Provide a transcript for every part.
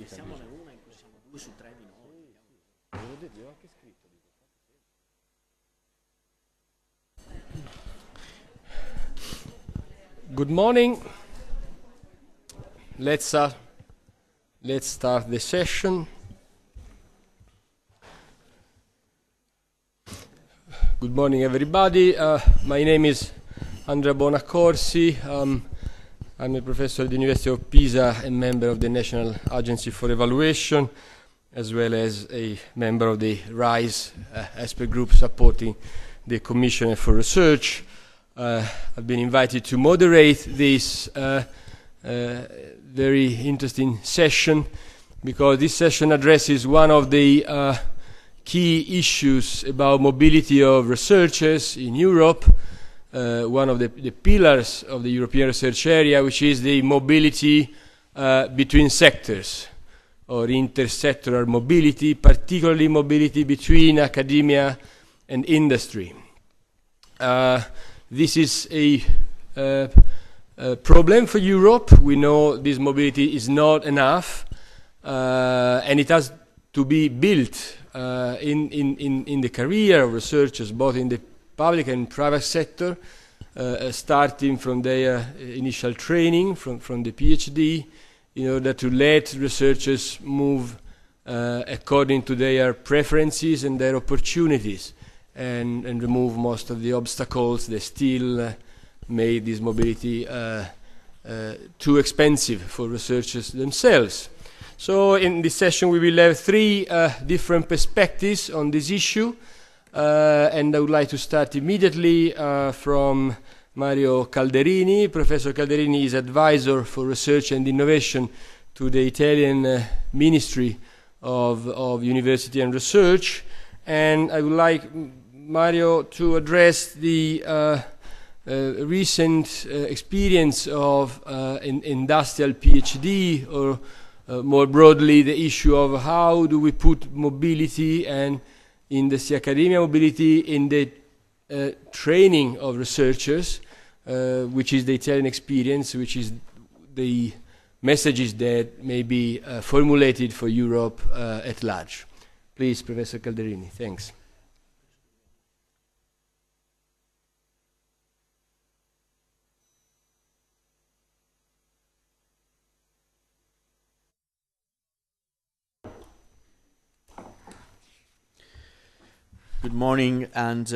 Iniziamone una in cui siamo 2 su 3 di noi. Avevo anche scritto. Good morning. Let's start the session. Good morning, everybody. My name is Andrea Bonaccorsi. I'm a professor at the University of Pisa and member of the National Agency for Evaluation, as well as a member of the RISE expert group supporting the Commissioner for Research. I've been invited to moderate this very interesting session because this session addresses one of the key issues about mobility of researchers in Europe, one of the pillars of the European research area, which is the mobility between sectors, or intersectoral mobility, particularly mobility between academia and industry. This is a problem for Europe. We know this mobility is not enough, and it has to be built in the career of researchers, both in the public and private sector, starting from their initial training, from the PhD, in order to let researchers move according to their preferences and their opportunities, and remove most of the obstacles that still made this mobility too expensive for researchers themselves. So in this session we will have 3 different perspectives on this issue, and I would like to start immediately from Mario Calderini. Professor Calderini is advisor for research and innovation to the Italian Ministry of University and Research, and I would like Mario to address the recent experience of industrial PhD, or more broadly the issue of how do we put mobility and industry academia mobility in the training of researchers, which is the Italian experience, which is the messages that may be formulated for Europe at large. Please, Professor Calderini. Thanks. Good morning, and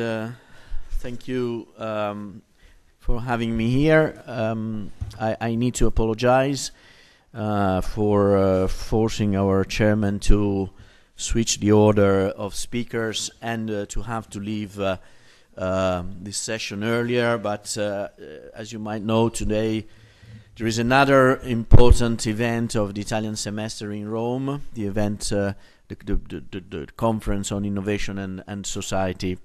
thank you for having me here. I need to apologize for forcing our chairman to switch the order of speakers and to have to leave this session earlier, but as you might know, today there is another important event of the Italian semester in Rome, the event the conference on innovation and society,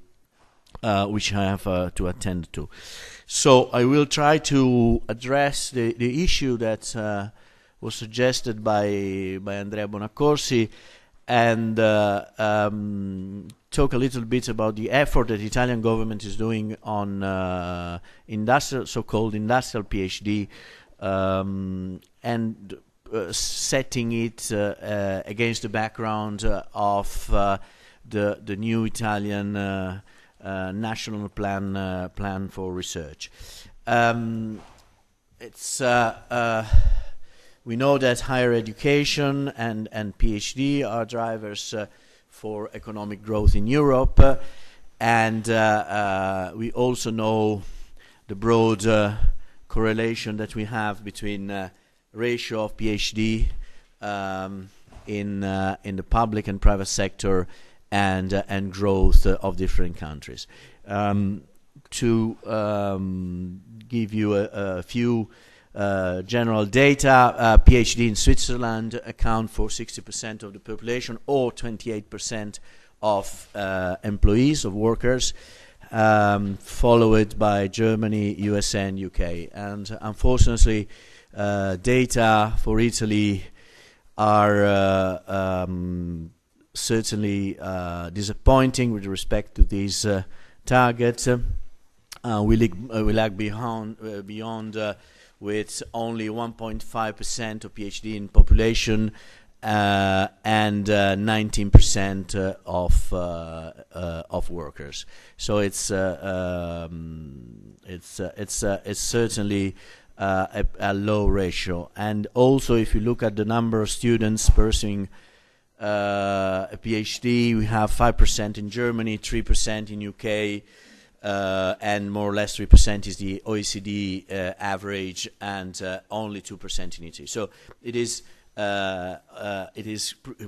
which I have to attend to. So I will try to address the issue that was suggested by Andrea Bonaccorsi, and talk a little bit about the effort that the Italian government is doing on so-called industrial PhD, and setting it against the background of the new Italian national plan for research. We know that higher education and PhD are drivers for economic growth in Europe, and we also know the broad correlation that we have between ratio of PhD in the public and private sector and growth of different countries. To give you a few general data, PhD in Switzerland account for 60% of the population, or 28% of employees, of workers, followed by Germany, USA, and UK. And unfortunately, data for Italy are certainly disappointing with respect to these targets. We lag beyond with only 1.5% of PhD in population and 19% of workers. So it's certainly a low ratio. And also, if you look at the number of students pursuing a PhD, we have 5% in Germany, 3% in UK, and more or less 3% is the OECD average, and only 2% in Italy. So it is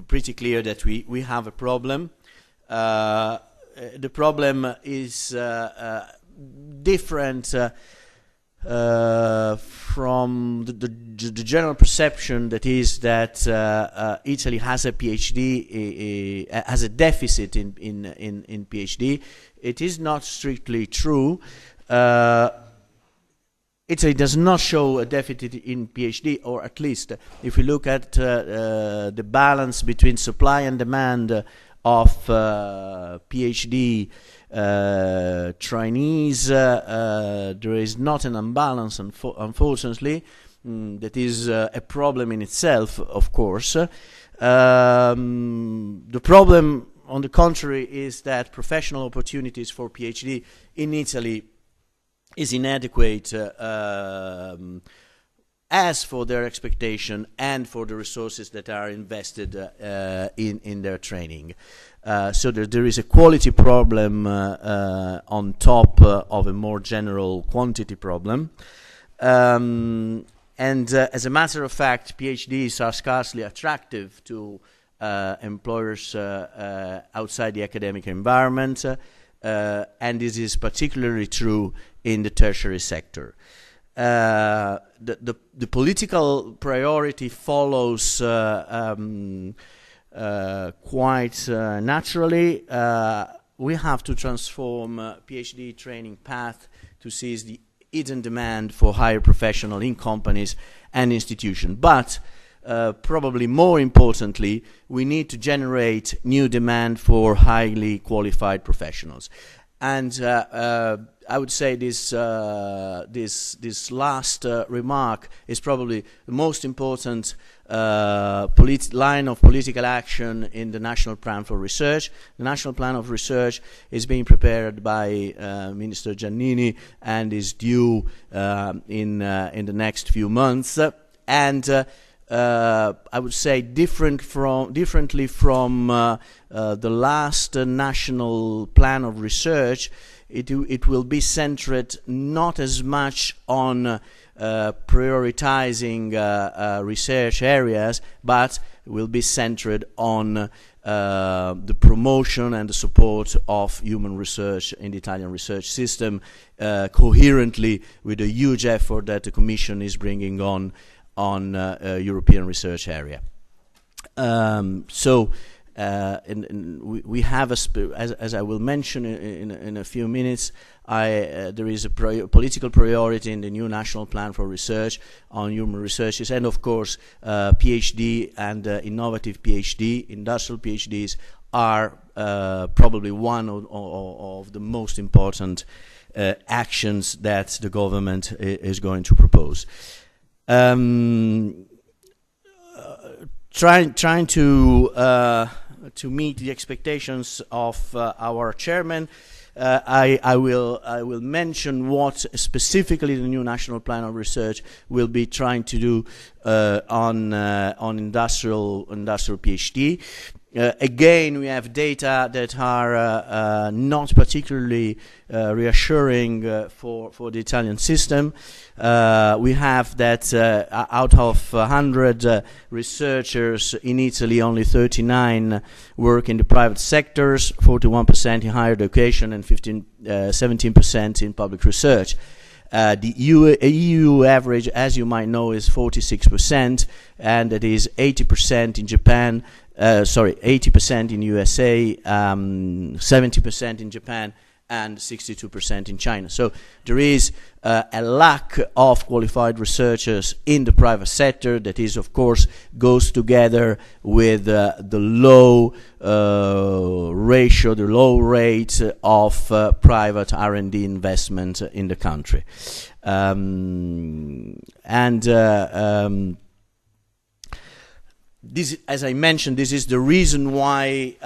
pretty clear that we have a problem. The problem is different from the general perception, that is that Italy has a PhD, has a deficit in PhD. It is not strictly true. Italy does not show a deficit in PhD, or at least if we look at the balance between supply and demand of PhD trainees, there is not an imbalance, unfortunately. That is a problem in itself, of course. The problem, on the contrary, is that professional opportunities for PhD in Italy is inadequate as for their expectation and for the resources that are invested in their training. So there is a quality problem on top of a more general quantity problem. And as a matter of fact, PhDs are scarcely attractive to employers outside the academic environment, and this is particularly true in the tertiary sector. The political priority follows quite naturally. We have to transform PhD training path to seize the hidden demand for higher professional in companies and institutions. But probably more importantly, we need to generate new demand for highly qualified professionals. And I would say this last remark is probably the most important line of political action in the National Plan for Research. The National Plan of Research is being prepared by Minister Giannini and is due in the next few months. And I would say differently from the last National Plan of Research, it will be centered not as much on prioritizing research areas, but will be centered on the promotion and the support of human research in the Italian research system, coherently with the huge effort that the Commission is bringing on European research area. We have, as I will mention in a few minutes, there is a political priority in the new National Plan for Research on human researches, and of course PhD and innovative PhD, industrial PhDs are probably one of the most important actions that the government is going to propose. Trying to meet the expectations of our chairman, I will mention what specifically the new National Plan of Research will be trying to do on industrial PhD. Again, we have data that are not particularly reassuring for the Italian system. We have that out of 100 researchers in Italy, only 39 work in the private sectors, 41% in higher education, and 17% in public research. The EU average, as you might know, is 46%, and that is 80% in Japan. 80% in USA, 70% in Japan, and 62% in China. So there is a lack of qualified researchers in the private sector. That is, of course, goes together with the low ratio, the low rate of private R&D investment in the country. this, as I mentioned, this is the reason why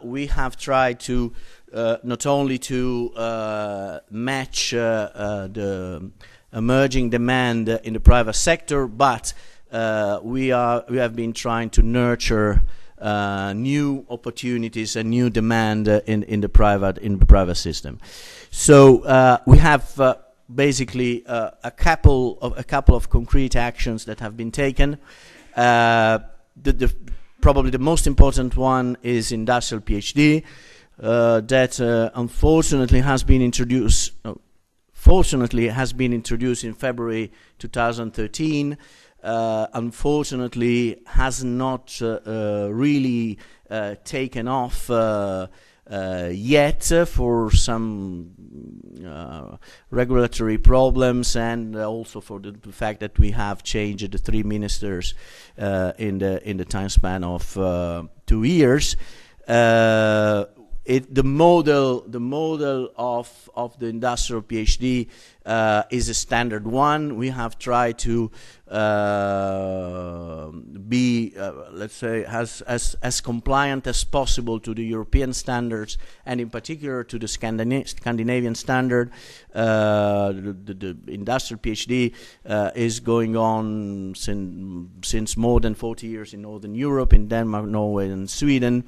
we have tried to not only to match the emerging demand in the private sector, but we have been trying to nurture new opportunities and new demand in the private system. So we have basically a couple of concrete actions that have been taken. Probably the most important one is industrial PhD, that unfortunately has been introduced. Fortunately, has been introduced in February 2013. Unfortunately, has not really taken off yet for some regulatory problems, and also for the fact that we have changed the 3 ministers in the time span of 2 years. The model of the industrial PhD is a standard one. We have tried to be, let's say, as compliant as possible to the European standards, and in particular to the Scandinavian standard. The industrial PhD is going on since more than 40 years in Northern Europe, in Denmark, Norway, and Sweden.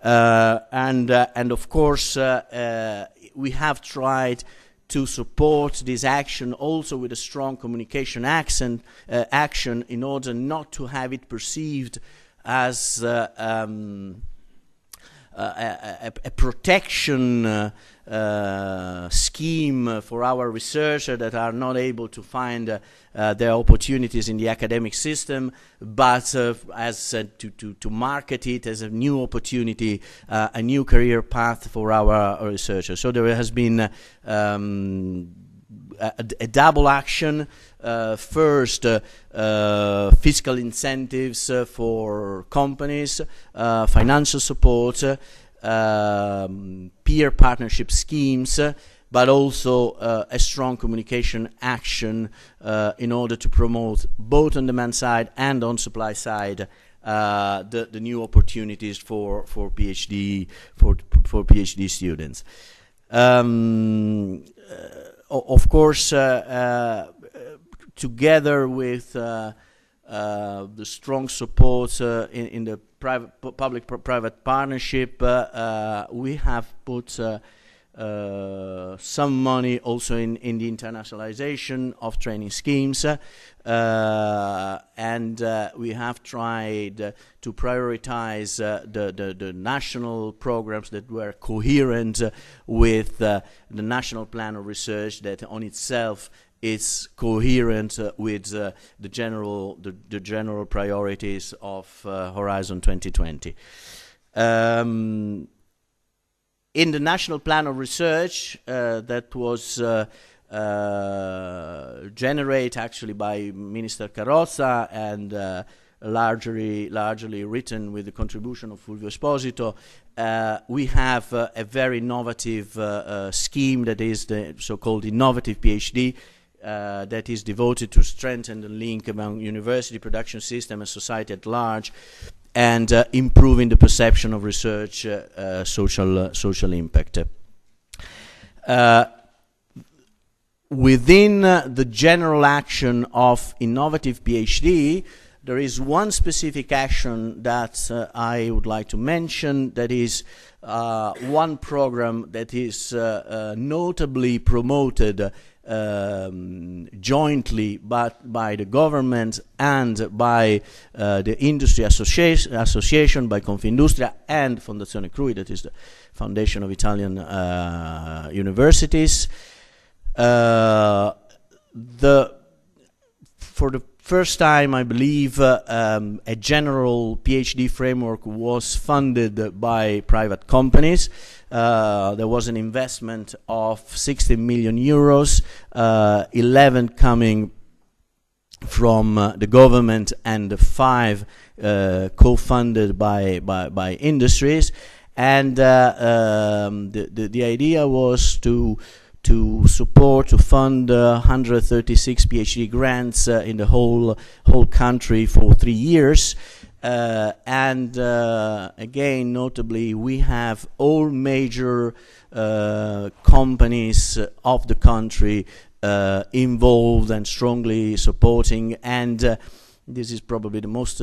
And of course, we have tried to support this action also with a strong communication action in order not to have it perceived as a protection scheme for our researchers that are not able to find their opportunities in the academic system, but as to market it as a new opportunity, a new career path for our researchers. So there has been a double action. First, fiscal incentives for companies, financial support, peer partnership schemes, but also a strong communication action in order to promote both on demand side and on supply side the new opportunities for PhD students. Of course, together with the strong support in the public-private partnership, we have put some money also in the internationalization of training schemes, and we have tried to prioritize the national programs that were coherent with the national plan of research that on itself is coherent with the general priorities of Horizon 2020. In the National Plan of Research that was generated actually by Minister Carrozza and largely written with the contribution of Fulvio Esposito, we have a very innovative scheme that is the so-called innovative PhD, that is devoted to strengthen the link among university production system and society at large, and improving the perception of research social impact. Within the general action of innovative PhD, there is one specific action that I would like to mention, that is one program that is notably promoted jointly by the government and by the industry association, by Confindustria and Fondazione CRUI, that is the Foundation of Italian Universities. For the first time, I believe, a general PhD framework was funded by private companies. There was an investment of 60 million euros, 11 coming from the government and 5 co-funded by industries. And the idea was to support, to fund 136 PhD grants in the whole country for 3 years. And again, notably, we have all major companies of the country involved and strongly supporting, and this is probably the most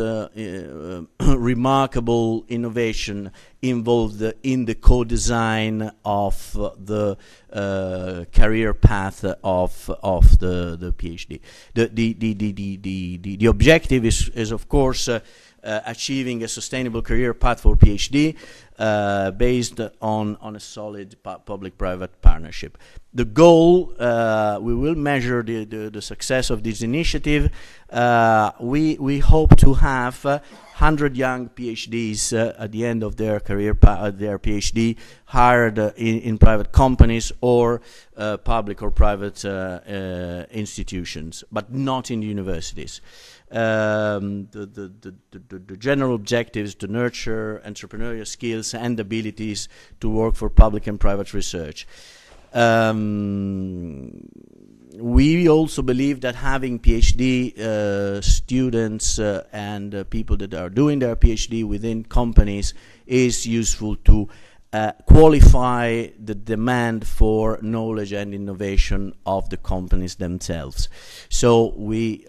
remarkable innovation involved in the co-design of the career path of the PhD. The objective is of course achieving a sustainable career path for PhD based on a solid public-private partnership. The goal, we will measure the success of this initiative. We hope to have 100 young PhDs at the end of their career, their PhD, hired in private companies or public or private institutions, but not in universities. The general objective is to nurture entrepreneurial skills and abilities to work for public and private research. We also believe that having PhD students and people that are doing their PhD within companies is useful to qualify the demand for knowledge and innovation of the companies themselves. So we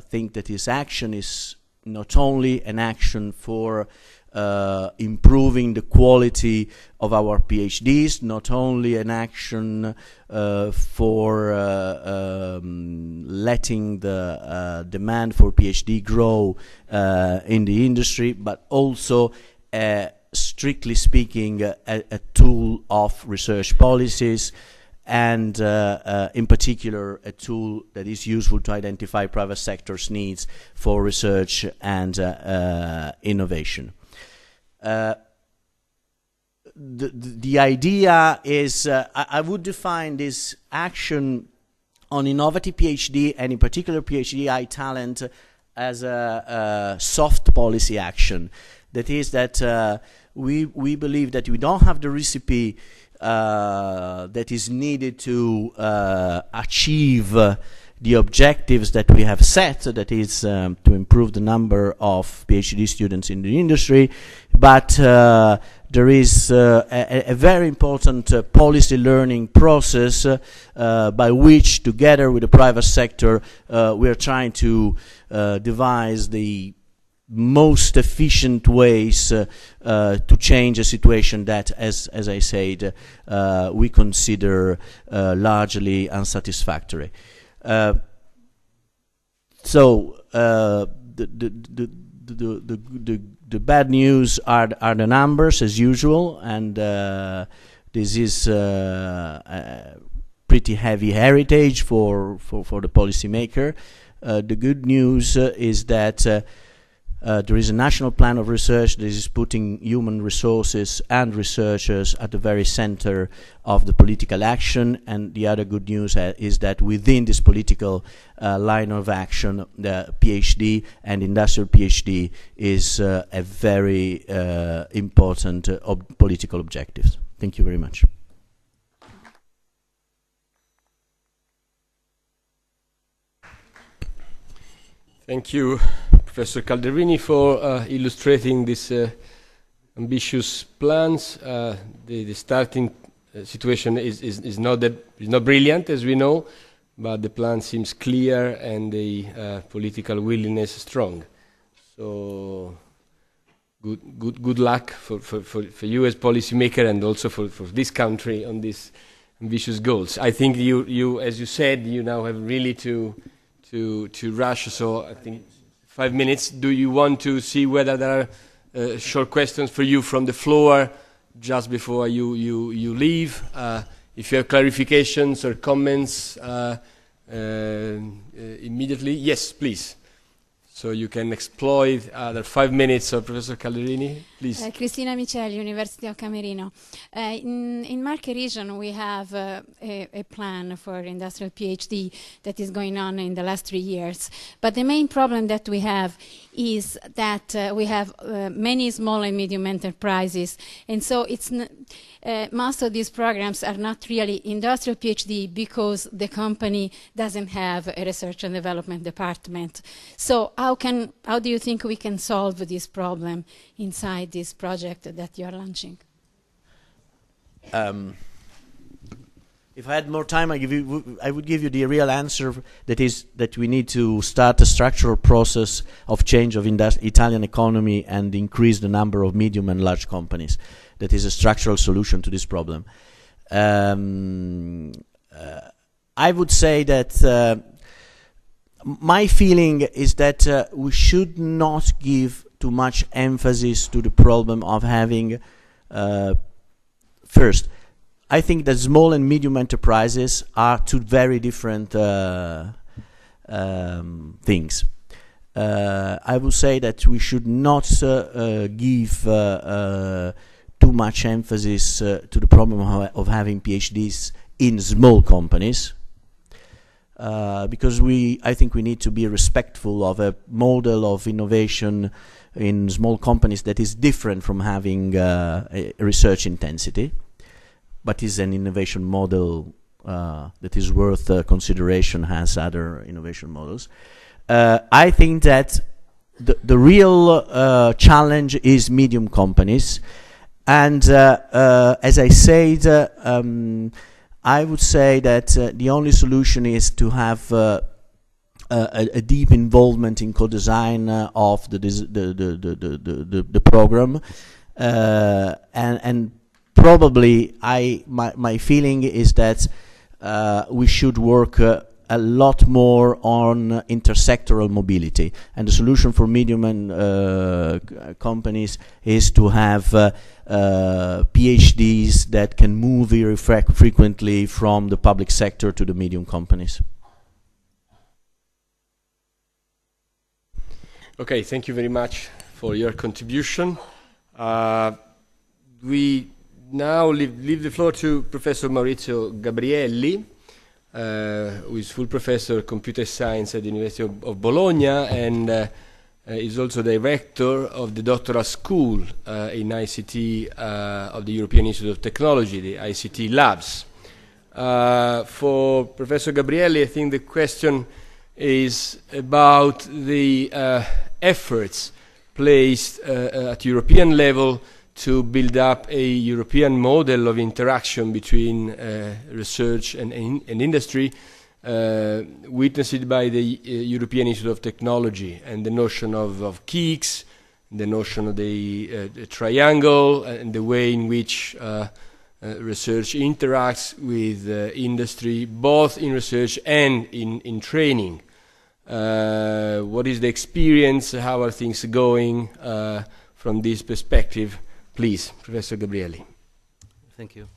think that this action is not only an action for improving the quality of our PhDs, not only an action for letting the demand for PhD grow in the industry, but also strictly speaking, a tool of research policies, and in particular a tool that is useful to identify private sector's needs for research and innovation. The idea is, I would define this action on innovative PhD, and in particular PhD talent, as a soft policy action. That is that we believe that we don't have the recipe that is needed to achieve the objectives that we have set, that is to improve the number of PhD students in the industry, but there is a very important policy learning process by which, together with the private sector, we are trying to devise the most efficient ways to change a situation that, as I said, we consider largely unsatisfactory. So the bad news are the numbers, as usual, and this is a pretty heavy heritage for the policymaker. The good news is that there is a national plan of research that is putting human resources and researchers at the very center of the political action, and the other good news is that within this political line of action, the PhD and industrial PhD is a very important political objective. Thank you very much. Thank you, Professor Calderini, for illustrating these ambitious plans. The starting situation is not brilliant, as we know, but the plan seems clear and the political willingness strong. So good luck for you as policymaker, and also for this country on these ambitious goals. I think you as you said, you now have really to rush, so I think 5 minutes. Do you want to see whether there are short questions for you from the floor just before you leave? If you have clarifications or comments immediately, yes, please. So you can exploit the 5 minutes of Professor Calderini, please. Cristina Micheli, University of Camerino. In Marche region, we have a plan for industrial PhD that is going on in the last 3 years. But the main problem that we have is that we have many small and medium enterprises, and so it's most of these programs are not really industrial PhD because the company doesn't have a research and development department. So how do you think we can solve this problem inside this project that you are launching? If I had more time, I would give you the real answer. That is that we need to start a structural process of change of Italian economy and increase the number of medium and large companies. That is a structural solution to this problem. I would say that my feeling is that we should not give too much emphasis to the problem of having first. I think that small and medium enterprises are two very different things. I would say that we should not give too much emphasis to the problem of having PhDs in small companies, because I think we need to be respectful of a model of innovation in small companies that is different from having a research intensity, but is an innovation model that is worth consideration as other innovation models. I think that the real challenge is medium companies, and as I said, I would say that the only solution is to have a deep involvement in co-design of the program, and probably my feeling is that we should work a lot more on intersectoral mobility, and the solution for medium and companies is to have PhDs that can move very frequently from the public sector to the medium companies. Okay, thank you very much for your contribution. We now leave the floor to Professor Maurizio Gabrielli, who is full professor of computer science at the University of Bologna, and is also director of the doctoral school in ICT of the European Institute of Technology, the ICT Labs. For Professor Gabrielli, I think the question is about the efforts placed at European level to build up a European model of interaction between research and industry, witnessed by the European Institute of Technology, and the notion of KICS, the notion of the triangle, and the way in which research interacts with industry, both in research and in training. What is the experience? How are things going from this perspective? Please, Professor Gabrielli. Thank you.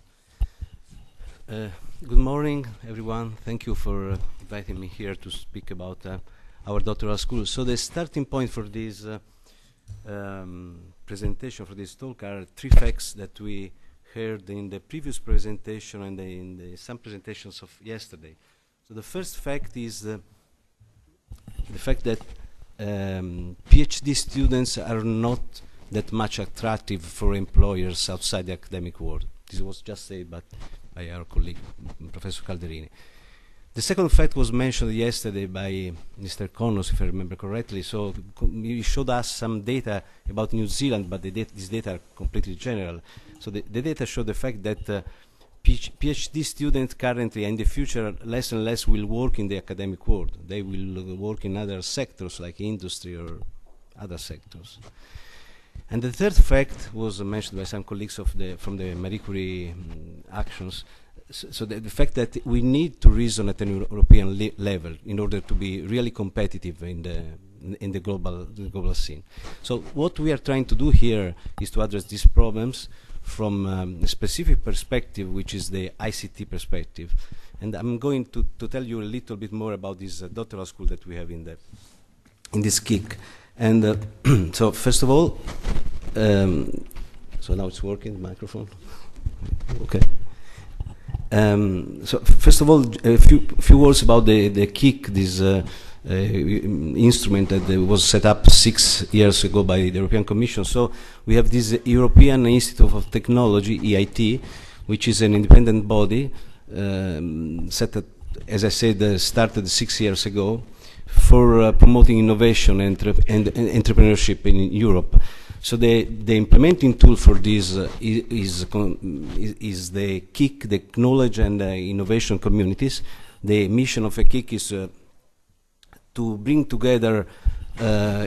Good morning, everyone. Thank you for inviting me here to speak about our doctoral school. So the starting point for this presentation, for this talk, are three facts that we heard in the previous presentation and in some presentations of yesterday. So the first fact is the fact that PhD students are not that much attractive for employers outside the academic world. This was just said by our colleague, Professor Calderini. The second fact was mentioned yesterday by Mr. Connors, if I remember correctly. So he showed us some data about New Zealand, but these data are completely general. So the data show the fact that PhD students currently and in the future less and less will work in the academic world. They will work in other sectors like industry or other sectors. And the third fact was mentioned by some colleagues from the Marie Curie actions. So the fact that we need to reason at an European level in order to be really competitive in the global scene. So what we are trying to do here is to address these problems from a specific perspective, which is the ICT perspective. And I'm going to tell you a little bit more about this doctoral school that we have in this KIC. And so first of all, so now it's working, the microphone. Okay. So first of all, a few words about the KIC, this instrument that was set up 6 years ago by the European Commission. So we have this European Institute of Technology, EIT, which is an independent body set up, as I said, started 6 years ago for promoting innovation and entrepreneurship in Europe. So the implementing tool for this is the KIC, the Knowledge and Innovation Communities. The mission of a KIC is to bring together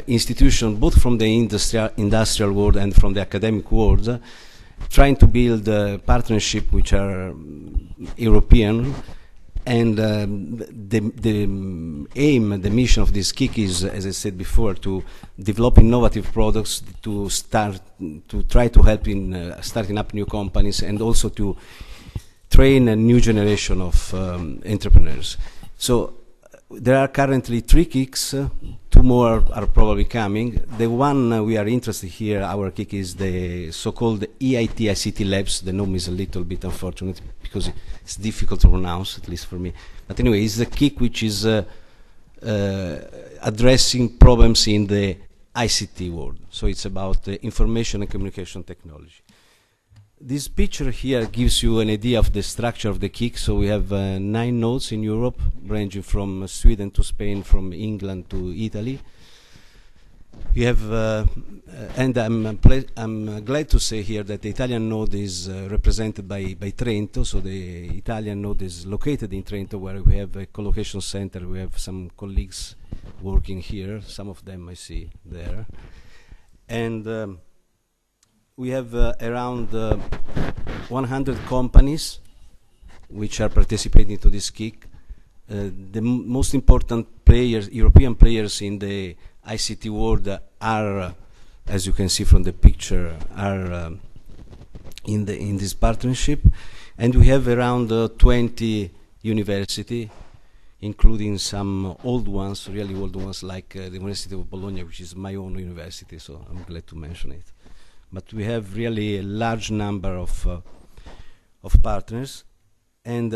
institutions both from the industrial world and from the academic world, trying to build partnerships which are European. And the aim, the mission of this KIC is, as I said before, to develop innovative products, to try to help in starting up new companies, and also to train a new generation of entrepreneurs. So there are currently 3 KICs, 2 more are probably coming. The one we are interested here, our KIC, is the so-called EIT ICT Labs. The name is a little bit unfortunate because it's difficult to pronounce, at least for me. But anyway, it's the KIC which is addressing problems in the ICT world. So it's about information and communication technology. This picture here gives you an idea of the structure of the KIC. So we have 9 nodes in Europe, ranging from Sweden to Spain, from England to Italy. We have, and I'm glad to say here that the Italian node is represented by Trento. So the Italian node is located in Trento, where we have a collocation center. We have some colleagues working here. Some of them I see there, and we have around 100 companies which are participating to this KIC. The most important players, European players in the ICT world, are, as you can see from the picture, are in this partnership, and we have around 20 universities, including some old ones, really old ones, like the University of Bologna, which is my own university. So I'm glad to mention it. But we have really a large number of partners, and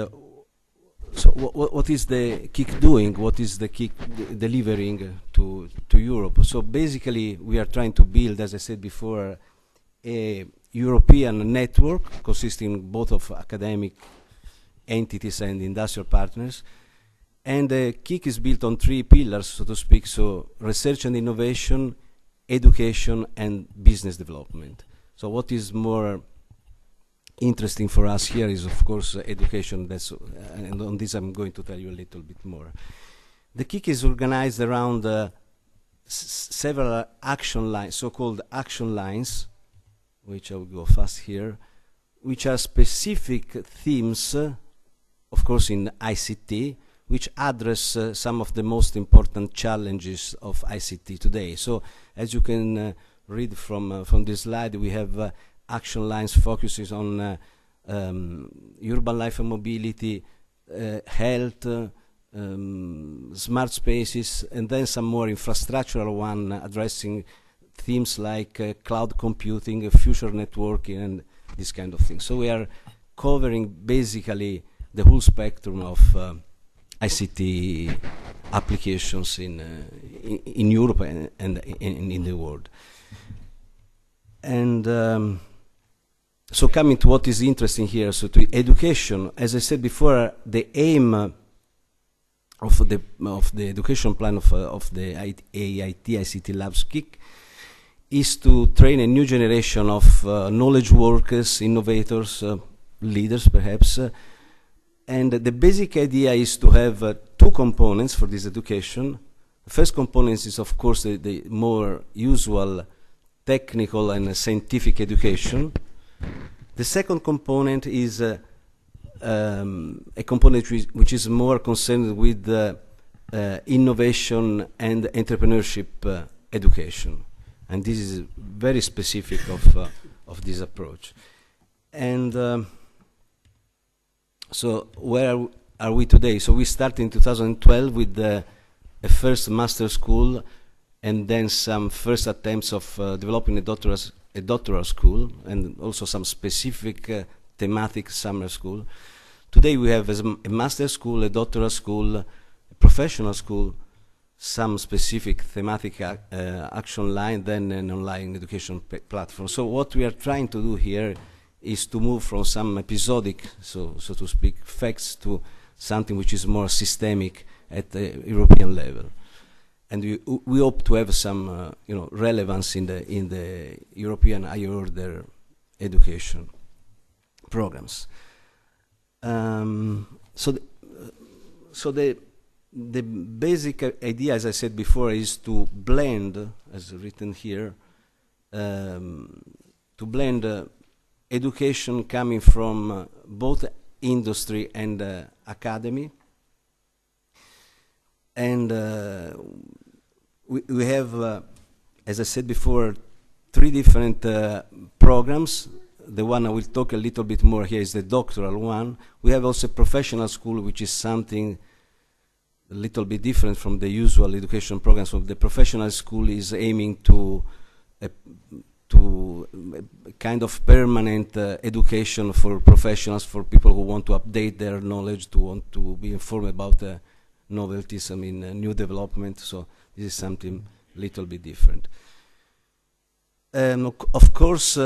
so what is the KIC doing? What is the KIC delivering to Europe? So basically, we are trying to build, as I said before, a European network consisting both of academic entities and industrial partners. And the KIC is built on 3 pillars, so to speak. So research and innovation, education, and business development. So what is more interesting for us here is, of course, education. And on this I'm going to tell you a little bit more. The KIC is organized around several action lines, so-called action lines, which I will go fast here, which are specific themes, of course, in ICT, which address some of the most important challenges of ICT today. So, as you can read from this slide, we have action lines focusing on urban life and mobility, health, smart spaces, and then some more infrastructural one addressing themes like cloud computing, future networking, and this kind of thing. So we are covering basically the whole spectrum of ICT applications in Europe and in the world. And so coming to what is interesting here, so to education, as I said before, the aim of the education plan of the EIT ICT Labs KIC is to train a new generation of knowledge workers, innovators, leaders perhaps, and the basic idea is to have 2 components for this education. The first component is, of course, the more usual technical and scientific education. The second component is a component which is more concerned with innovation and entrepreneurship education, and this is very specific of this approach. And so where are we today? So we started in 2012 with a first master school, and then some first attempts of developing a doctoral school, and also some specific thematic summer school. Today we have a master school, a doctoral school, a professional school, some specific thematic action line than an online education platform. So what we are trying to do here is to move from some episodic, so to speak, facts to something which is more systemic at the European level. And we hope to have some relevance in the European higher order education programs. So the basic idea, as I said before, is to blend, as written here, to blend education coming from both industry and academy. And we have, as I said before, 3 different programs. The one I will talk a little bit more here is the doctoral one. We have also a professional school, which is something a little bit different from the usual education programs. So the professional school is aiming to a kind of permanent education for professionals, for people who want to update their knowledge, to want to be informed about novelties, new development. So this is something a little bit different. Of course,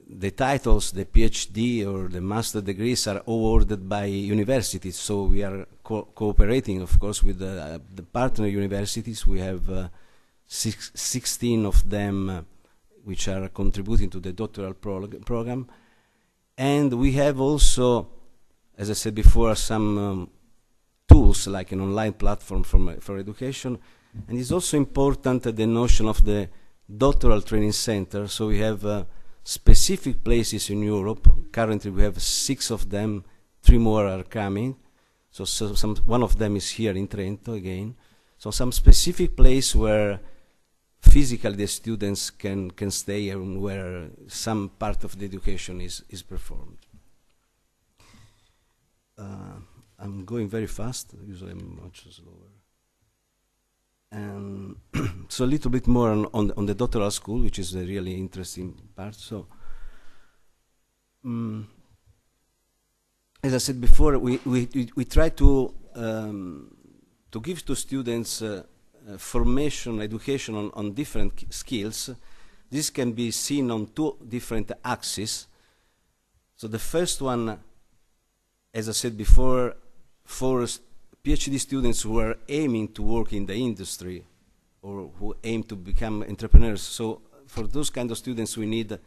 the titles, the PhD or the master degrees are awarded by universities. So we are cooperating, of course, with the partner universities. We have 16 of them which are contributing to the doctoral program. And we have also, as I said before, some tools like an online platform for education. And it's also important the notion of the doctoral training center. So we have specific places in Europe. Currently we have 6 of them, 3 more are coming. So one of them is here in Trento again. So some specific place where physically the students can stay and where some part of the education is performed. I'm going very fast, usually I'm much slower. And so a little bit more on the doctoral school, which is a really interesting part. So, as I said before, we try to give to students formation, education on different skills. This can be seen on 2 different axes. So the first one, as I said before, for PhD students who are aiming to work in the industry or who aim to become entrepreneurs. So for those kind of students, we need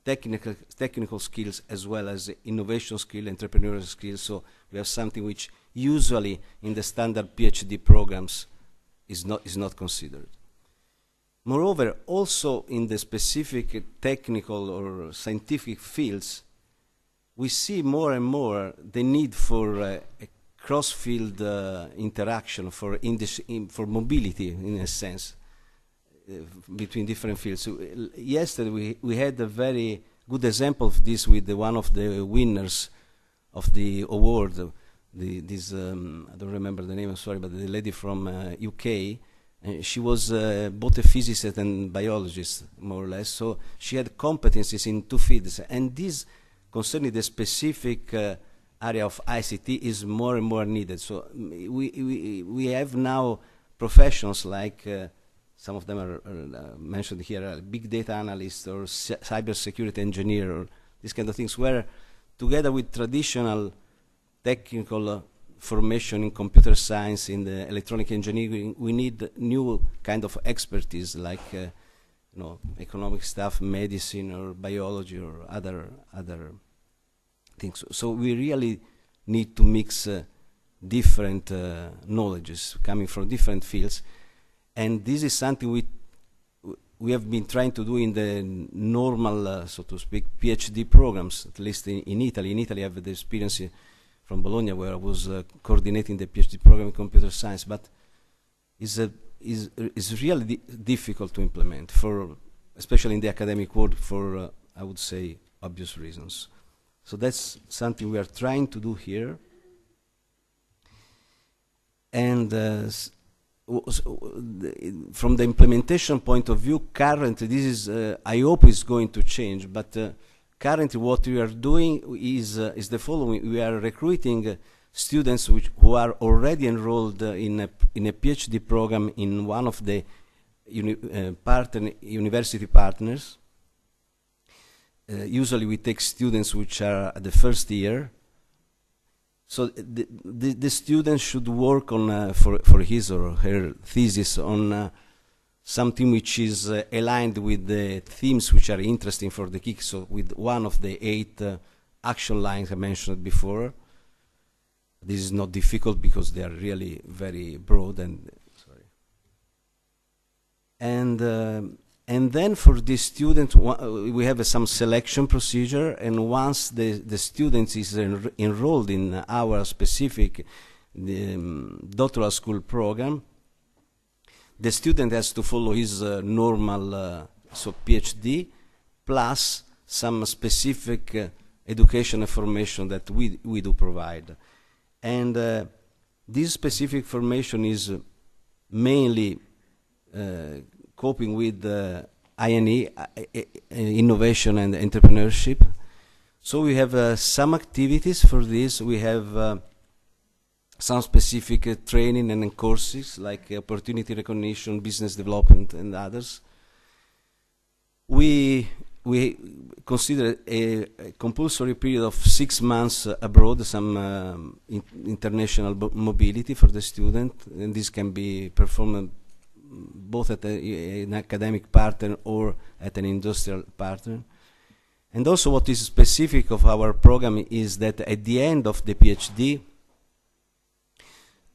technical skills as well as innovation skill, entrepreneurial skills. So we have something which usually in the standard PhD programs is not considered. Moreover, also in the specific technical or scientific fields, we see more and more the need for a cross-field interaction, for mobility, in a sense, between different fields. So, yesterday we had a very good example of this with one of the winners of the award, I don't remember the name, I'm sorry, but the lady from UK. She was both a physicist and biologist, more or less, so she had competencies in 2 fields, and this, concerning the specific area of ICT, is more and more needed. So we have now professions like some of them are mentioned here, big data analyst or cyber security engineer, or these kind of things, where together with traditional technical formation in computer science, in the electronic engineering, we need new kind of expertise like economic stuff, medicine or biology or other things. So we really need to mix different knowledges coming from different fields, and this is something we have been trying to do in the normal, so to speak, PhD programs, at least in Italy. In Italy I have the experience from Bologna, where I was coordinating the PhD program in computer science, but is really difficult to implement, especially in the academic world, for I would say obvious reasons. So that's something we are trying to do here. And from the implementation point of view, currently this is, I hope is going to change, but currently what we are doing is the following. We are recruiting students who are already enrolled in a PhD program in one of the university partners. Usually we take students which are at the first year. So the student should work on for his or her thesis on something which is aligned with the themes which are interesting for the kids. So with one of the 8 action lines I mentioned before. This is not difficult because they are really very broad and sorry. And then for this student, we have some selection procedure, and once the student is enrolled in our specific doctoral school program, the student has to follow his normal so PhD plus some specific education and formation that we do provide. And this specific formation is mainly coping with INE, innovation and entrepreneurship. So we have some activities for this. We have some specific training and courses like opportunity recognition, business development, and others. We consider a compulsory period of 6 months abroad, some international mobility for the student, and this can be performed both at an academic partner or at an industrial partner. And also what is specific of our program is that at the end of the PhD,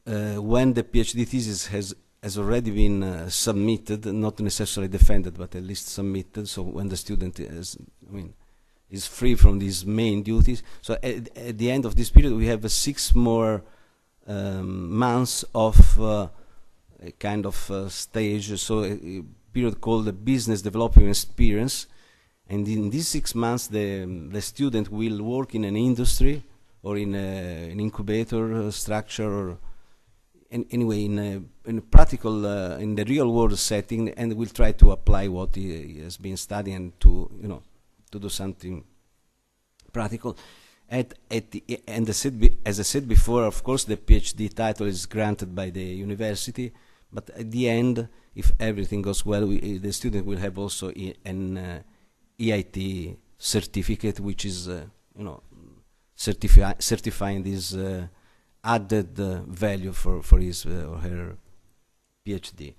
when the PhD thesis has already been submitted, not necessarily defended, but at least submitted, so when the student is free from these main duties. So at the end of this period, we have 6 more months of a kind of stage, so a period called the business development experience. And in these 6 months, the student will work in an industry or in an incubator structure, or anyway in a practical, in the real world setting, and will try to apply what he has been studying and to do something practical. And as I said before, of course, the PhD title is granted by the university, but at the end, if everything goes well, the student will have also an EIT certificate, which is certifying this added value for his or her PhD.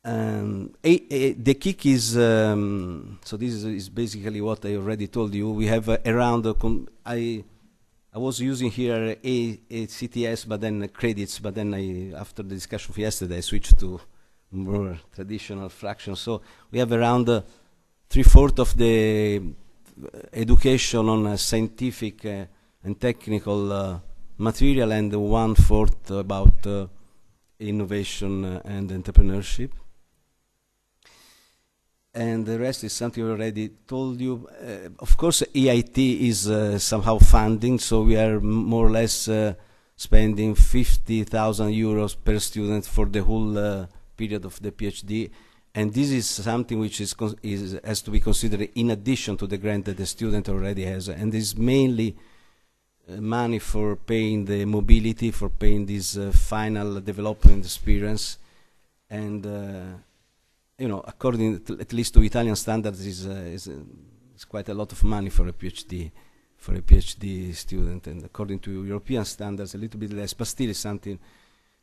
The kick is so this is basically what I already told you. We have around I was using here a CTS, but then credits, but then after the discussion of yesterday I switched to more traditional fractions. So we have around 3/4 of the education on scientific and technical material, and 1/4 about innovation and entrepreneurship. And the rest is something I already told you. Of course, EIT is somehow funding, so we are more or less spending 50,000 euros per student for the whole period of the PhD. And this is something which has to be considered in addition to the grant that the student already has. And this is mainly money for paying the mobility, for paying this final development experience. And according at least to Italian standards, is quite a lot of money for a PhD student, and according to European standards, a little bit less, but still is something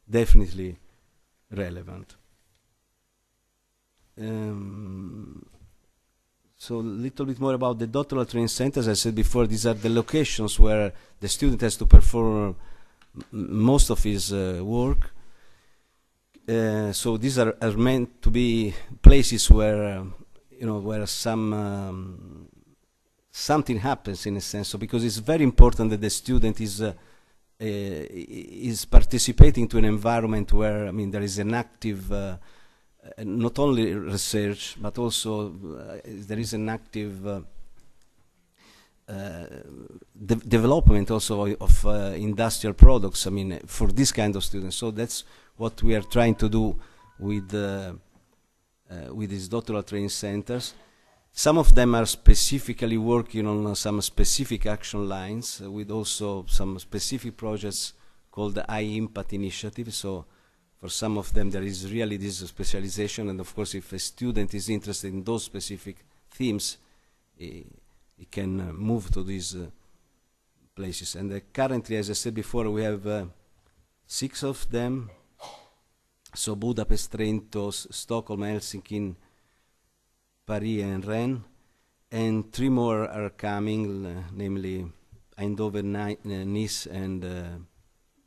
definitely relevant. So a little bit more about the doctoral training centers. As I said before, these are the locations where the student has to perform most of his work. So these are meant to be places where where something happens, in a sense. So because it's very important that the student is participating to an environment where there is an active not only research, but also there is an active development also of industrial products, for this kind of students. So that's what we are trying to do with these doctoral training centers. Some of them are specifically working on some specific action lines with also some specific projects called the High Impact Initiative. So for some of them there is really this specialization, and of course if a student is interested in those specific themes, he can move to these places. And currently, as I said before, we have 6 of them. So Budapest, Trento, Stockholm, Helsinki, Paris and Rennes, and 3 more are coming, namely Eindhoven, Nice and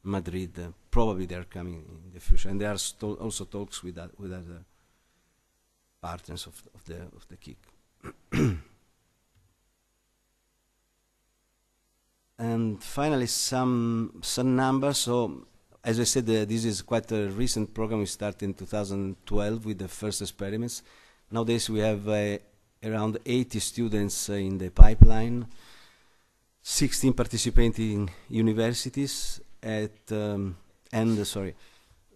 Madrid. Probably they are coming in the future, and there are also talks with other partners of the KIC. And finally, some numbers. So, as I said, this is quite a recent program. We started in 2012 with the first experiments. Nowadays, we have around 80 students in the pipeline, 16 participating universities,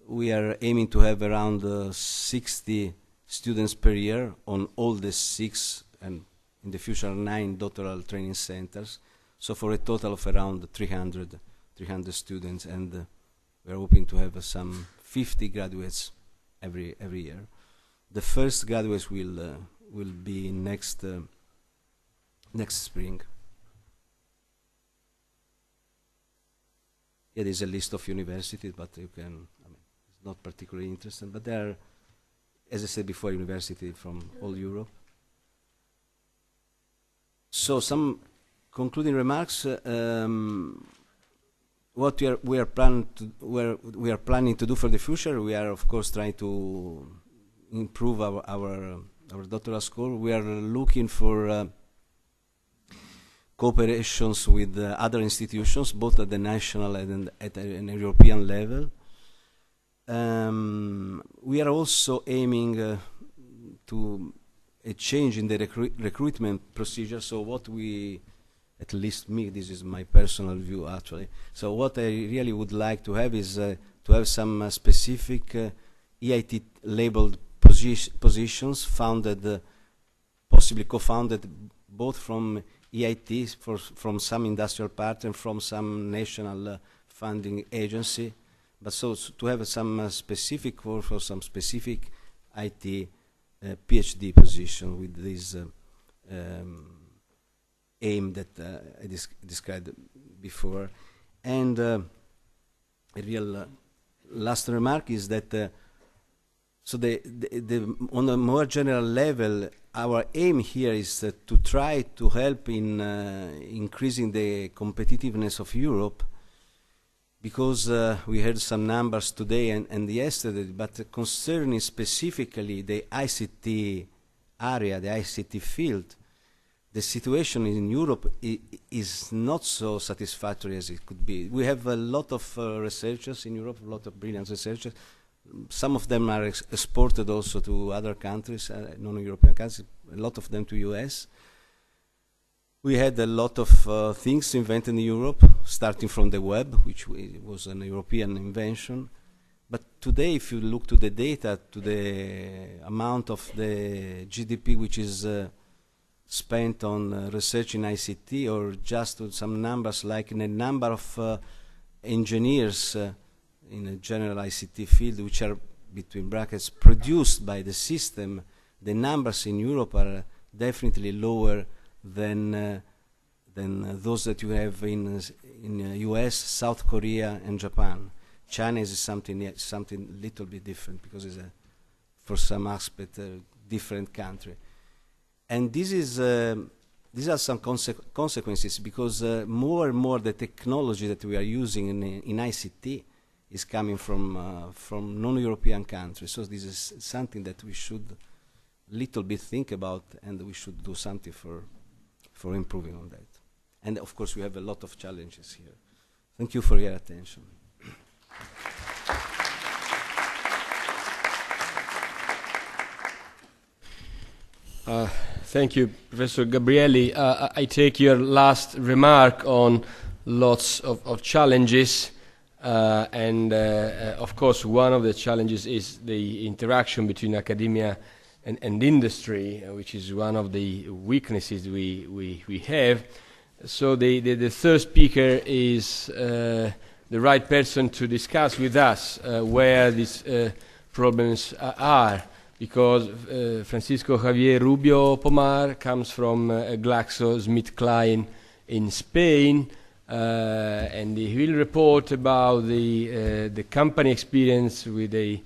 we are aiming to have around 60 students per year on all the 6, and in the future 9 doctoral training centers. So for a total of around 300 students, and we are hoping to have some 50 graduates every year. The first graduates will be next spring. It is a list of universities, but you can, it's not particularly interesting, but there are, as I said before, universities from all Europe. So some concluding remarks. What we are planning to do for the future, we are of course trying to improve our doctoral score. We are looking for cooperations with other institutions, both at the national and at an European level. We are also aiming to a change in the recruitment procedure. So what we, at least me, this is my personal view actually. So what I really would like to have is to have some specific EIT labeled positions founded, possibly co-founded, both from EIT, from some industrial partner, and from some national funding agency, but so to have some specific work for some specific IT PhD position with this aim that I described before. And a real last remark is that so on a more general level, our aim here is to try to help in increasing the competitiveness of Europe, because we heard some numbers today and yesterday, but concerning specifically the ICT area, the ICT field, the situation in Europe is not so satisfactory as it could be. We have a lot of researchers in Europe, a lot of brilliant researchers. Some of them are exported also to other countries, non-European countries, a lot of them to US. We had a lot of things invented in Europe, starting from the web, which was an European invention. But today, if you look to the data, to the amount of the GDP which is spent on research in ICT, or just to some numbers like the number of engineers in a general ICT field, which are, between brackets, produced by the system, the numbers in Europe are definitely lower than those that you have in US, South Korea, and Japan. China is something little bit different, because it's for some aspect a different country. And this is these are some consequences, because more and more the technology that we are using in ICT is coming from non-European countries. So this is something that we should little bit think about, and we should do something for improving on that. And of course we have a lot of challenges here. Thank you for your attention. Thank you, Professor Gabrielli. I take your last remark on lots of challenges, and of course one of the challenges is the interaction between academia and industry, which is one of the weaknesses we have. So the third speaker is the right person to discuss with us where these problems are, because Francisco Javier Rubio Pomar comes from GlaxoSmithKline in Spain, and he will report about the company experience with a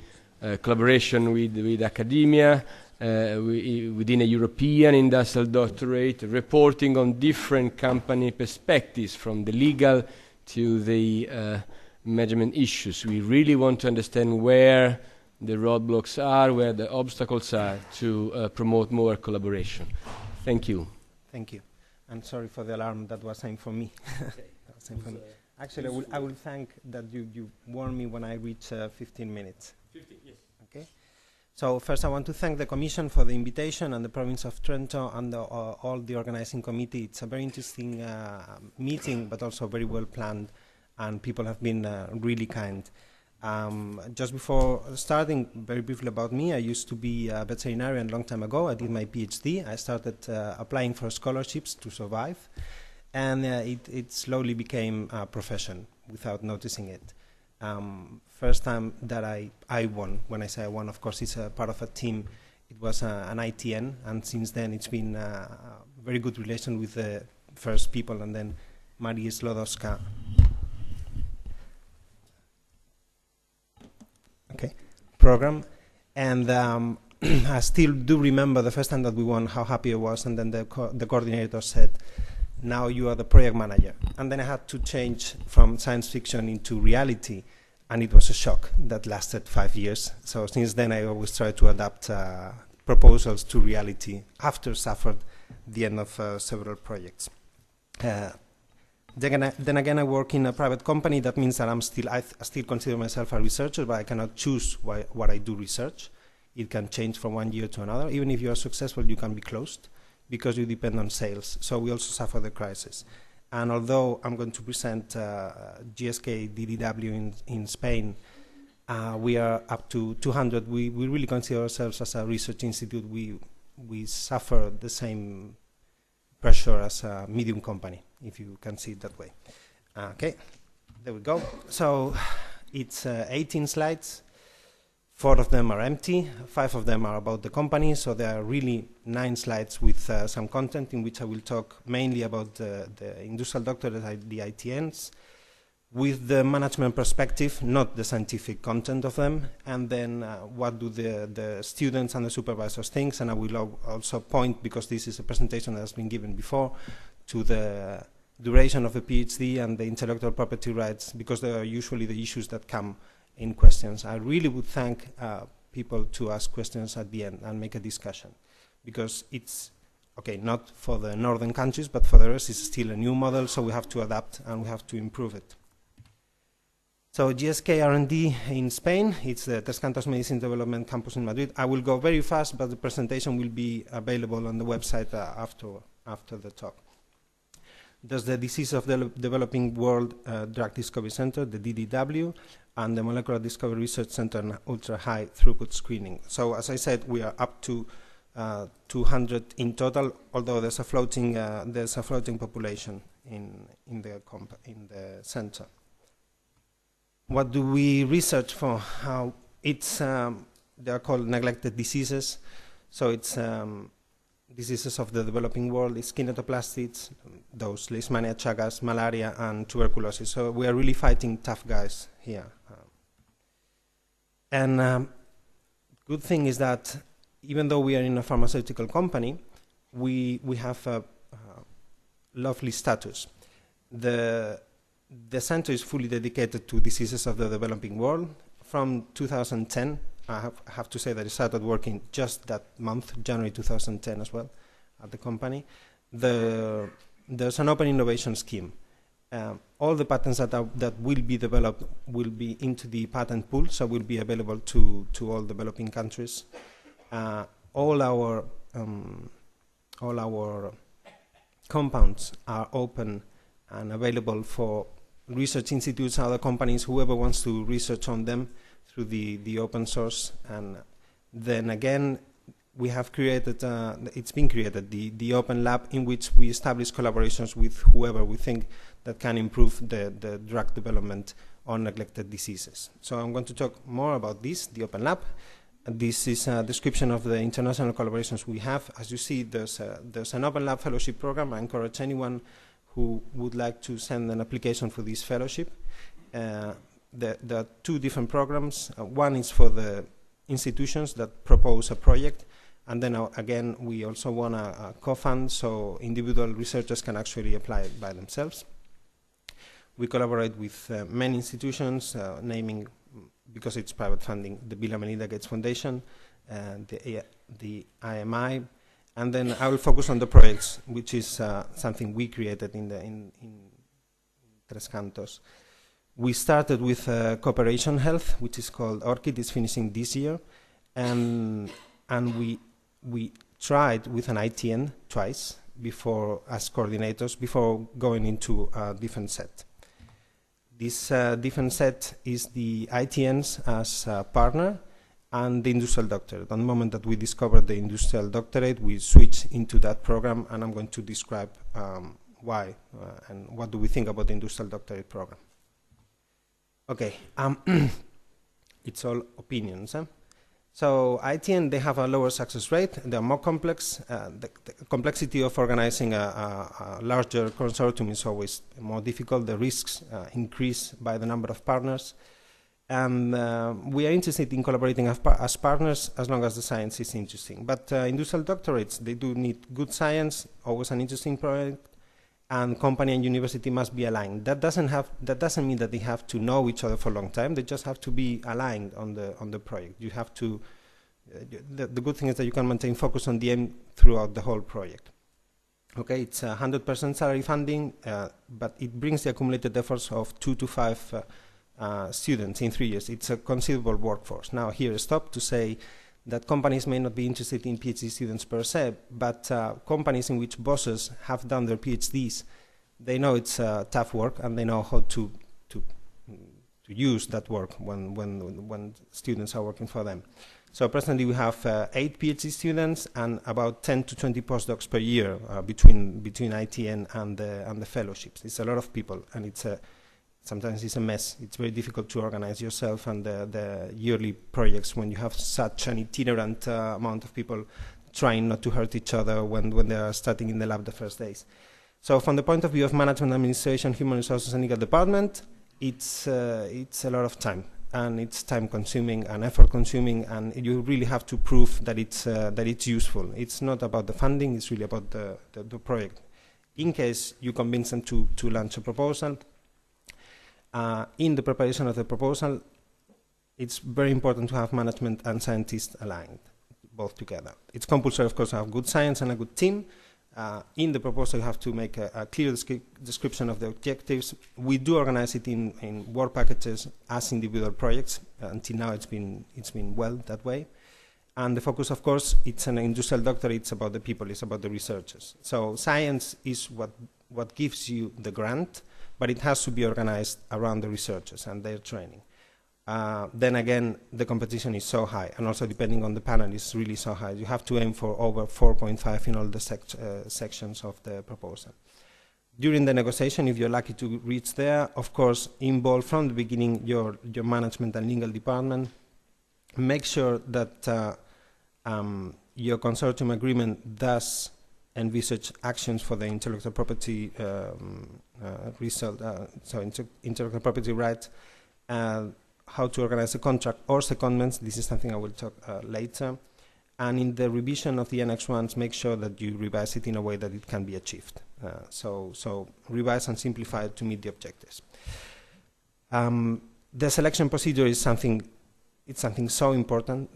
collaboration with academia, within a European industrial doctorate, reporting on different company perspectives from the legal to the management issues. We really want to understand where the roadblocks are, where the obstacles are to promote more collaboration. Thank you. Thank you. And sorry for the alarm, that was aimed for me. Actually, I will thank that you warn me when I reach 15 minutes. 15, yes. Okay. So first I want to thank the Commission for the invitation and the Province of Trento and all the organizing committee. It's a very interesting meeting, but also very well planned, and people have been really kind. Just before starting, very briefly about me, I used to be a veterinarian a long time ago. I did my PhD. I started applying for scholarships to survive, and it slowly became a profession without noticing it. First time that I won, when I say I won, of course, it's a part of a team. It was an ITN, and since then it's been a very good relation with the first people, and then Maria Slodowska. Okay, program. And I still do remember the first time that we won, how happy I was, and then the coordinator said, now you are the project manager. And then I had to change from science fiction into reality, and it was a shock that lasted 5 years. So since then I always try to adapt proposals to reality after suffered the end of several projects. Then again, I work in a private company. That means that I still consider myself a researcher, but I cannot choose what I do research. It can change from one year to another. Even if you are successful, you can be closed because you depend on sales. So we also suffer the crisis. And although I'm going to present GSK DDW in Spain, we are up to 200. We really consider ourselves as a research institute. We suffer the same pressure as a medium company, if you can see it that way. Okay, there we go. So it's 18 slides. 4 of them are empty, 5 of them are about the company, so there are really 9 slides with some content in which I will talk mainly about the industrial doctorate, the ITNs, with the management perspective, not the scientific content of them, and then what do the students and the supervisors think, and I will also point, because this is a presentation that has been given before, to the duration of the PhD and the intellectual property rights, because they are usually the issues that come in questions. I really would thank people to ask questions at the end and make a discussion, because it's, okay, not for the northern countries, but for the rest it's still a new model, so we have to adapt and we have to improve it. So GSK R&D in Spain, it's the Tres Cantos Medicine Development Campus in Madrid. I will go very fast, but the presentation will be available on the website after the talk. There's the Disease of the Developing World Drug Discovery Center, the DDW, and the Molecular Discovery Research Center and Ultra High Throughput Screening. So as I said, we are up to 200 in total, although there's a floating population in the center. What do we research for? They are called neglected diseases. So it's diseases of the developing world, it's kinetoplastids, those Leishmania, Chagas, malaria, and tuberculosis. So we are really fighting tough guys here. And good thing is that even though we are in a pharmaceutical company, we have a lovely status. The center is fully dedicated to diseases of the developing world. From 2010, I have to say that I started working just that month, January 2010 as well, at the company. There's an open innovation scheme. All the patents that will be developed will be into the patent pool, so will be available to all developing countries. All our compounds are open and available for research institutes, other companies, whoever wants to research on them through the open source. And then again, we have created, it's been created, the Open Lab, in which we establish collaborations with whoever we think that can improve the drug development on neglected diseases. So I'm going to talk more about this, the Open Lab. This is a description of the international collaborations we have. As you see, there's an Open Lab fellowship program. I encourage anyone who would like to send an application for this fellowship. There are two different programs. One is for the institutions that propose a project, and then again we also want a co-fund so individual researchers can actually apply it by themselves. We collaborate with many institutions, naming, because it's private funding, the Bill and Melinda Gates Foundation, the IMI, and then I will focus on the projects, which is something we created in Tres Cantos. We started with Cooperation Health, which is called ORCID. It's finishing this year, and we tried with an ITN twice before, as coordinators, before going into a different set. This different set is the ITNs as a partner and the industrial doctorate. At the moment that we discovered the industrial doctorate, we switched into that program, and I'm going to describe why and what do we think about the industrial doctorate program. Okay, it's all opinions. Huh? So ITN, they have a lower success rate. They're more complex. The complexity of organizing a larger consortium is always more difficult. The risks increase by the number of partners. And we are interested in collaborating as partners as long as the science is interesting. But industrial doctorates, they do need good science, always an interesting project, and company and university must be aligned. That doesn't mean that they have to know each other for a long time. They just have to be aligned on the project. You have to. The good thing is that you can maintain focus on the aim throughout the whole project. Okay, it's 100% salary funding, but it brings the accumulated efforts of 2 to 5 students in 3 years. It's a considerable workforce. Now here, stop to say that companies may not be interested in PhD students per se, but companies in which bosses have done their PhDs, they know it's tough work, and they know how to use that work when students are working for them. So presently we have 8 PhD students and about 10 to 20 postdocs per year between ITN and the fellowships. It's a lot of people, and sometimes it's a mess. It's very difficult to organize yourself and the yearly projects when you have such an itinerant amount of people trying not to hurt each other when they are starting in the lab the first days. So from the point of view of management, administration, human resources, and legal department, it's a lot of time, and it's time consuming and effort consuming, and you really have to prove that it's useful. It's not about the funding, it's really about the project. In case you convince them to launch a proposal, in the preparation of the proposal, it's very important to have management and scientists aligned, both together. It's compulsory, of course, to have good science and a good team. In the proposal, you have to make a clear description of the objectives. We do organize it in work packages as individual projects. Until now, it's been well that way. And the focus, of course, it's an industrial doctorate. It's about the people. It's about the researchers. So science is what gives you the grant, but it has to be organized around the researchers and their training. Then again, the competition is so high, and also depending on the panel, it's really so high. You have to aim for over 4.5 in all the sections of the proposal. During the negotiation, if you're lucky to reach there, of course, involve from the beginning your management and legal department. Make sure that your consortium agreement does envisage actions for the intellectual property intellectual property rights, how to organize a contract or secondments. This is something I will talk later. And in the revision of the Annex 1s, make sure that you revise it in a way that it can be achieved. So revise and simplify it to meet the objectives. The selection procedure is something so important.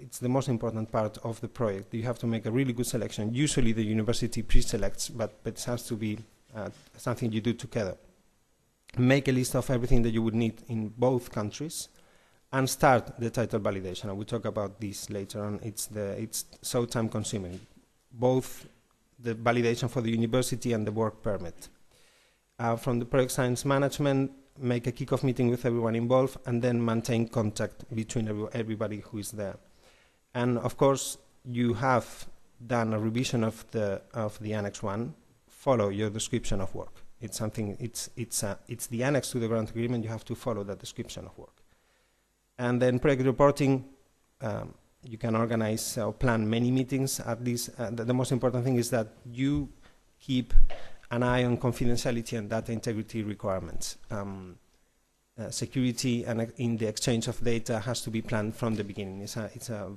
It's the most important part of the project. You have to make a really good selection. Usually the university pre-selects, but it has to be something you do together. Make a list of everything that you would need in both countries, and start the title validation. I will talk about this later on. It's so time consuming, both the validation for the university and the work permit. From the project science management, make a kickoff meeting with everyone involved, and then maintain contact between everybody who is there. And of course, you have done a revision of the Annex 1, follow your description of work. It's something. It's the annex to the grant agreement. You have to follow that description of work. And then project reporting. You can organize or plan many meetings at this. The most important thing is that you keep an eye on confidentiality and data integrity requirements. Security and in the exchange of data has to be planned from the beginning. It's a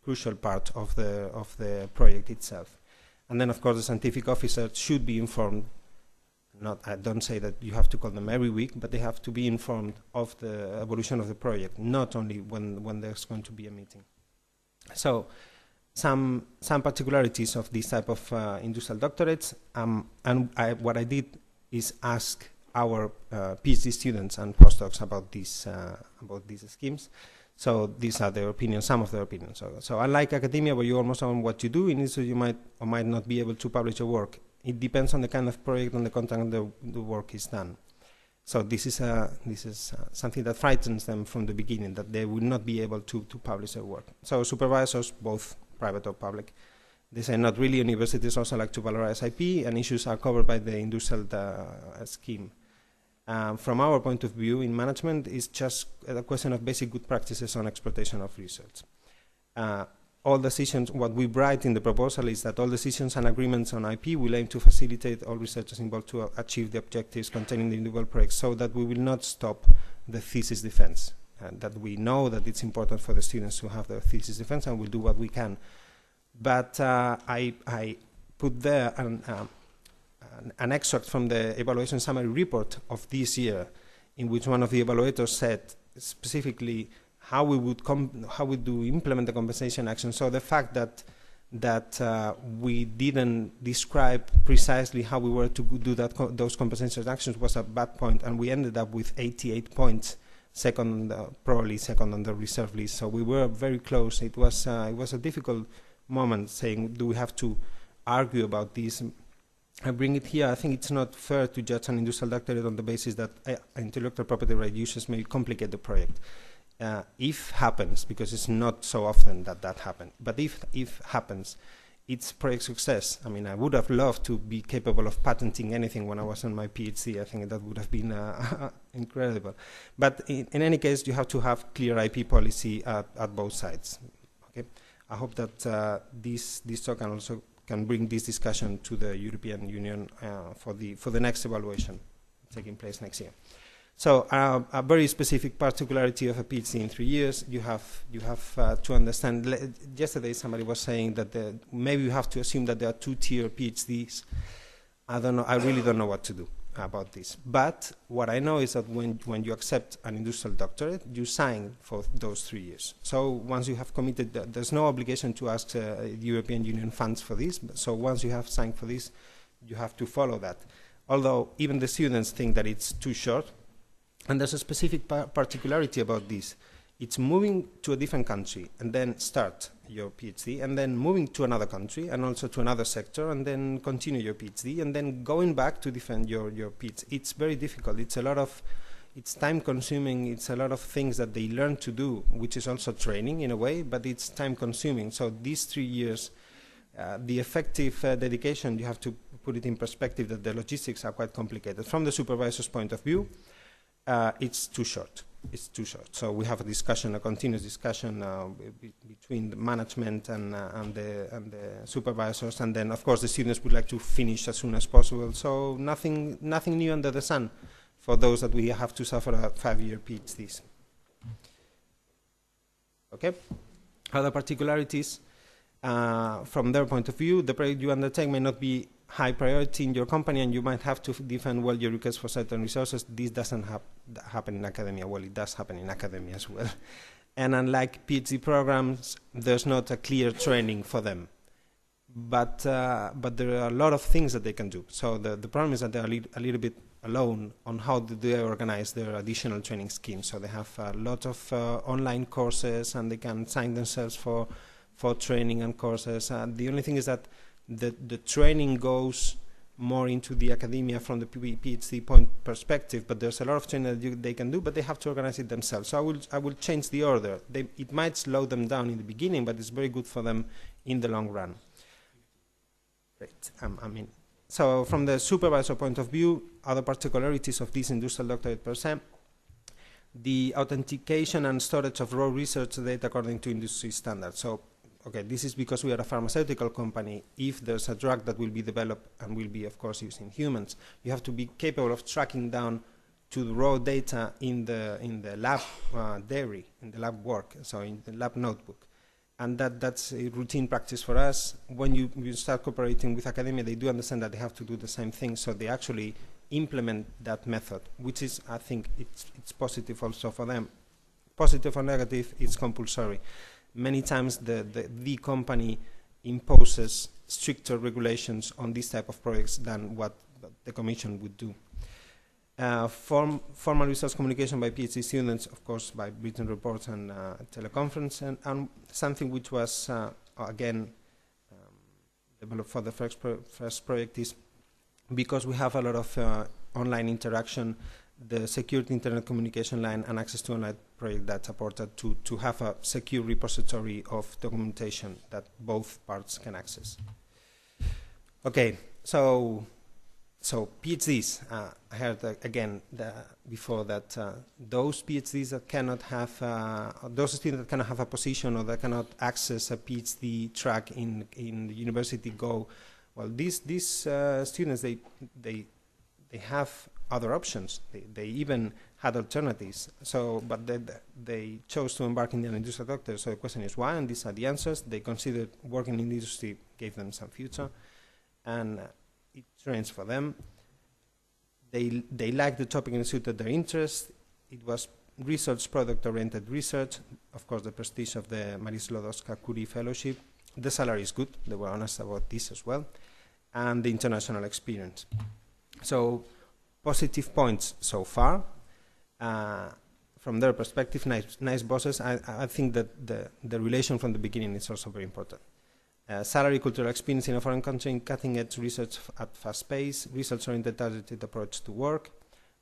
crucial part of the project itself. And then, of course, the scientific officer should be informed. I don't say that you have to call them every week, but they have to be informed of the evolution of the project, not only when there's going to be a meeting. So, some particularities of this type of industrial doctorates, what I did is ask our PhD students and postdocs about these schemes. So these are their opinions, some of their opinions. So unlike academia, where you almost know what you do, in this you might or might not be able to publish your work. It depends on the kind of project and the content the work is done. So this is something that frightens them from the beginning, that they will not be able to publish their work. So supervisors, both private or public, they say not really. Universities also like to valorize IP, and issues are covered by the industrial scheme. From our point of view in management, it's just a question of basic good practices on exploitation of research. All decisions, what we write in the proposal is that all decisions and agreements on IP will aim to facilitate all researchers involved to achieve the objectives contained in the individual projects, so that we will not stop the thesis defense. And that we know that it's important for the students to have their thesis defense, and we'll do what we can. But I put there an extract from the evaluation summary report of this year, in which one of the evaluators said specifically how we would implement the compensation action. So the fact that we didn't describe precisely how we were to do those compensation actions was a bad point, and we ended up with 88 points, probably second on the reserve list. So we were very close. It was a difficult moment, saying, do we have to argue about this? I bring it here. I think it's not fair to judge an industrial doctorate on the basis that intellectual property right uses may complicate the project. If happens, because it's not so often that happens, but if happens, it's project success. I mean, I would have loved to be capable of patenting anything when I was on my PhD. I think that would have been incredible. But in any case, you have to have clear IP policy at both sides. Okay, I hope that this talk can bring this discussion to the European Union for the next evaluation taking place next year. So a very specific particularity of a PhD in 3 years, you have to understand. Yesterday somebody was saying that maybe you have to assume that there are two-tier PhDs. I don't know. I really don't know what to do about this. But what I know is that when you accept an industrial doctorate, you sign for those 3 years. So once you have committed, there's no obligation to ask the European Union funds for this. So once you have signed for this, you have to follow that. Although even the students think that it's too short. And there's a specific particularity about this. It's moving to a different country and then start your PhD, and then moving to another country and also to another sector, and then continue your PhD, and then going back to defend your PhD. It's very difficult. It's time consuming. It's a lot of things that they learn to do, which is also training in a way, but it's time consuming. So these 3 years, the effective dedication, you have to put it in perspective that the logistics are quite complicated. From the supervisor's point of view, it's too short. It's too short. So we have a continuous discussion between the management and the supervisors, and then of course the students would like to finish as soon as possible. So nothing new under the sun for those that we have to suffer a 5-year PhDs. Okay. Other particularities from their point of view, the project you undertake may not be high priority in your company, and you might have to defend well your request for certain resources. This doesn't happen in academia. Well, it does happen in academia as well. And unlike PhD programs, there's not a clear training for them. But there are a lot of things that they can do. So the problem is that they're a little bit alone on how do they organize their additional training schemes. So they have a lot of online courses, and they can sign themselves for training and courses. The only thing is that the training goes more into the academia from the PhD point perspective, but there's a lot of training that they can do, but they have to organize it themselves. So I will change the order. It might slow them down in the beginning, but it's very good for them in the long run. Great. So from the supervisor point of view, other particularities of this industrial doctorate per se, the authentication and storage of raw research data according to industry standards. So, okay, this is because we are a pharmaceutical company. If there's a drug that will be developed and will be, of course, used in humans, you have to be capable of tracking down to the raw data in the lab diary, in the lab work, so in the lab notebook. And that's a routine practice for us. When you start cooperating with academia, they do understand that they have to do the same thing, so they actually implement that method, which is, I think, it's positive also for them. Positive or negative, it's compulsory. Many times the company imposes stricter regulations on this type of projects than what the Commission would do. Formal research communication by PhD students, of course, by written reports and teleconference, and something which was, again, developed for the first project is because we have a lot of online interaction, the secured internet communication line and access to online project that supported to have a secure repository of documentation that both parts can access. Okay, so PhDs, I heard again before that those PhDs that cannot have, those students that cannot have a position or that cannot access a PhD track in the university go, well, these students, they have other options. They even had alternatives. So, but they chose to embark in the industrial doctor. So the question is why, and these are the answers. They considered working in the industry gave them some future, and it trains for them. They liked the topic and suited their interest. It was research, product-oriented research. Of course, the prestige of the Marie Sklodowska-Curie Fellowship. The salary is good. They were honest about this as well. And the international experience. So, positive points so far. From their perspective, nice bosses. I think that the relation from the beginning is also very important. Salary, cultural experience in a foreign country, cutting-edge research at fast pace, research-oriented targeted approach to work,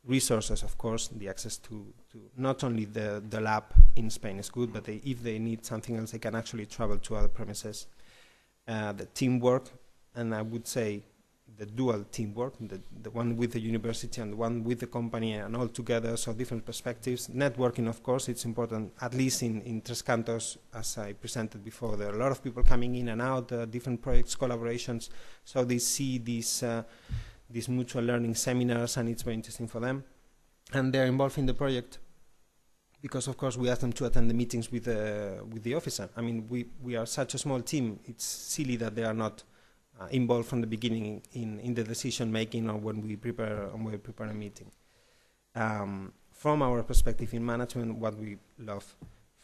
resources, of course, the access to not only the lab in Spain is good, but if they need something else, they can actually travel to other premises. The teamwork, and I would say the dual teamwork, the one with the university and the one with the company, and all together, so different perspectives. Networking, of course, it's important, at least in Tres Cantos, as I presented before. There are a lot of people coming in and out, different projects, collaborations, so they see these mutual learning seminars, and it's very interesting for them. And they're involved in the project because, of course, we ask them to attend the meetings with the officer. I mean, we are such a small team, it's silly that they are not involved from the beginning in the decision making or when we prepare a meeting. From our perspective in management, what we love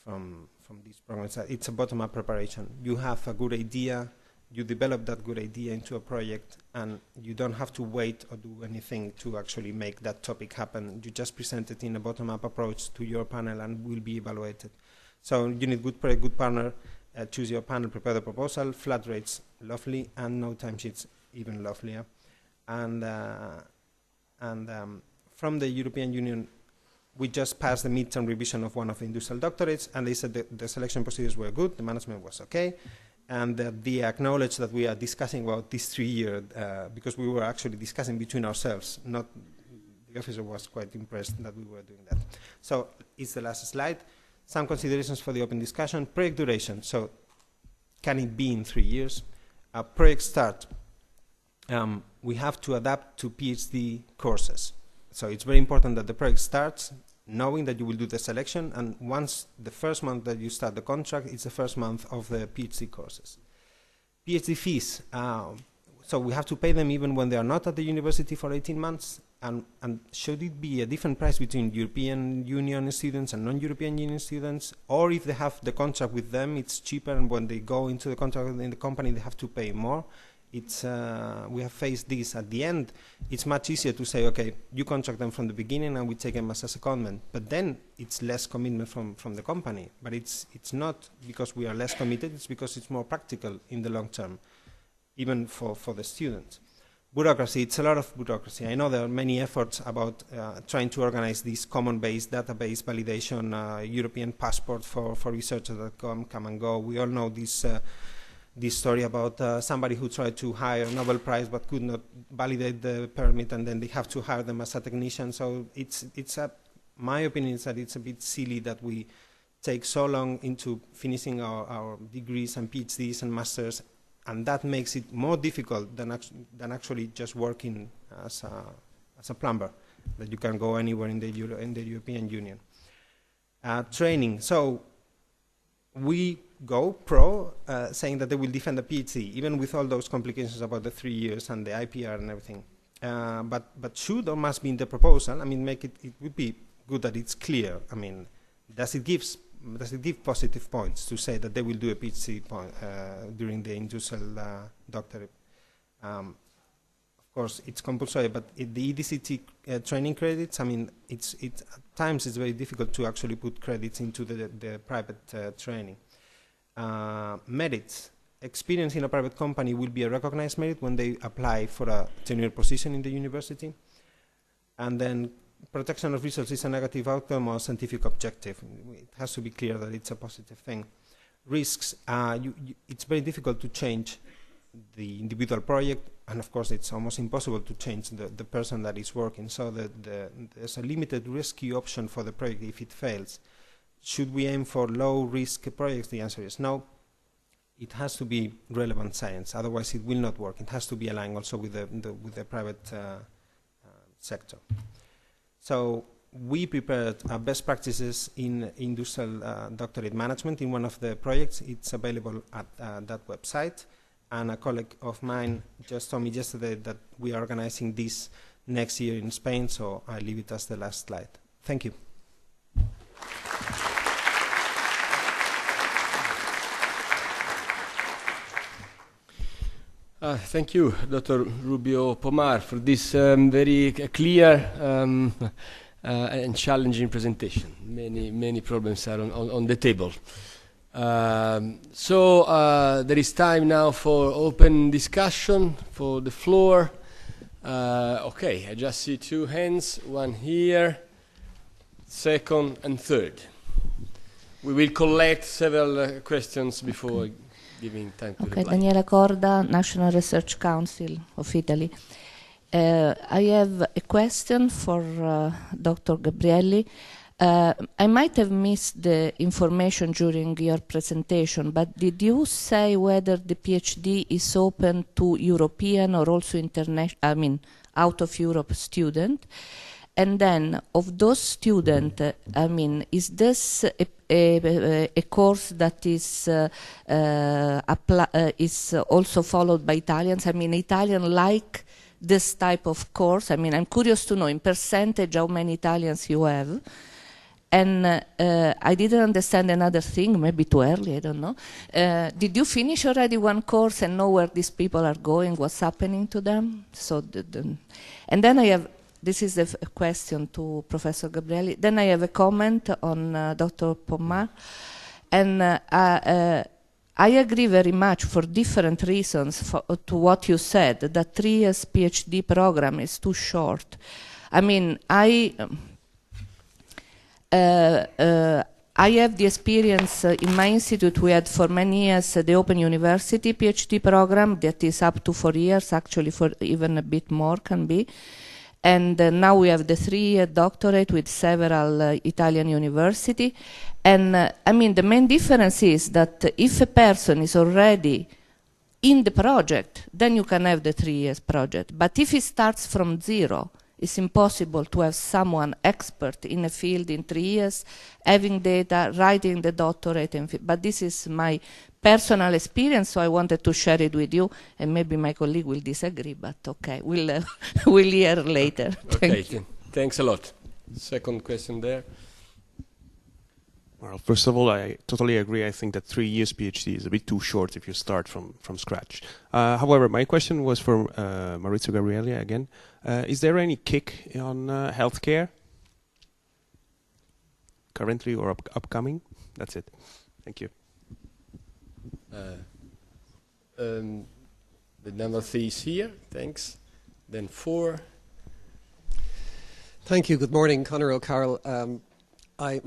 from these programs, it's a bottom-up preparation. You have a good idea, you develop that good idea into a project, and you don't have to wait or do anything to actually make that topic happen. You just present it in a bottom-up approach to your panel and will be evaluated. So you need good project, good partner. Choose your panel, prepare the proposal, flat rates, lovely, and no timesheets, even lovelier. And from the European Union, we just passed the midterm revision of one of the industrial doctorates, and they said the selection procedures were good, the management was okay, and they acknowledged that we are discussing about this 3 year, because we were actually discussing between ourselves, not the officer was quite impressed that we were doing that. So it's the last slide. Some considerations for the open discussion. Project duration. So can it be in 3 years? Project start. We have to adapt to PhD courses. So it's very important that the project starts knowing that you will do the selection, and once the first month that you start the contract, it's the first month of the PhD courses. PhD fees. So we have to pay them even when they are not at the university for 18 months. And should it be a different price between European Union students and non-European Union students? Or if they have the contract with them, it's cheaper, and when they go into the contract in the company, they have to pay more. It's we have faced this at the end. It's much easier to say, okay, you contract them from the beginning and we take them as a secondment. But then it's less commitment from the company. But it's not because we are less committed, it's because it's more practical in the long term, even for the students. bureaucracy, it's a lot of bureaucracy. I know there are many efforts about trying to organize this common-based database validation, European passport for researchers that come and go. We all know this story about somebody who tried to hire a Nobel Prize but could not validate the permit, and then they have to hire them as a technician. So my opinion is that it's a bit silly that we take so long into finishing our degrees and PhDs and masters, and that makes it more difficult than actually just working as a plumber, that you can go anywhere in the European Union. Training. So we go pro, saying that they will defend the PhD, even with all those complications about the 3 years and the IPR and everything. But should or must be in the proposal. I mean, it would be good that it's clear. I mean, does it give positive points to say that they will do a PhD during the industrial doctorate? Of course, it's compulsory, but the EDCT training credits, I mean, at times it's very difficult to actually put credits into the private training. Merits. Experience in a private company will be a recognized merit when they apply for a tenure position in the university. And then protection of research is a negative outcome or scientific objective. It has to be clear that it's a positive thing. Risks, it's very difficult to change the individual project, and of course it's almost impossible to change the person that is working, so there's a limited rescue option for the project if it fails. Should we aim for low-risk projects? The answer is no. It has to be relevant science, otherwise it will not work. It has to be aligned also with the private sector. So we prepared best practices in industrial doctorate management in one of the projects. It's available at that website. And a colleague of mine just told me yesterday that we are organizing this next year in Spain, so I leave it as the last slide. Thank you. Thank you, Dr. Rubio Pomar, for this very clear and challenging presentation. Many problems are on the table. So there is time now for open discussion, for the floor. Okay, I just see two hands, one here, second and third. We will collect several questions before giving time to reply. Daniela Corda, National Research Council of Italy. I have a question for Dr. Gabrielli. I might have missed the information during your presentation, but did you say whether the PhD is open to European or also international, I mean, out of Europe student? And then, of those students, I mean, is this a course that is also followed by Italians? I mean, Italian like this type of course? I mean, I'm curious to know in percentage how many Italians you have. And I didn't understand another thing, maybe too early, I don't know. Did you finish already one course and know where these people are going, what's happening to them? So, and then I have, this is a question to Professor Gabrielli. Then I have a comment on Dr. Pomar. And I agree very much for different reasons to what you said, that 3 years PhD program is too short. I mean, I have the experience in my institute. We had for many years the Open University PhD program that is up to 4 years, actually for even a bit more can be. And now we have the 3-year doctorate with several Italian universities. And I mean, the main difference is that if a person is already in the project, then you can have the 3 years project. But if he starts from zero, it's impossible to have someone expert in a field in 3 years, having data, writing the doctorate. But this is my personal experience, so I wanted to share it with you, and maybe my colleague will disagree, but okay, we'll hear later. Okay, thanks a lot. Second question there. Well, first of all, I totally agree. I think that 3 years PhD is a bit too short if you start from scratch. However, my question was for Maurizio Gabrielli again. Is there any kick on healthcare currently or upcoming? That's it. Thank you. The number 3 is here. Thanks. then 4. Thank you. Good morning, Conor O'Carroll. I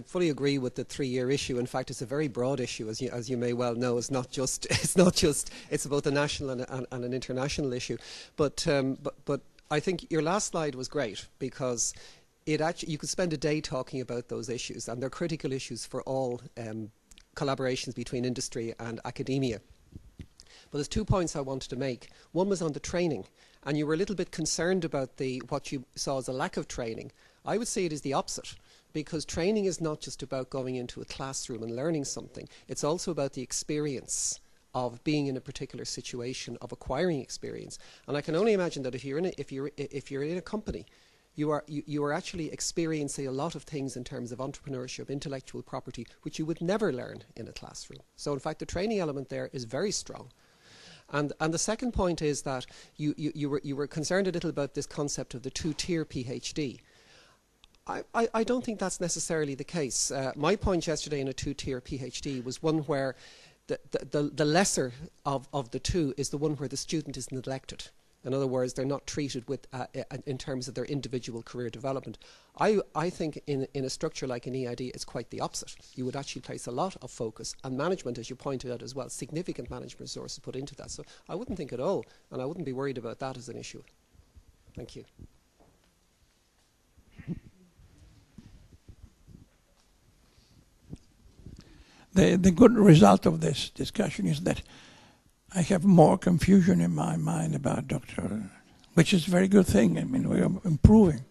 fully agree with the 3-year issue. In fact, it's a very broad issue, as you may well know. It's not just it's both a national and an international issue. But I think your last slide was great, because you could spend a day talking about those issues, and they're critical issues for all collaborations between industry and academia. But there's 2 points I wanted to make. One was on the training, and you were a little bit concerned about what you saw as a lack of training. I would say it is the opposite, because training is not just about going into a classroom and learning something. It's also about the experience of being in a particular situation, of acquiring experience. And I can only imagine that if you're in a company, you are actually experiencing a lot of things in terms of entrepreneurship, intellectual property, which you would never learn in a classroom. So in fact, the training element there is very strong. And the second point is that you were concerned a little about this concept of the 2-tier PhD. I don't think that's necessarily the case. My point yesterday in a 2-tier PhD was one where the lesser of the two is the one where the student is neglected. In other words, they're not treated with in terms of their individual career development. I think in a structure like an EID, it's quite the opposite. You would actually place a lot of focus and management, as you pointed out as well, significant management resources put into that. So I wouldn't think at all, and I wouldn't be worried about that as an issue. Thank you. The good result of this discussion is that I have more confusion in my mind about doctor, which is a very good thing. I mean, we are improving.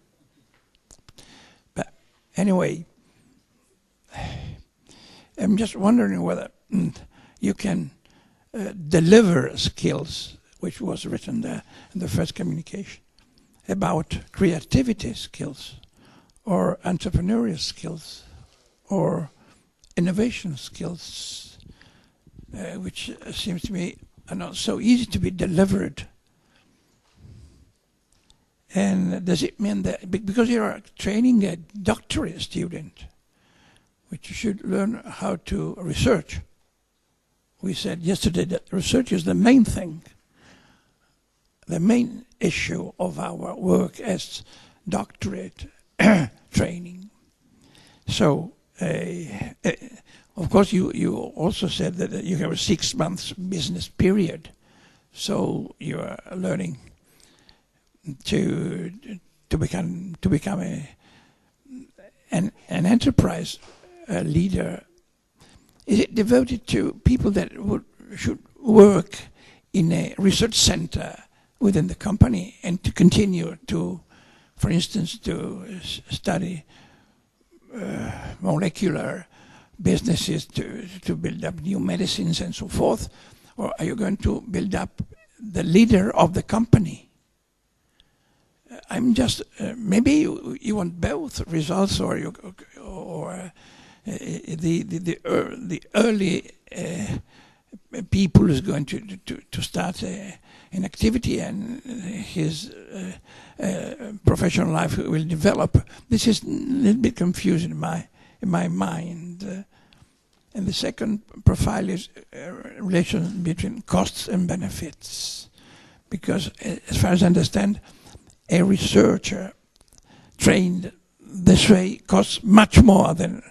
But anyway, I'm just wondering whether you can deliver skills, which was written there in the first communication, about creativity skills, or entrepreneurial skills, or innovation skills, which seems to me are not so easy to be delivered. And does it mean that because you are training a doctorate student, which should learn how to research? We said yesterday that research is the main thing, the main issue of our work as doctorate training. So, of course, you also said that you have a 6 months business period, so you are learning to become an enterprise leader. Is it devoted to people that should work in a research center within the company and to continue to, for instance, to study molecular businesses to build up new medicines and so forth? Or are you going to build up the leader of the company? I'm just maybe you want both results, or the early people is going to start an activity, and his professional life will develop. This is a little bit confusing in my mind. And the second profile is relation between costs and benefits, because as far as I understand, a researcher trained this way costs much more than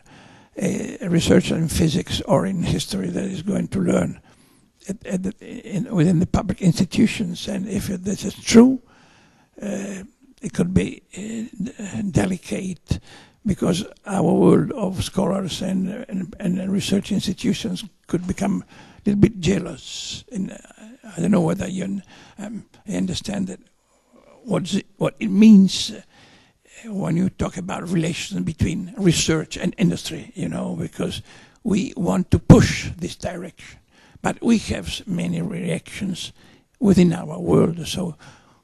a researcher in physics or in history that is going to learn within the public institutions. And if this is true, it could be delicate, because our world of scholars and research institutions could become a little bit jealous. And I don't know whether you I understand that what it means when you talk about relations between research and industry, because we want to push this direction. But we have many reactions within our world, so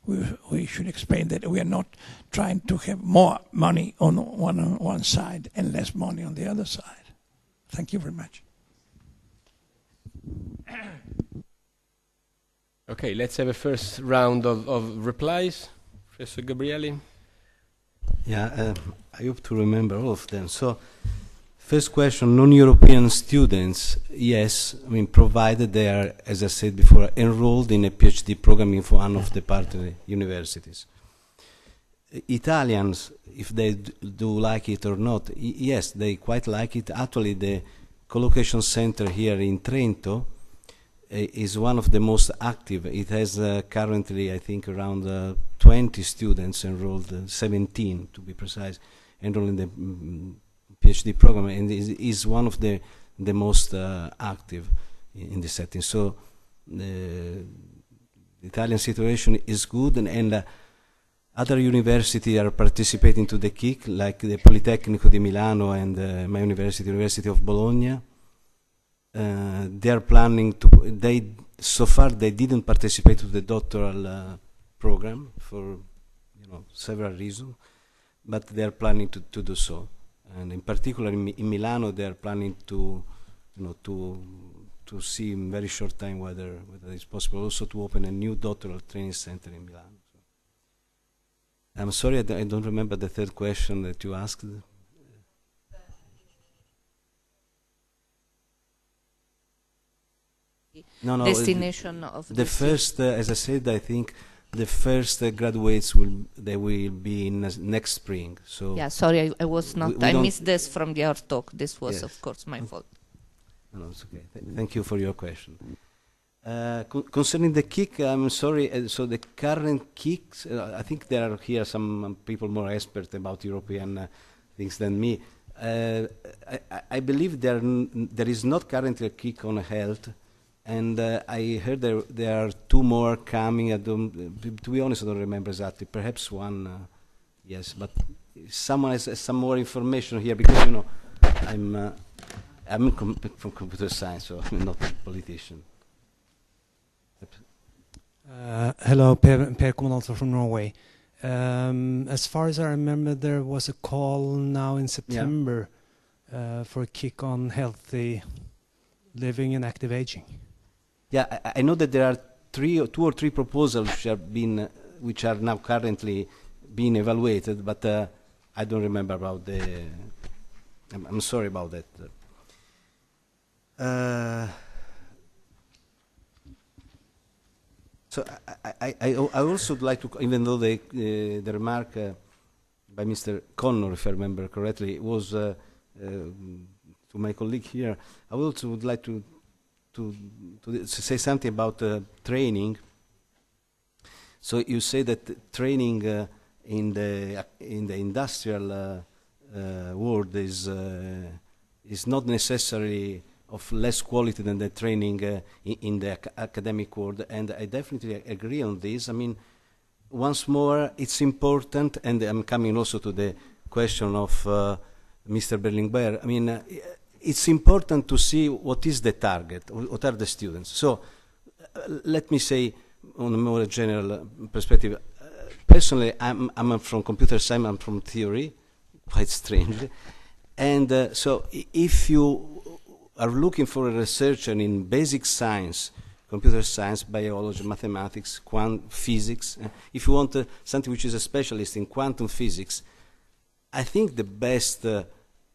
we should explain that we are not trying to have more money on one side and less money on the other side. Thank you very much. Okay, let's have a first round of replies. Professor Gabrielli. Yeah, I hope to remember all of them. So, first question, non-European students, yes, I mean, provided they are, as I said before, enrolled in a PhD program in one of the partner universities. Italians, if they do like it or not, yes, they quite like it. Actually, the collocation center here in Trento is one of the most active. It has currently, I think, around 20 students enrolled, 17 to be precise, enrolled in the PhD program, and is one of the most active in the setting. So the Italian situation is good, and other universities are participating to the KIC, like the Politecnico di Milano and my university, University of Bologna. They are planning to. So far they didn't participate to the doctoral program for several reasons, but they are planning to do so. And in particular in Milano, they are planning to see in very short time whether it's possible also to open a new doctoral training center in Milano. So I'm sorry, I don't remember the third question that you asked. No, destination of the first, as I said, I think the first graduates will be in next spring. So yeah, sorry, I was not. I missed this from your talk. This was, yes, of course, my fault. No, it's okay. Thank you for your question. Concerning the KIC, I'm sorry. So the current KICs, I think there are here some people more expert about European things than me. I believe there is not currently a KIC on health. And I heard there are two more coming. To be honest, I don't remember exactly. Perhaps one, yes. But someone has some more information here, because I'm from computer science, so I'm not a politician. Hello, Per Kommandant from Norway. As far as I remember, there was a call now in September for a kick on healthy living and active aging. Yeah, I know that there are two or three proposals which are now currently being evaluated, but I don't remember about the. I'm sorry about that. So I also would like to, even though the remark by Mr. Connor, if I remember correctly, was to my colleague here, I also would like to say something about training. So you say that training in the industrial world is not necessarily of less quality than the training in the academic world, and I definitely agree on this. I mean, once more, it's important, and I'm coming also to the question of Mr. Berlinguer. I mean, it's important to see what is the target, what are the students. So let me say, on a more general perspective, personally, I'm from computer science, I'm from theory, quite strange. And so if you are looking for a researcher in basic science, computer science, biology, mathematics, physics, if you want something which is a specialist in quantum physics, I think the best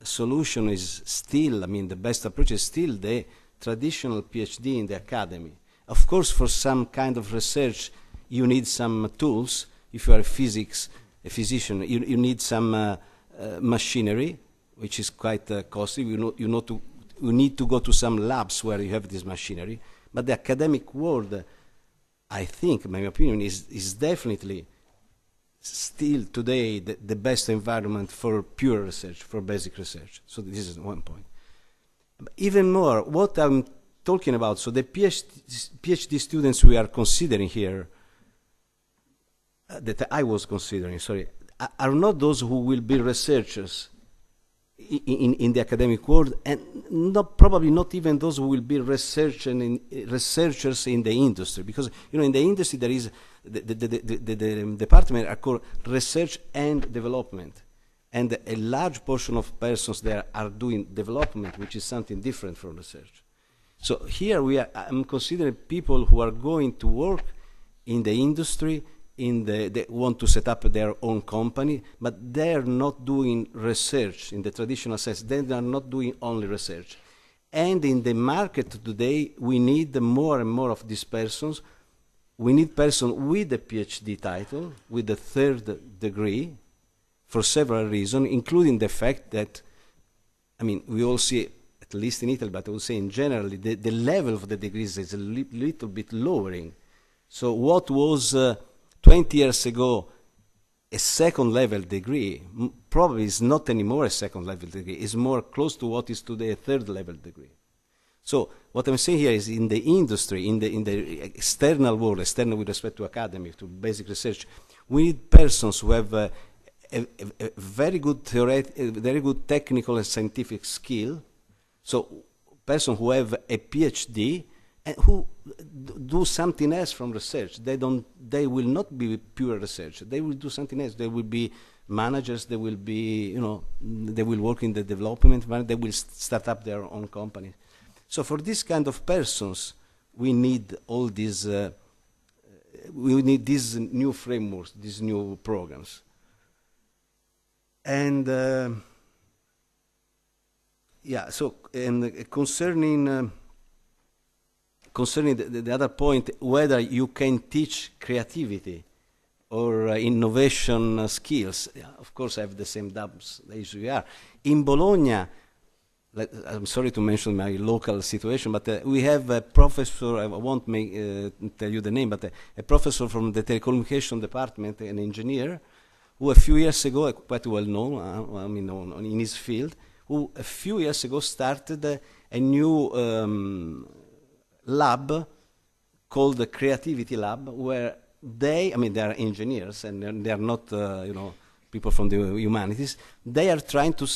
solution is still, the best approach is still the traditional PhD in the academy. Of course, for some kind of research, you need some tools. If you are a physician, you need some machinery, which is quite costly. You need to go to some labs where you have this machinery. But the academic world, I think, in my opinion, is definitely still today the best environment for pure research, for basic research. So this is one point. But even more, what I'm talking about, so the PhD students we are considering here, that I was considering, sorry, are not those who will be researchers in the academic world, and probably not even those who will be researchers in the industry, because in the industry there is the department are called research and development, and a large portion of persons there are doing development, which is something different from research. So here I'm considering people who are going to work in the industry they want to set up their own company, but they're not doing research in the traditional sense. They are not doing only research. And in the market today, we need more and more of these persons. We need persons with a PhD title, with a third degree, for several reasons, including the fact that, I mean, we all see, at least in Italy, but I would say in general, the level of the degrees is a little bit lowering. So what was 20 years ago a second level degree probably is not anymore a second level degree. It's more close to what is today a third level degree. So what I'm saying here is in the industry, in the external world, external with respect to academy, to basic research, we need persons who have a very good very good technical and scientific skill. So persons who have a PhD and who do something else from research. They will not be pure research. They will do something else. They will be managers. They will be, they will work in the development. They will start up their own company. So for this kind of persons, we need all these. We need these new frameworks, these new programs. And yeah. So and concerning the other point, whether you can teach creativity or innovation skills, yeah, of course I have the same doubts as we are. In Bologna, I'm sorry to mention my local situation, but we have a professor, I won't tell you the name, but a professor from the telecommunication department, an engineer, who a few years ago, quite well known, in his field, who a few years ago started a new lab called the Creativity Lab, where they are engineers and they are not, people from the humanities. They are trying to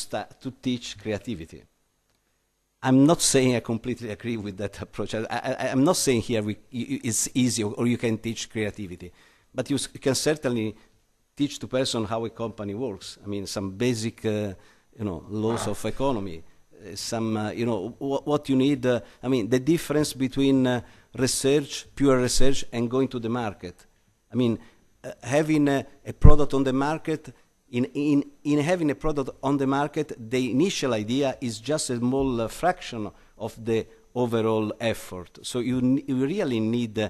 teach creativity. I'm not saying I completely agree with that approach. I'm not saying here it's easy or you can teach creativity, but you can certainly teach to person how a company works. I mean, some basic, laws of economy. Some, what you need. The difference between research, pure research, and going to the market. I mean, having a product on the market. In having a product on the market, the initial idea is just a small fraction of the overall effort. So you really need a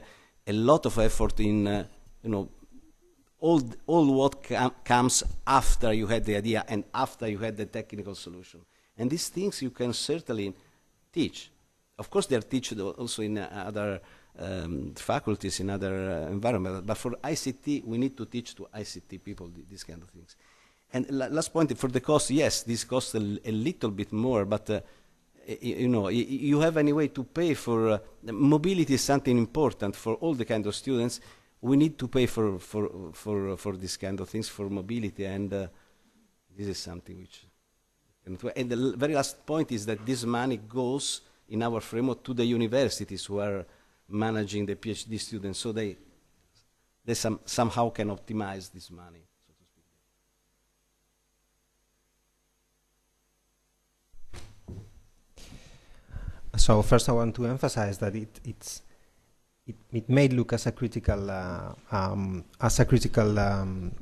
lot of effort in, all what comes after you had the idea and after you had the technical solution. And these things you can certainly teach. Of course, they are taught also in other faculties, in other environments. But for ICT, we need to teach to ICT people these kind of things. And last point, for the cost, yes, this costs a little bit more, but you have any way to pay for mobility is something important for all the kind of students. We need to pay for this kind of things, for mobility, and this is something which. And the very last point is that this money goes in our framework to the universities who are managing the PhD students, so they somehow can optimize this money. So first, I want to emphasize that it may look as a critical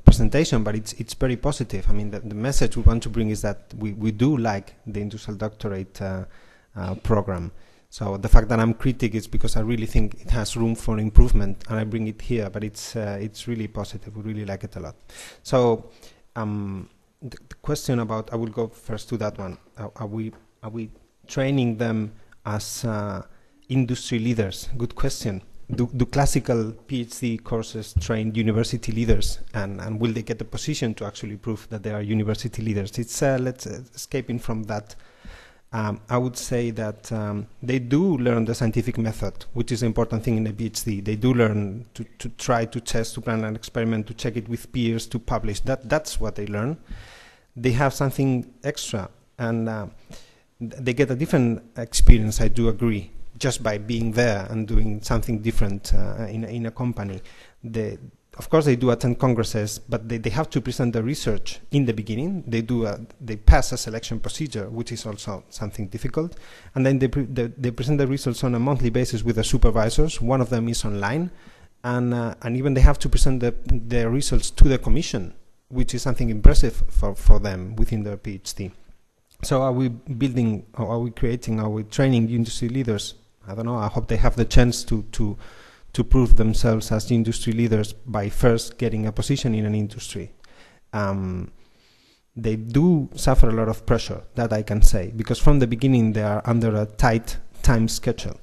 presentation, but it's very positive. I mean, the message we want to bring is that we do like the industrial doctorate program. So the fact that I'm critic is because I really think it has room for improvement, and I bring it here. But it's really positive. We really like it a lot. So the question about, I will go first to that one. Are we training them as industry leaders? Good question. Do classical PhD courses train university leaders, and will they get the position to actually prove that they are university leaders? It's let's escaping from that. I would say that they do learn the scientific method, which is an important thing in a PhD. They do learn to try to test, to plan an experiment, to check it with peers, to publish. That's what they learn. They have something extra, and they get a different experience, I do agree, just by being there and doing something different in a company. Of course, they do attend congresses, but they have to present the research in the beginning. They pass a selection procedure, which is also something difficult. And then they present the results on a monthly basis with the supervisors. One of them is online, and even they have to present their results to the commission, which is something impressive for them within their PhD. So are we building, or are we creating, are we training industry leaders? I don't know, I hope they have the chance to prove themselves as industry leaders by first getting a position in an industry. They do suffer a lot of pressure, that I can say, because from the beginning they are under a tight time schedule.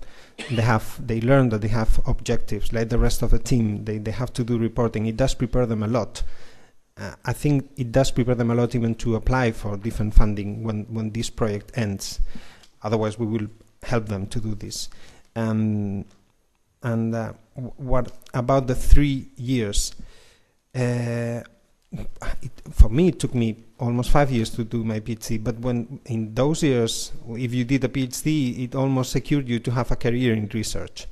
They learn that they have objectives, like the rest of the team. They have to do reporting. It does prepare them a lot. I think it does prepare them a lot even to apply for different funding when this project ends. Otherwise, we will help them to do this. What about the 3 years? For me, it took me almost 5 years to do my PhD, but when in those years, if you did a PhD, it almost secured you to have a career in research.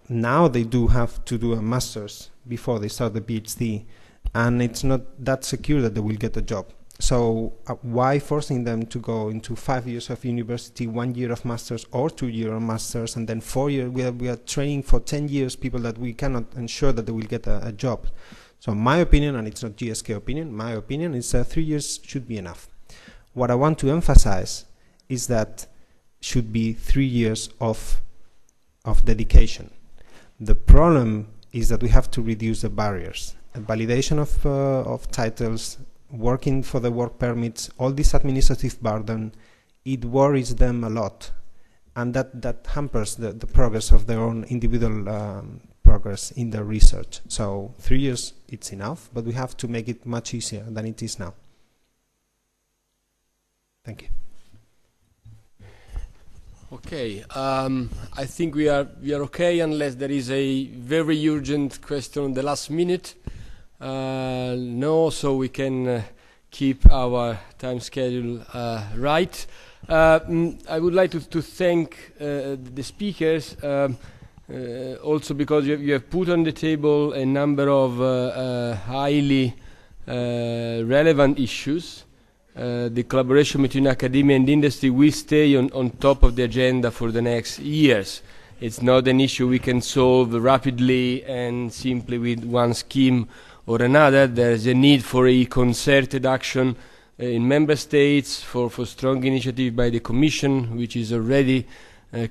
Now they do have to do a master's before they start the PhD, and it's not that secure that they will get a job. So why forcing them to go into 5 years of university, 1 year of master's or 2 years of master's, and then 4 years? We are training for 10 years people that we cannot ensure that they will get a job. So my opinion, and it's not GSK opinion, my opinion is 3 years should be enough. What I want to emphasize is that should be 3 years of dedication. The problem is that we have to reduce the barriers. The validation of titles, working for the work permits, all this administrative burden, it worries them a lot. And that hampers the progress of their own individual progress in their research. So 3 years, it's enough, but we have to make it much easier than it is now. Thank you. Okay, I think we are okay unless there is a very urgent question on the last minute. No, so we can keep our time schedule right. I would like to thank the speakers, also because you have put on the table a number of highly relevant issues. The collaboration between academia and industry will stay on top of the agenda for the next years. It's not an issue we can solve rapidly and simply with one scheme or another. There's a need for a concerted action in member states, for strong initiative by the Commission, which is already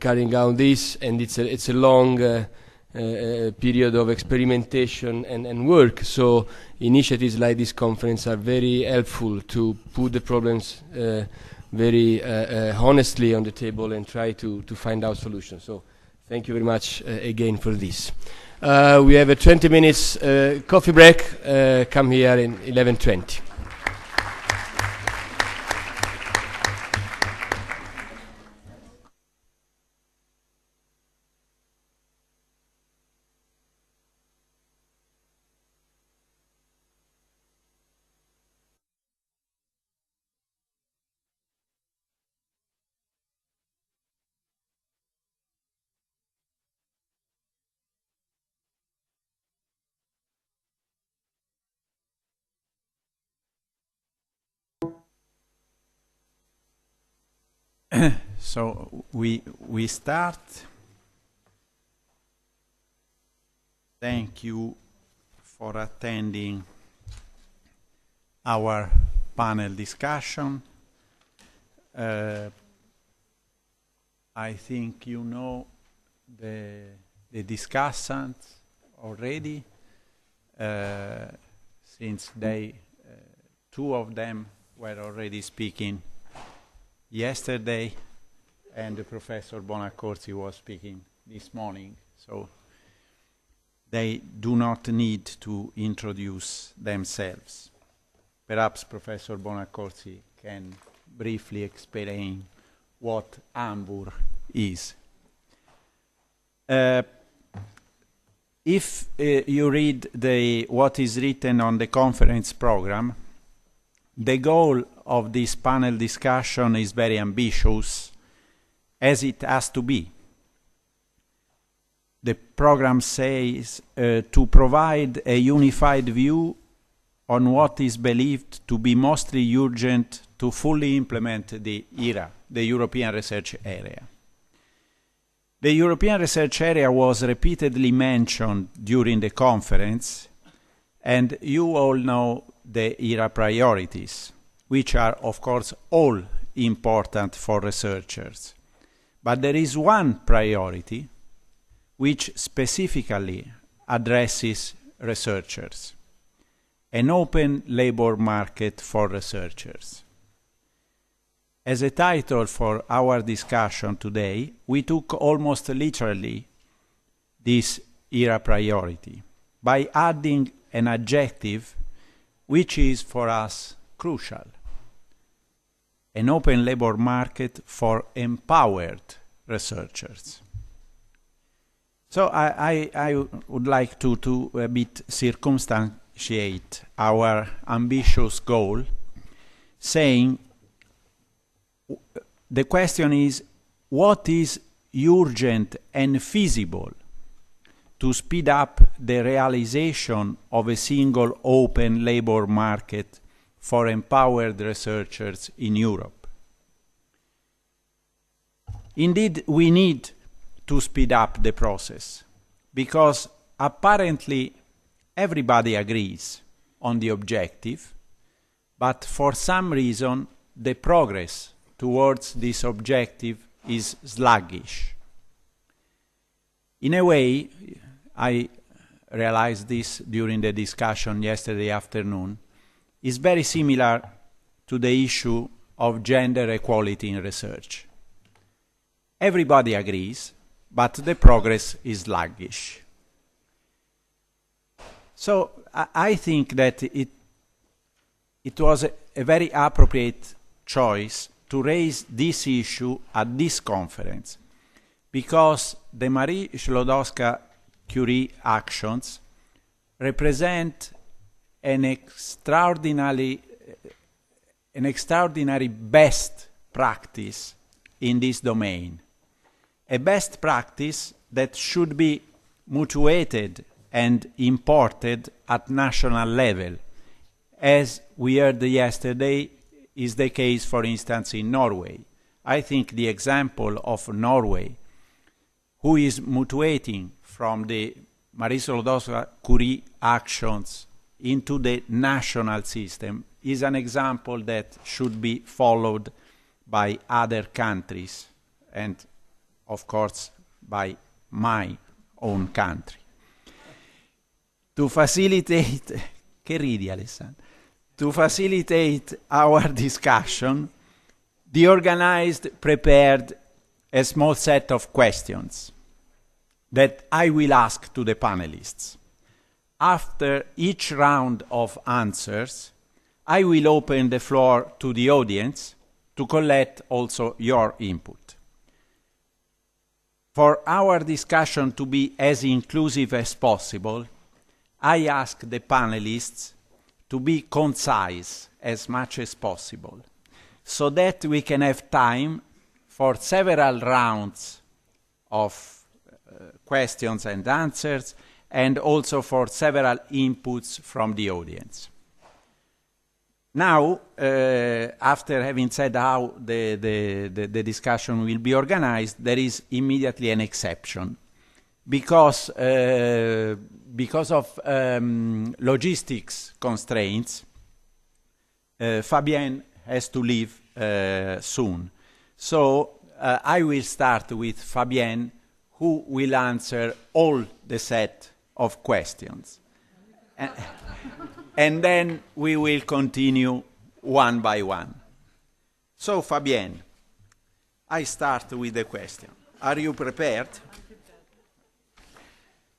carrying out this, and it's a long period of experimentation and work. So initiatives like this conference are very helpful to put the problems very honestly on the table and try to find out solutions. So thank you very much again for this. We have a 20 minutes coffee break. Come here in 11:20. So we start. Thank you for attending our panel discussion. I think you know the discussants already, since two of them were already speaking yesterday, and the Professor Bonaccorsi was speaking this morning, so they do not need to introduce themselves. Perhaps Professor Bonaccorsi can briefly explain what ANVUR is. If you read what is written on the conference program, the goal of this panel discussion is very ambitious, as it has to be. The program says to provide a unified view on what is believed to be mostly urgent to fully implement the ERA, the European Research Area. The European research area was repeatedly mentioned during the conference, and you all know the ERA priorities, which are, of course, all important for researchers. But there is one priority which specifically addresses researchers: an open labor market for researchers. As a title for our discussion today, we took almost literally this ERA priority by adding an adjective which is for us crucial: an open labor market for empowered researchers. So I would like to a bit circumstantiate our ambitious goal, saying the question is, what is urgent and feasible to speed up the realization of a single open labor market for empowered researchers in Europe? Indeed, we need to speed up the process, because apparently everybody agrees on the objective, but for some reason the progress towards this objective is sluggish. In a way, I realized this during the discussion yesterday afternoon, is very similar to the issue of gender equality in research. Everybody agrees, but the progress is sluggish. So I think that it was a very appropriate choice to raise this issue at this conference, because the Marie Sklodowska-Curie actions represent an extraordinary best practice in this domain, a best practice that should be mutuated and imported at national level, as we heard yesterday is the case, for instance, in Norway. I think the example of Norway, who is mutuating from the Marie Sklodowska-Curie actions into the national system, is an example that should be followed by other countries and, of course, by my own country. To facilitate, che ridi, Alessandro? To facilitate our discussion, the organized prepared a small set of questions that I will ask to the panelists. After each round of answers, I will open the floor to the audience to collect also your input. For our discussion to be as inclusive as possible, I ask the panelists to be concise as much as possible, so that we can have time for several rounds of questions and answers, and also for several inputs from the audience. Now, after having said how the discussion will be organized, there is immediately an exception, because of logistics constraints, Fabienne has to leave soon. So I will start with Fabienne, who will answer all the set of questions. And then we will continue one by one. So Fabienne, I start with the question. Are you prepared?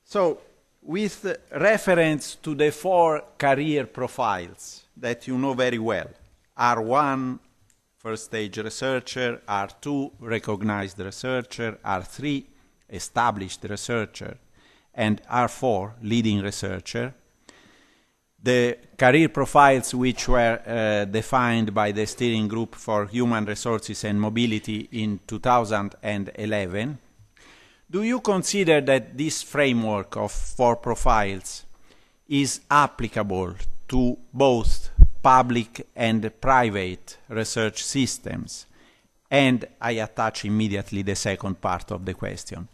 So, with reference to the 4 career profiles that you know very well, R1, first stage researcher, R2, recognized researcher, R3, established researcher, and R4, leading researcher, the career profiles which were defined by the Steering Group for Human Resources and Mobility in 2011, do you consider that this framework of 4 profiles is applicable to both public and private research systems? And I attach immediately the second part of the question.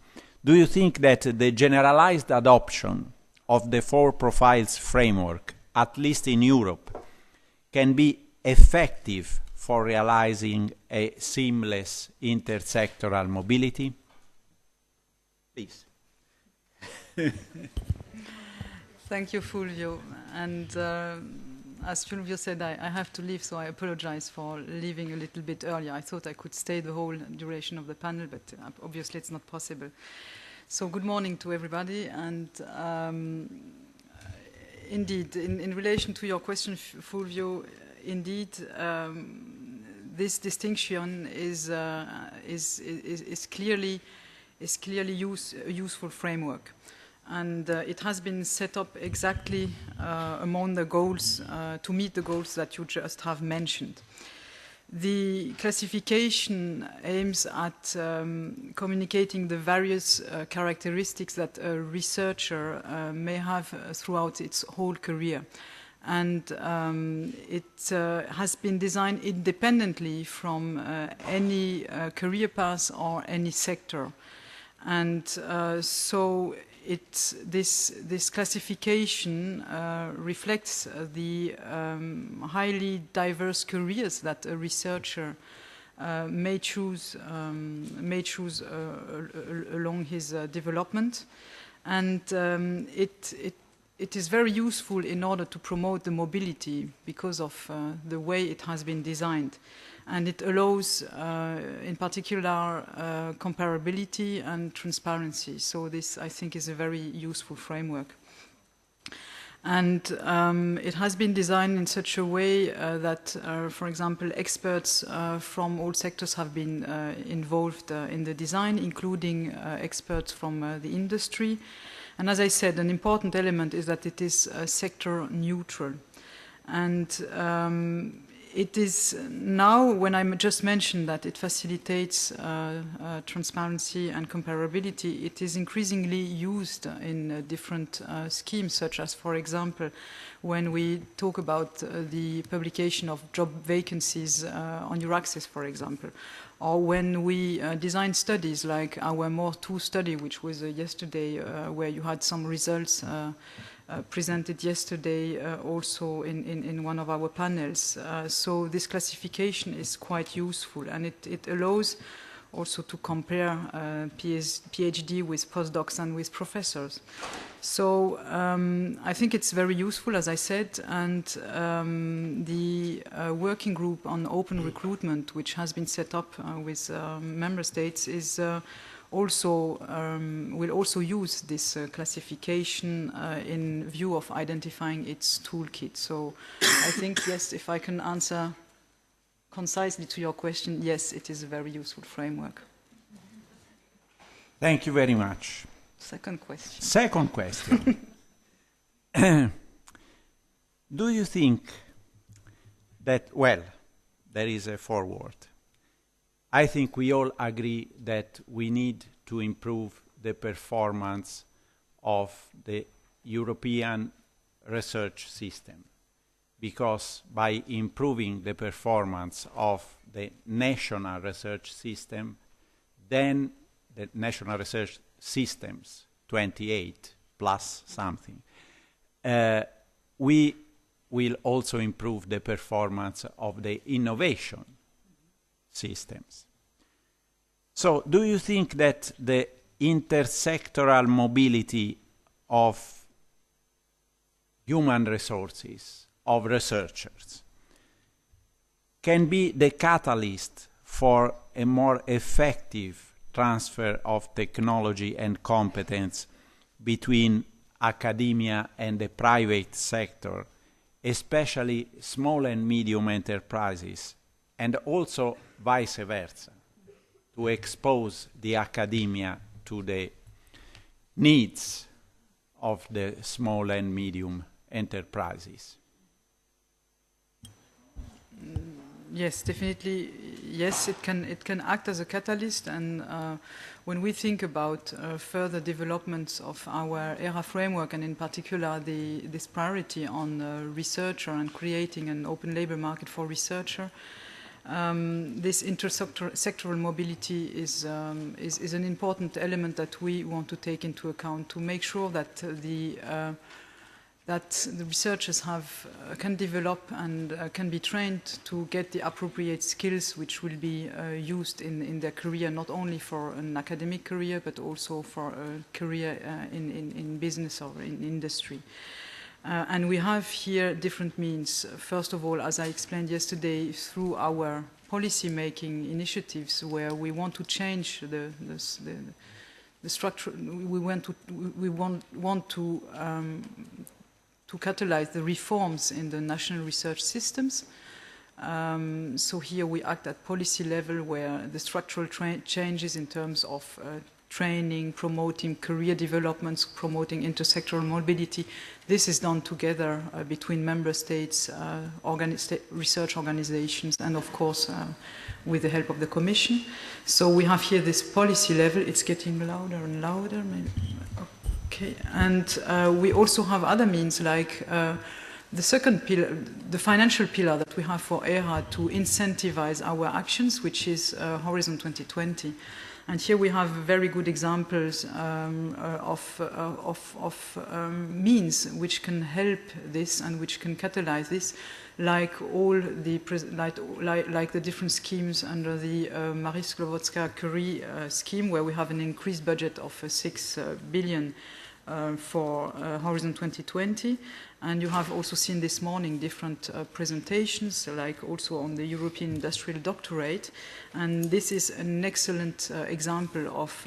do you think that the generalized adoption of the 4 profiles framework, at least in Europe, can be effective for realizing a seamless intersectoral mobility? Please. Thank you, Fulvio. And as Fulvio said, I have to leave, so I apologize for leaving a little bit earlier. I thought I could stay the whole duration of the panel, but obviously it's not possible. So good morning to everybody. And indeed, in relation to your question, Fulvio, indeed, this distinction is clearly a useful framework. And it has been set up exactly among the goals, to meet the goals that you just have mentioned. The classification aims at communicating the various characteristics that a researcher may have throughout its whole career. And it has been designed independently from any career path or any sector. And so this classification reflects the highly diverse careers that a researcher may choose along his development, and it is very useful in order to promote the mobility because of the way it has been designed. And it allows, in particular, comparability and transparency. So this, I think, is a very useful framework. And it has been designed in such a way that, for example, experts from all sectors have been involved in the design, including experts from the industry. And as I said, an important element is that it is sector neutral. And it is now, when I just mentioned that it facilitates transparency and comparability, it is increasingly used in different schemes, such as, for example, when we talk about the publication of job vacancies on Euraccess, for example, or when we design studies like our MORE2 study, which was yesterday, where you had some results presented yesterday also in one of our panels. So this classification is quite useful, and it allows also to compare PhD with postdocs and with professors. So I think it's very useful, as I said, and the working group on open recruitment, which has been set up with member states, is will also use this classification in view of identifying its toolkit. So I think, yes, if I can answer concisely to your question, yes, it is a very useful framework. Thank you very much. Second question. Second question. Do you think that, well, there is a forward. I think we all agree that we need to improve the performance of the European research system, because by improving the performance of the national research system, then the national research systems, 28 plus something, we will also improve the performance of the innovation systems. So do you think that the intersectoral mobility of human resources, of researchers, can be the catalyst for a more effective transfer of technology and competence between academia and the private sector, especially small and medium enterprises, and also vice versa, to expose the academia to the needs of the small and medium enterprises? Yes, definitely. Yes, it can act as a catalyst, and when we think about further developments of our ERA framework, and in particular this priority on researcher and creating an open labor market for researcher, This intersectoral mobility is an important element that we want to take into account to make sure that the researchers can develop and can be trained to get the appropriate skills which will be used in their career, not only for an academic career, but also for a career in business or in industry. And we have here different means. First of all, as I explained yesterday, through our policy-making initiatives, where we want to change the structure. We want to catalyze the reforms in the national research systems. So here we act at policy level, where the structural changes in terms of training, promoting career developments, promoting intersectoral mobility. This is done together between member states, research organizations, and of course with the help of the Commission. So we have here this policy level. It's getting louder and louder. Maybe. Okay, and we also have other means like the second pillar, the financial pillar that we have for ERA to incentivize our actions, which is Horizon 2020. And here we have very good examples of means which can help this and which can catalyze this, like all the like the different schemes under the Marie Sklodowska Curie scheme, where we have an increased budget of 6 billion for Horizon 2020. And you have also seen this morning different presentations, like also on the European Industrial Doctorate. And this is an excellent example of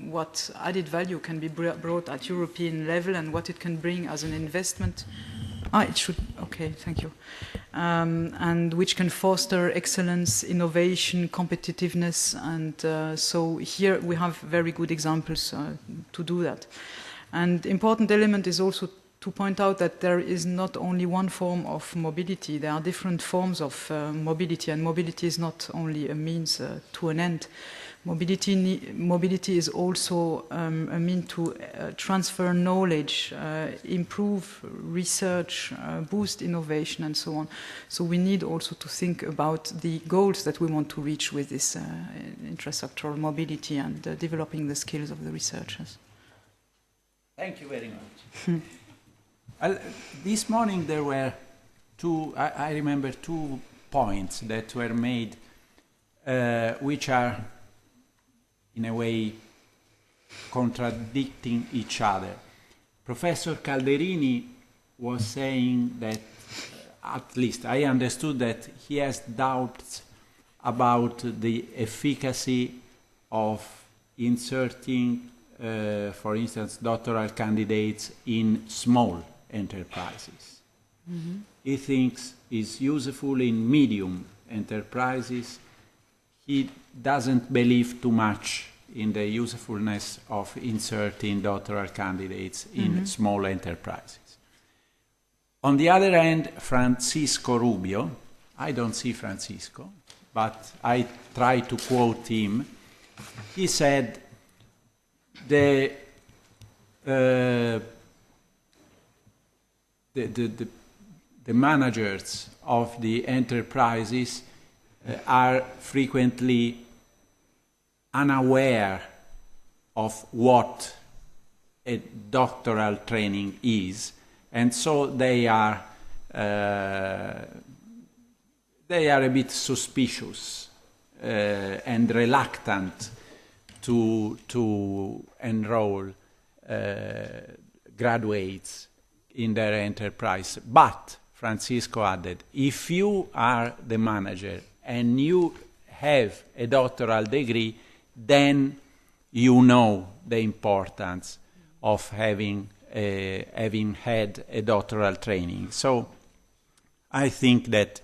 what added value can be brought at European level and what it can bring as an investment. It should, okay, thank you. And which can foster excellence, innovation, competitiveness. And so here we have very good examples to do that. And important element is also to point out that there is not only one form of mobility. There are different forms of mobility, and mobility is not only a means to an end. Mobility is also a means to transfer knowledge, improve research, boost innovation, and so on. So we need also to think about the goals that we want to reach with this infrastructural mobility and developing the skills of the researchers. Thank you very much. This morning there were I remember 2 points that were made which are in a way contradicting each other. Professor Calderini was saying that, at least I understood that he has doubts about the efficacy of inserting, for instance, doctoral candidates in small enterprises. Mm-hmm. He thinks it's useful in medium enterprises. He doesn't believe too much in the usefulness of inserting doctoral candidates in small enterprises. On the other hand, Francisco Rubio, I don't see Francisco, but I try to quote him. He said the managers of the enterprises are frequently unaware of what a doctoral training is, and so they are a bit suspicious and reluctant to enroll graduates in their enterprise. But Francisco added, if you are the manager and you have a doctoral degree, then you know the importance of having had a doctoral training. So I think that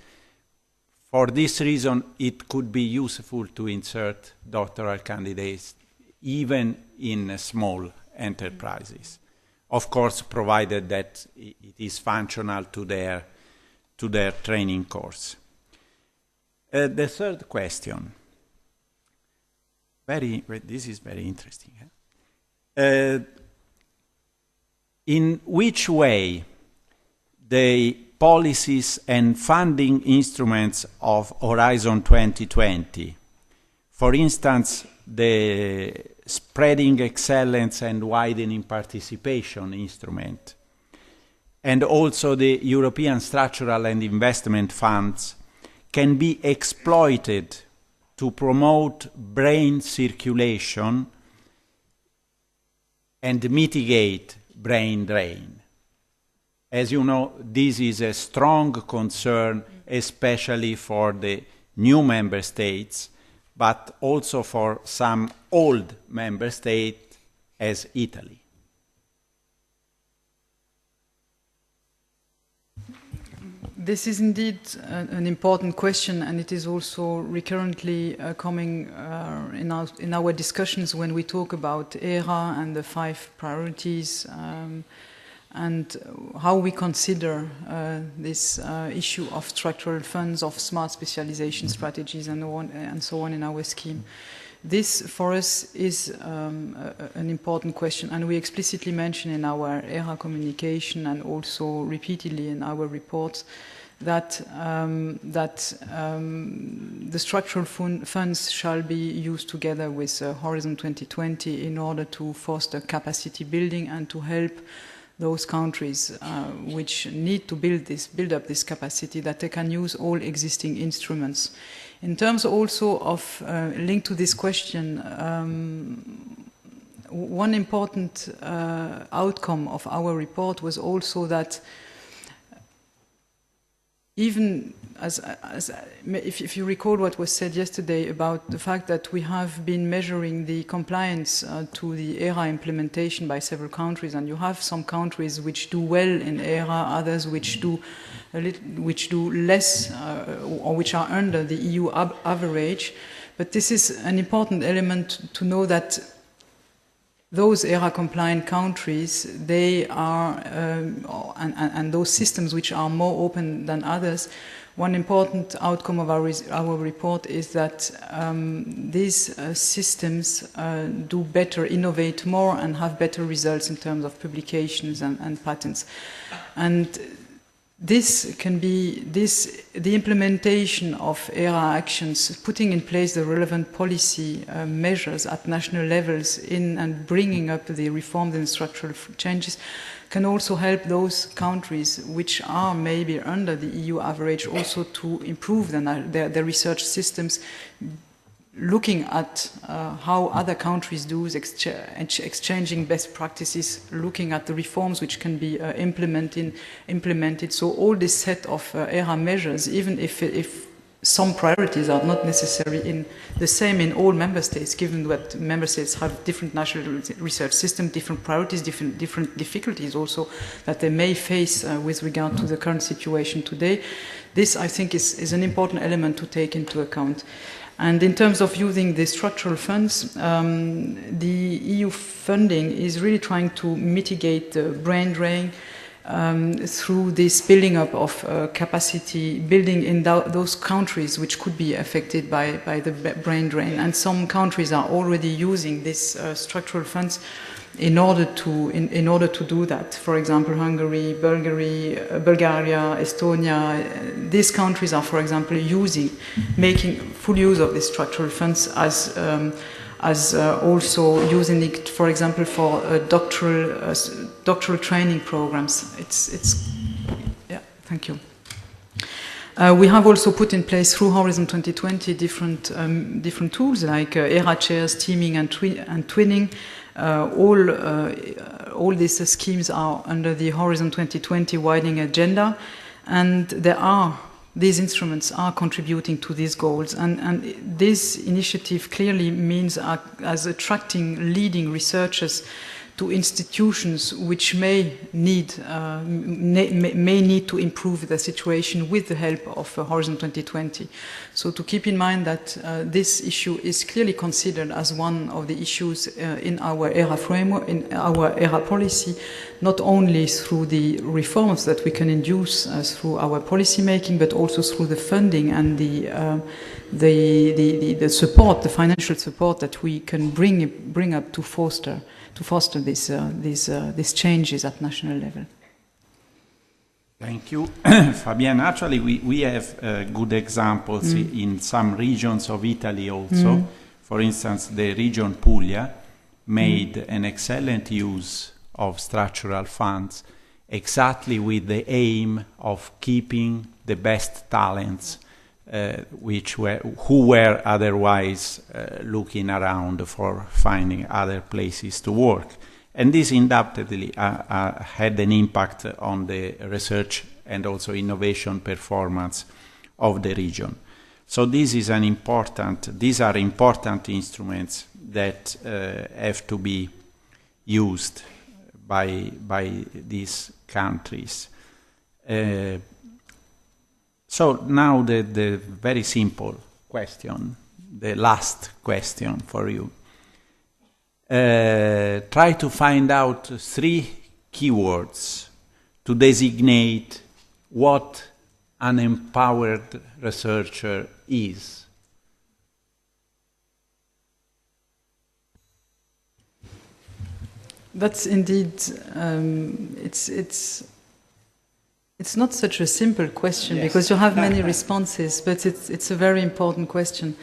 for this reason it could be useful to insert doctoral candidates even in small enterprises. Of course, provided that it is functional to their training course. The third question. This is very interesting. In which way the policies and funding instruments of Horizon 2020. For instance, the Spreading Excellence and Widening Participation instrument, and also the European Structural and Investment Funds can be exploited to promote brain circulation and mitigate brain drain. As you know, this is a strong concern, especially for the new member states, but also for some old member states as Italy. This is indeed an important question, and it is also recurrently coming in our discussions when we talk about ERA and the 5 priorities, and how we consider this issue of structural funds, of smart specialization strategies, and so on in our scheme. This, for us, is an important question, and we explicitly mention in our ERA communication and also repeatedly in our reports that the structural funds shall be used together with Horizon 2020 in order to foster capacity building and to help those countries which need to build up this capacity, that they can use all existing instruments. In terms also of linked to this question, one important outcome of our report was also that even if you recall what was said yesterday about the fact that we have been measuring the compliance to the ERA implementation by several countries, and you have some countries which do well in ERA, others which do less or which are under the EU average. But this is an important element to know that those ERA-compliant countries, they are, and those systems which are more open than others, one important outcome of our report is that these systems do better, innovate more, and have better results in terms of publications and patents. And this can be, the implementation of ERA actions, putting in place the relevant policy measures at national levels and bringing up the reforms and structural changes, can also help those countries which are maybe under the EU average also to improve their research systems, looking at how other countries do, exchanging best practices, looking at the reforms which can be implemented. So all this set of ERA measures, even if some priorities are not necessarily the same in all member states, given that member states have different national research systems, different priorities, different difficulties also that they may face with regard to the current situation today. This, I think, is an important element to take into account. And in terms of using the structural funds, the EU funding is really trying to mitigate the brain drain through this building up of capacity building in those countries which could be affected by the brain drain. And some countries are already using these structural funds in order to do that. For example, Hungary, Bulgaria, Estonia, these countries are, for example, making full use of the structural funds as also using it, for example, for doctoral training programs. Yeah, thank you. We have also put in place through Horizon 2020 different tools like ERA chairs, teaming, and twinning. All these schemes are under the Horizon 2020 widening agenda, and these instruments are contributing to these goals. And this initiative clearly means as attracting leading researchers to institutions which may need to improve the situation with the help of Horizon 2020. So to keep in mind that this issue is clearly considered as one of the issues in our ERA framework, in our ERA policy, not only through the reforms that we can induce through our policy making, but also through the funding and the support, the financial support that we can bring up to foster these changes at national level. Thank you, Fabienne. Actually, we have good examples in some regions of Italy also. For instance, the region Puglia made an excellent use of structural funds exactly with the aim of keeping the best talents who were otherwise looking around for finding other places to work. And this undoubtedly had an impact on the research and also innovation performance of the region. So these are important instruments that have to be used by these countries. So now the very simple question, the last question for you. Try to find out 3 keywords to designate what an empowered researcher is. That's indeed, it's not such a simple question, yes, because you have many responses, but it's a very important question.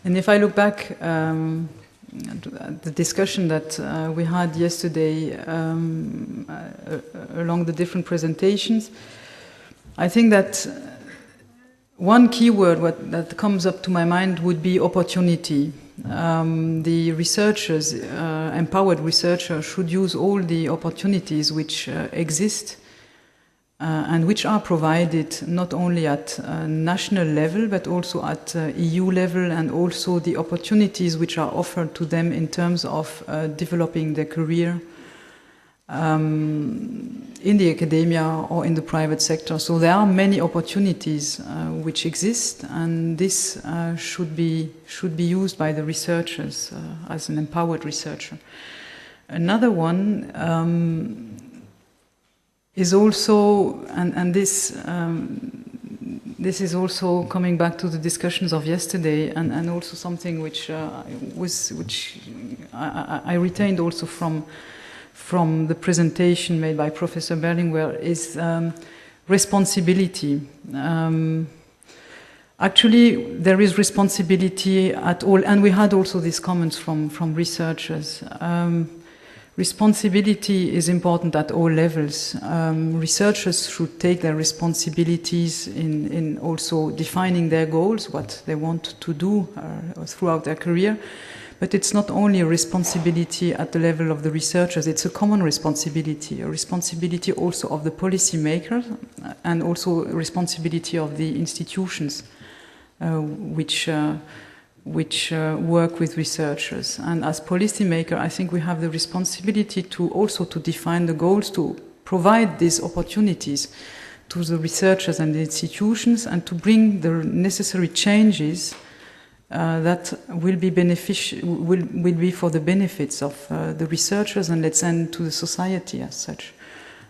And if I look back at the discussion that we had yesterday along the different presentations, I think that one keyword that comes up to my mind would be opportunity. The researchers, empowered researchers, should use all the opportunities which exist and which are provided not only at national level but also at EU level, and also the opportunities which are offered to them in terms of developing their career in the academia or in the private sector. So there are many opportunities which exist, and this should be used by the researchers as an empowered researcher. Another one is also, and this is also coming back to the discussions of yesterday, and also something which I retained also from the presentation made by Professor Berlinguer, is responsibility. Actually, there is responsibility at all, and we had also these comments from researchers. Responsibility is important at all levels. Researchers should take their responsibilities in also defining their goals, what they want to do throughout their career. But it's not only a responsibility at the level of the researchers, it's a common responsibility, a responsibility also of the policymakers, and also a responsibility of the institutions which work with researchers. And as policymakers, I think we have the responsibility to also to define the goals, to provide these opportunities to the researchers and the institutions, and to bring the necessary changes that will be will be for the benefits of the researchers, and let's end to the society as such,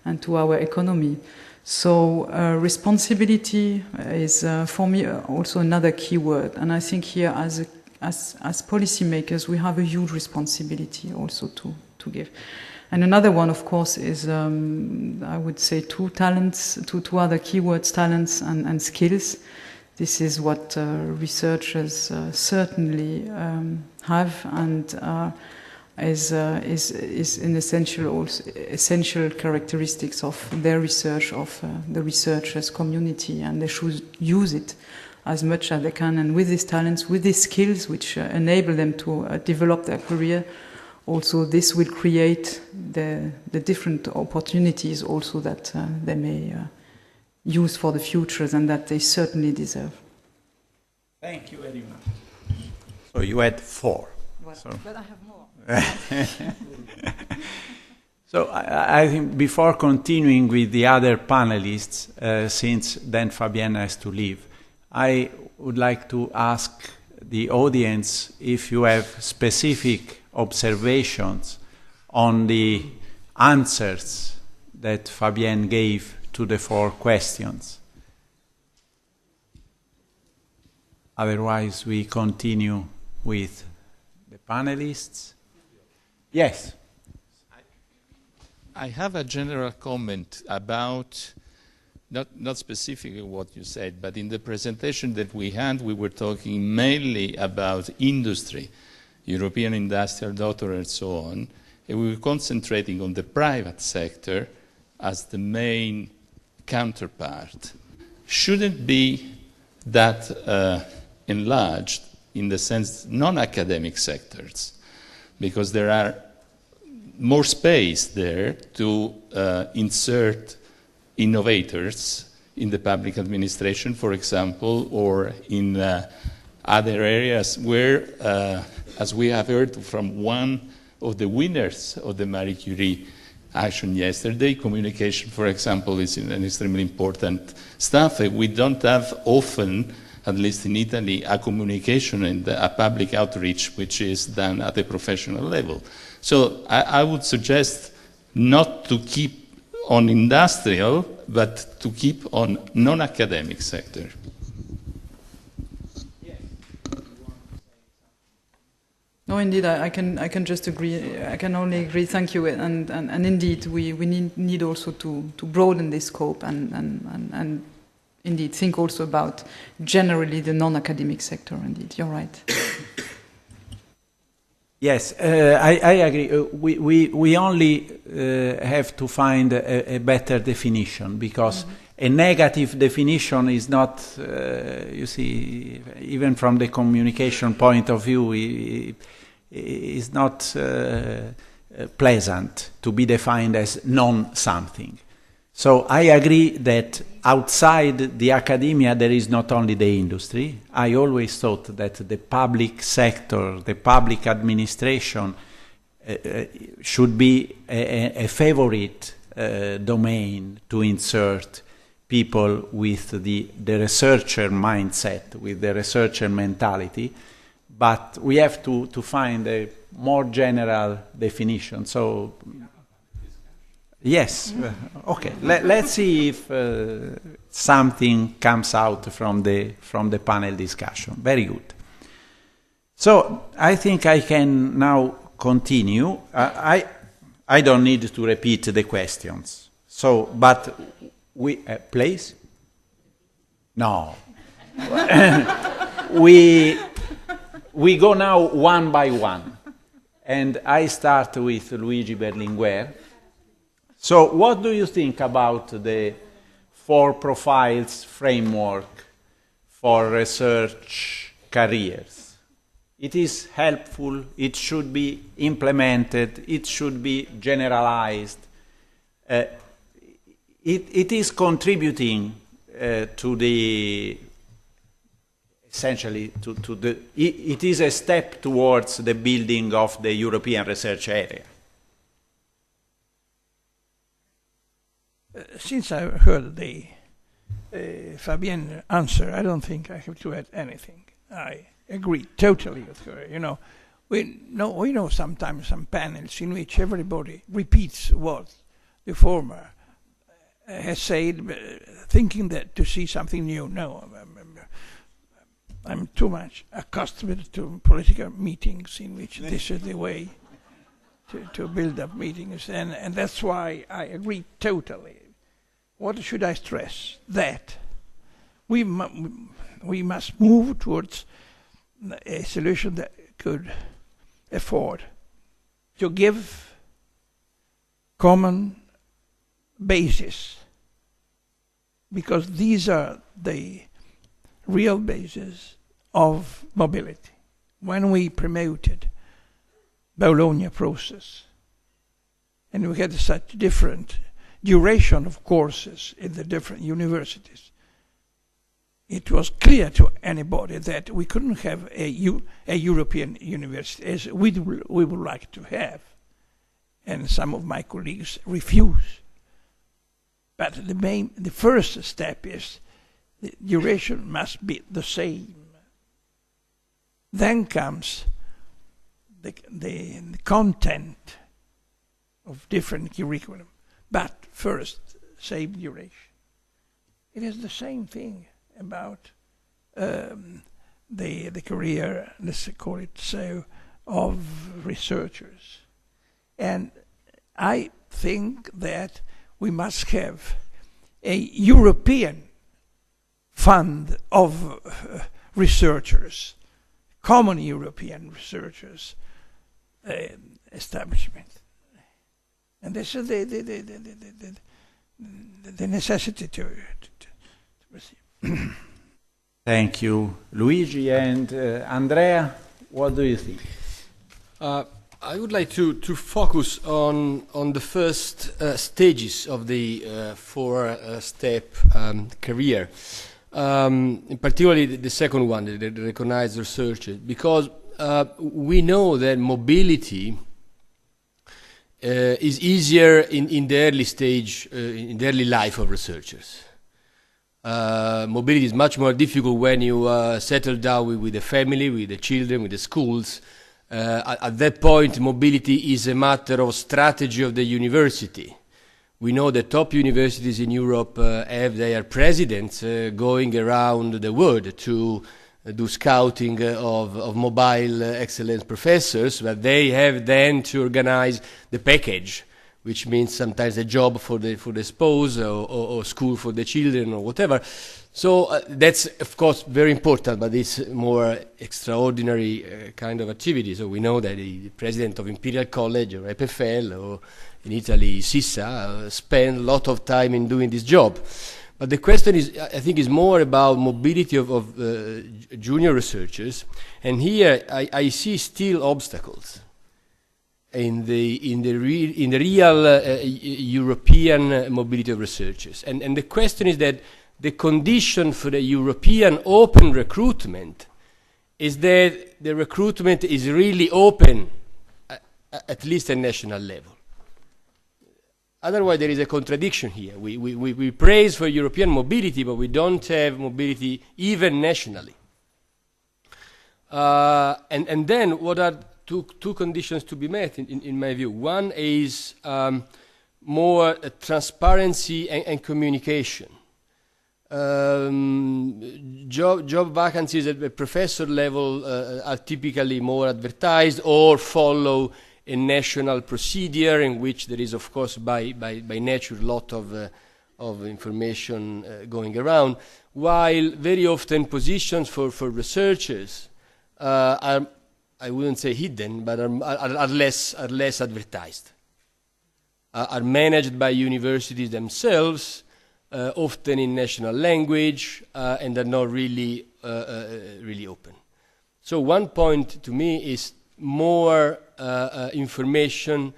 and to our economy. So responsibility is for me also another key word, and I think here as policymakers we have a huge responsibility also to give. And another one, of course, is I would say two other keywords: talents and skills. This is what researchers certainly have, and is an essential characteristics of their research, of the researchers community, and they should use it as much as they can. And with these talents, with these skills which enable them to develop their career, also this will create the different opportunities also that they may use for the futures, and that they certainly deserve. Thank you very much. So you had 4. But I have more. So I think before continuing with the other panelists, since then Fabienne has to leave, I would like to ask the audience if you have specific observations on the answers that Fabienne gave to the 4 questions. Otherwise, we continue with the panelists. Yes. I have a general comment about not specifically what you said, but in the presentation that we had, we were talking mainly about industry, European industrial doctrine and so on, and we were concentrating on the private sector as the main counterpart. Shouldn't be that enlarged in the sense non-academic sectors, because there are more space there to insert innovators in the public administration, for example, or in other areas where, as we have heard from one of the winners of the Marie Curie action yesterday, communication, for example, is an extremely important stuff. We don't have often, at least in Italy, a communication and a public outreach which is done at a professional level. So I would suggest not to keep on industrial, but to keep on non-academic sector. No, indeed, I can just agree. I can only agree. Thank you. And indeed, we need also to broaden the scope and indeed think also about generally the non-academic sector. Indeed, you're right. Yes, I agree. We only have to find a better definition, because a negative definition is not, you see, even from the communication point of view, is not pleasant to be defined as non-something. So I agree that outside the academia there is not only the industry. I always thought that the public sector, the public administration should be a favorite domain to insert people with the researcher mindset, with the researcher mentality. But we have to find a more general definition. So yes, okay. Let's see if something comes out from the panel discussion. Very good. So I think I can now continue. I don't need to repeat the questions. So, but we please. No. We go now one by one, and I start with Luigi Berlinguer. So what do you think about the 4 profiles framework for research careers? It is helpful, it should be implemented, it should be generalized. It is contributing to the, essentially, to the, it is a step towards the building of the European research area. Since I heard the Fabienne answer, I don't think I have to add anything. I agree totally with her. You know, we know sometimes some panels in which everybody repeats what the former has said, thinking that to see something new. No, I'm too much accustomed to political meetings in which this is the way to build up meetings, and that's why I agree totally. What should I stress? That we must move towards a solution that could afford to give common basis, because these are the real basis of mobility. When we promoted Bologna process, and we had such different duration of courses in the different universities, it was clear to anybody that we couldn't have a European university as we would like to have, and some of my colleagues refused. But the first step is the duration must be the same. Then comes the content of different curriculum, but first, same duration. It is the same thing about the career, let's call it so, of researchers. And I think that we must have a European fund of researchers, common European researchers establishment. And this is the necessity to receive. Thank you, Luigi. And Andrea, what do you think? I would like to focus on the first stages of the four-step career, in particularly the second one, the recognized researcher, because we know that mobility is easier in the early stage, in the early life of researchers. Mobility is much more difficult when you settle down with the family, with the children, with the schools. At that point, mobility is a matter of strategy of the university. We know that top universities in Europe have their presidents going around the world to do scouting of mobile excellence professors, but they have then to organize the package, which means sometimes a job for the spouse or school for the children or whatever. So that's, of course, very important, but it's more extraordinary kind of activity. So we know that the president of Imperial College or EPFL or in Italy, SISA, spend a lot of time in doing this job. But the question is, I think, is more about mobility of junior researchers. And here I see still obstacles in the real European mobility of researchers. And the question is that the condition for the European open recruitment is that the recruitment is really open, at least at national level. Otherwise, there is a contradiction here. We praise for European mobility, but we don't have mobility even nationally. And then what are two conditions to be met, in my view? One is more transparency and communication. Job vacancies at the professor level are typically more advertised or follow a national procedure in which there is, of course, by nature, a lot of information going around, while very often positions for researchers are, I wouldn't say hidden, but are less advertised, are managed by universities themselves, often in national language, and are not really open. So one point to me is more information,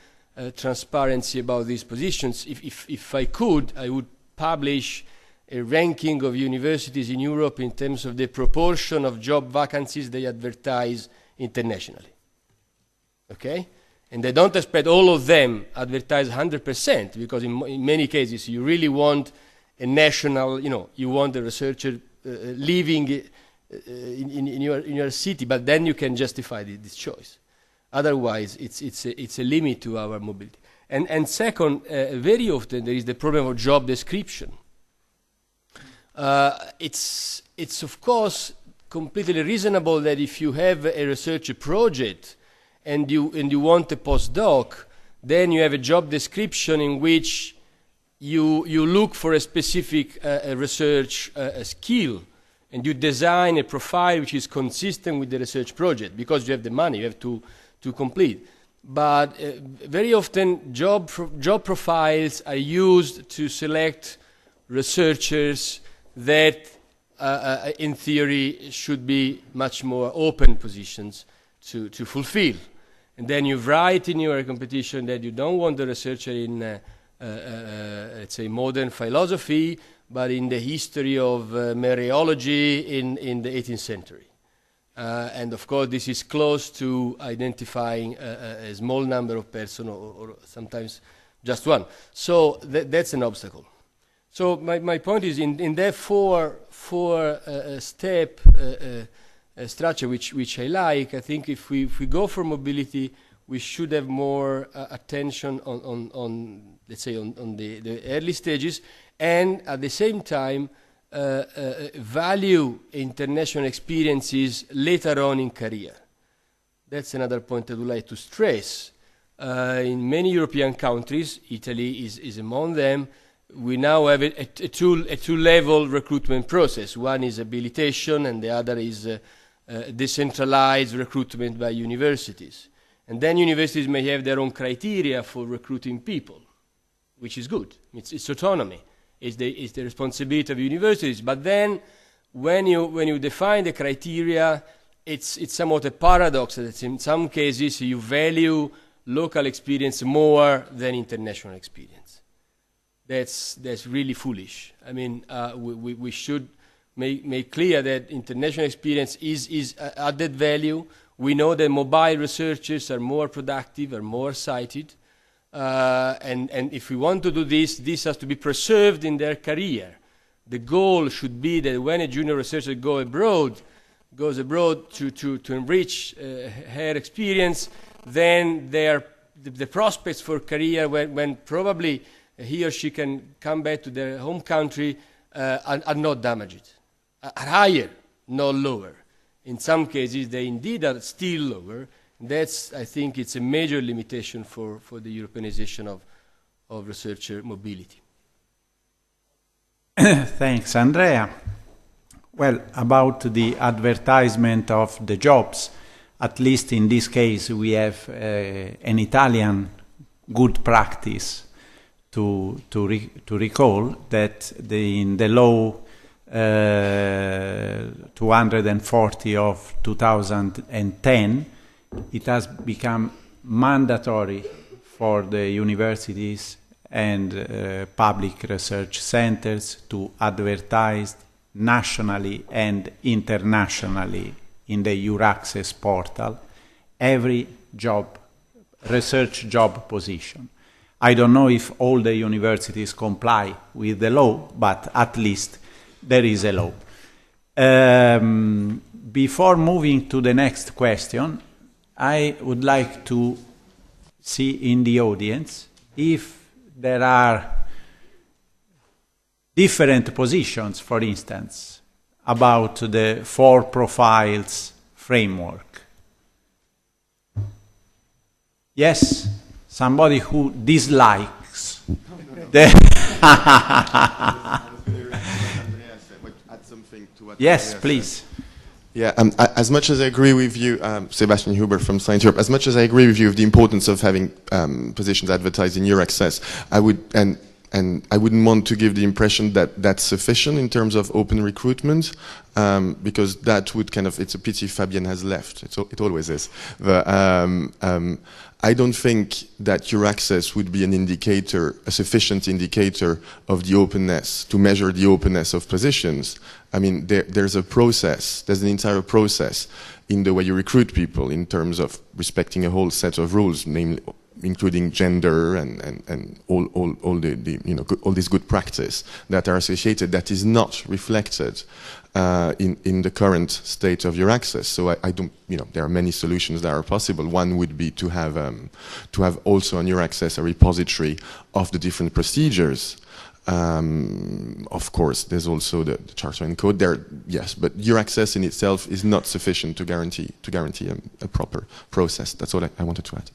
transparency about these positions. If I could, I would publish a ranking of universities in Europe in terms of the proportion of job vacancies they advertise internationally. Okay? And I don't expect all of them advertise 100%, because in many cases you really want a national, you want a researcher living in your city, but then you can justify this choice. Otherwise, it's a limit to our mobility. And second, very often there is the problem of job description. It's of course completely reasonable that if you have a research project and you want a postdoc, then you have a job description in which you look for a specific research skill, and you design a profile which is consistent with the research project, because you have the money, you have to complete. But very often job profiles are used to select researchers that in theory should be much more open positions to fulfill. And then you write in your competition that you don't want the researcher in let's say modern philosophy, but in the history of Mariology in the 18th century. And of course, this is close to identifying a small number of persons, or sometimes just one. So that's an obstacle. So my point is, in that four-step structure, which I like, I think if we go for mobility, we should have more attention on let's say on the early stages, and at the same time value international experiences later on in career. That's another point I would like to stress. In many European countries, Italy is among them, we now have a two-level recruitment process. One is habilitation, and the other is decentralized recruitment by universities. And then universities may have their own criteria for recruiting people, which is good. It's autonomy. It's the responsibility of universities. But then, when you define the criteria, it's somewhat a paradox that in some cases you value local experience more than international experience. That's really foolish. I mean, we should make clear that international experience is added value. We know that mobile researchers are more productive, are more cited. And if we want to do this has to be preserved in their career. The goal should be that when a junior researcher goes abroad to enrich her experience, then the prospects for career when probably he or she can come back to their home country are not damaged, are higher, not lower. In some cases, they indeed are still lower. That's, I think, it's a major limitation for the Europeanization of researcher mobility. Thanks, Andrea. Well, about the advertisement of the jobs, at least in this case, we have an Italian good practice to recall that in the law 240 of 2010, it has become mandatory for the universities and public research centers to advertise nationally and internationally in the EURACCESS portal every research job position. I don't know if all the universities comply with the law, but at least there is a law. Before moving to the next question, I would like to see in the audience if there are different positions, for instance, about the 4 profiles framework. Yes, somebody who dislikes the yes, please. Yeah, as much as I agree with you, Sebastian Huber from Science Europe, as much as I agree with you of the importance of having positions advertised in EURACCESS, I wouldn't want to give the impression that that's sufficient in terms of open recruitment, because that would it's a pity Fabienne has left. It always is. But, I don't think that EURACCESS would be a sufficient indicator of the openness, to measure the openness of positions. I mean, there's an entire process in the way you recruit people in terms of respecting a whole set of rules, namely, including gender and all this good practice that are associated, that is not reflected in the current state of EURACCESS. So I don't, there are many solutions that are possible. One would be to have also on EURACCESS a repository of the different procedures. Of course, there's also the Charter and Code there, yes, but EURACCESS in itself is not sufficient to guarantee a proper process. That's all I wanted to add.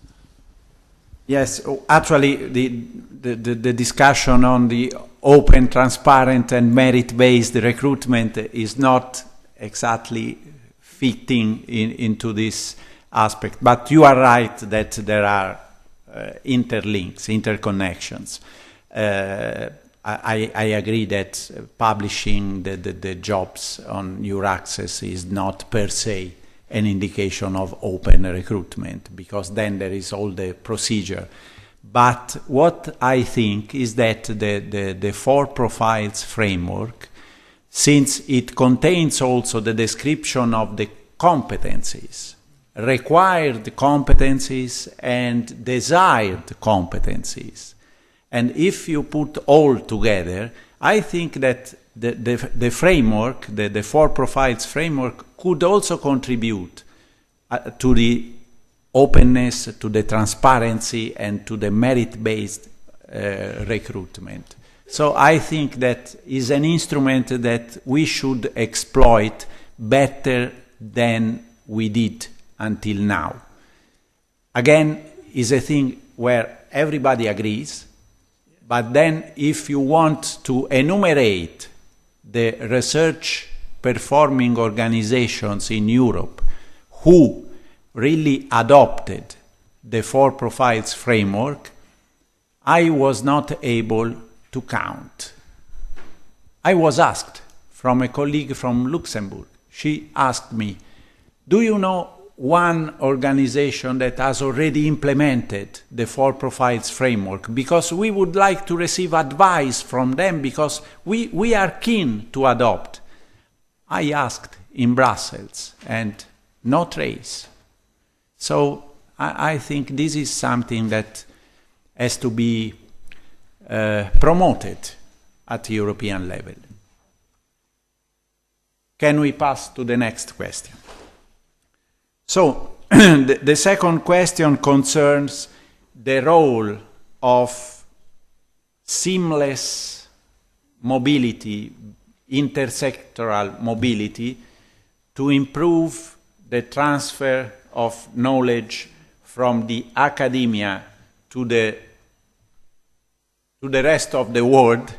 Yes, actually, the discussion on the open, transparent, and merit-based recruitment is not exactly fitting into this aspect. But you are right that there are interlinks, interconnections. I agree that publishing the jobs on EURACCESS is not per se an indication of open recruitment, because then there is all the procedure. But what I think is that the 4 profiles framework, since it contains also the description of the competencies, required competencies and desired competencies, and if you put all together, I think that the framework, the 4 profiles framework, could also contribute to the openness, to the transparency, and to the merit-based recruitment. So I think that is an instrument that we should exploit better than we did until now. Again, is a thing where everybody agrees. But then if you want to enumerate the research performing organizations in Europe who really adopted the 4 profiles framework, I was not able to count. I was asked from a colleague from Luxembourg. She asked me, do you know one organization that has already implemented the 4 profiles framework? Because we would like to receive advice from them, because we are keen to adopt. I asked in Brussels, and no trace. So I think this is something that has to be promoted at the European level. Can we pass to the next question? So, the second question concerns the role of seamless mobility, intersectoral mobility, to improve the transfer of knowledge from the academia to the rest of the world,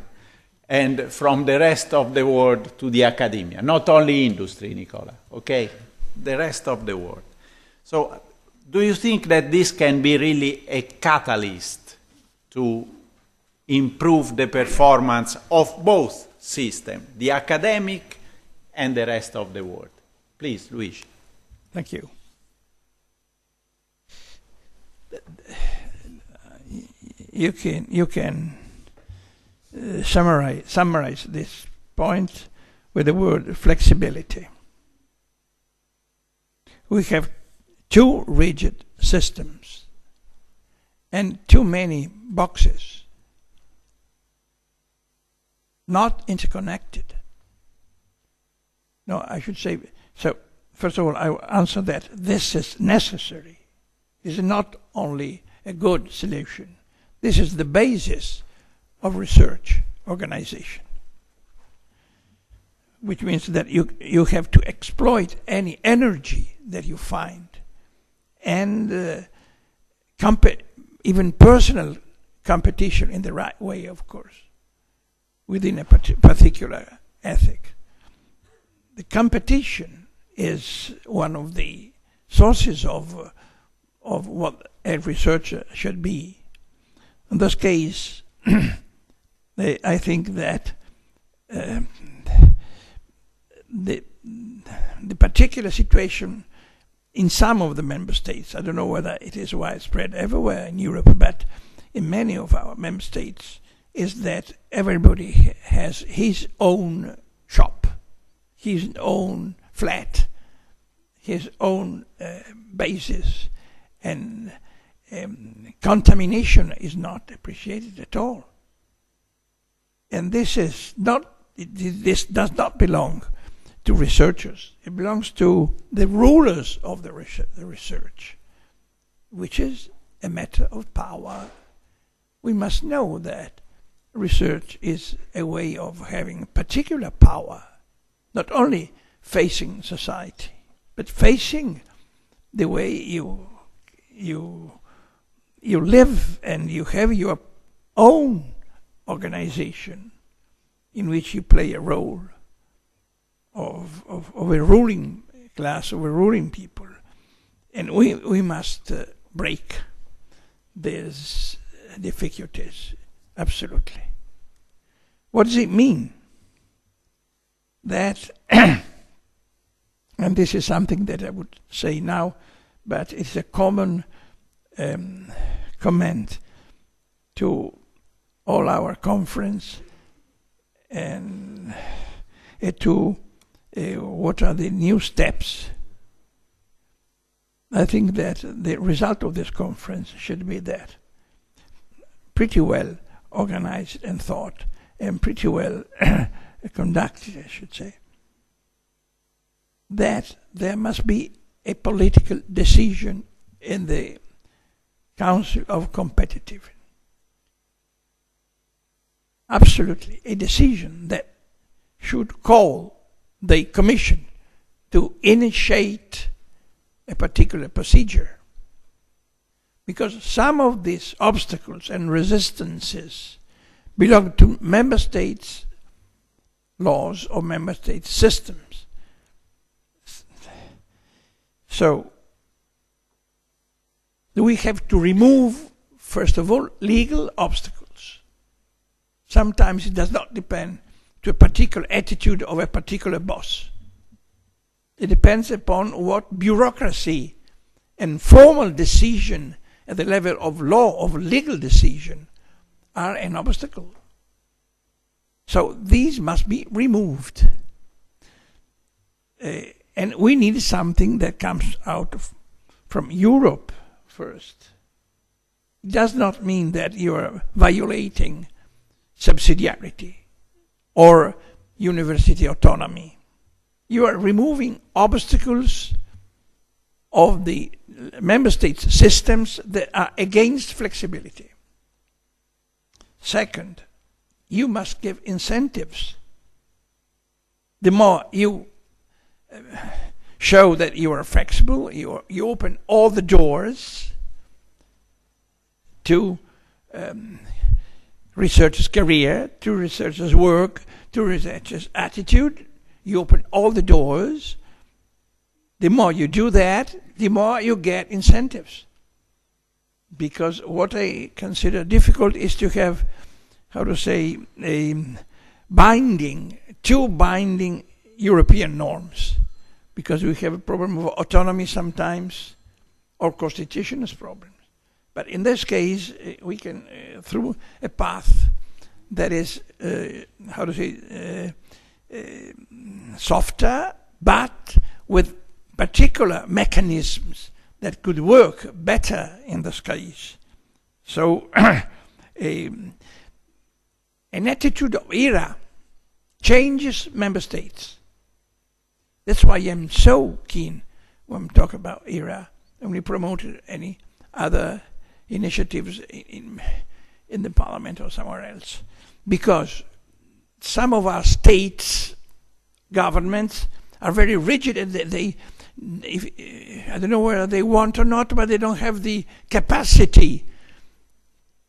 and from the rest of the world to the academia. Not only industry, Nicola, okay? The rest of the world. So, do you think that this can be really a catalyst to improve the performance of both systems, the academic and the rest of the world? Please, Luigi. Thank you. You can summarize this point with the word flexibility. We have too rigid systems and too many boxes, not interconnected. No, I should say, so first of all, I will answer that this is necessary. This is not only a good solution. This is the basis of research organization, which means that you have to exploit any energy that you find, and even personal competition in the right way, of course, within a particular ethic. The competition is one of the sources of what a researcher should be. In this case, I think that the particular situation in some of the member states, I don't know whether it is widespread everywhere in Europe, but in many of our member states, is that everybody has his own shop, his own flat, his own basis, and contamination is not appreciated at all. And this does not belong to researchers. It belongs to the rulers of the research, which is a matter of power. We must know that research is a way of having particular power, not only facing society, but facing the way you live, and you have your own organization in which you play a role of a ruling class, of a ruling people. And we must break these difficulties, absolutely. What does it mean? That, and this is something that I would say now, but it's a common comment to all our conference, and to what are the new steps. I think that the result of this conference should be that pretty well organized and thought, and pretty well conducted, I should say, that there must be a political decision in the Council of Competitiveness. Absolutely, a decision that should call the Commission to initiate a particular procedure. Because some of these obstacles and resistances belong to member states' laws or member states' systems. So we have to remove, first of all, legal obstacles. Sometimes it does not depend to a particular attitude of a particular boss. It depends upon what bureaucracy and formal decision at the level of law, of legal decision, are an obstacle. So these must be removed. And we need something that comes out from Europe first. It does not mean that you are violating subsidiarity or university autonomy. You are removing obstacles of the member states' systems that are against flexibility. Second, you must give incentives. The more you show that you are flexible, you open all the doors to researchers' career, to researchers' work, to researchers' attitude. You open all the doors. The more you do that, the more you get incentives. Because what I consider difficult is to have, two binding European norms. Because we have a problem of autonomy sometimes, or constitutional problems. But in this case, we can, through a path that is, softer, but with particular mechanisms that could work better in this case. So, an attitude of era changes member states. That's why I'm so keen when we talk about era and we promoted any other initiatives in the parliament or somewhere else. Because some of our states, governments, are very rigid and I don't know whether they want or not, but they don't have the capacity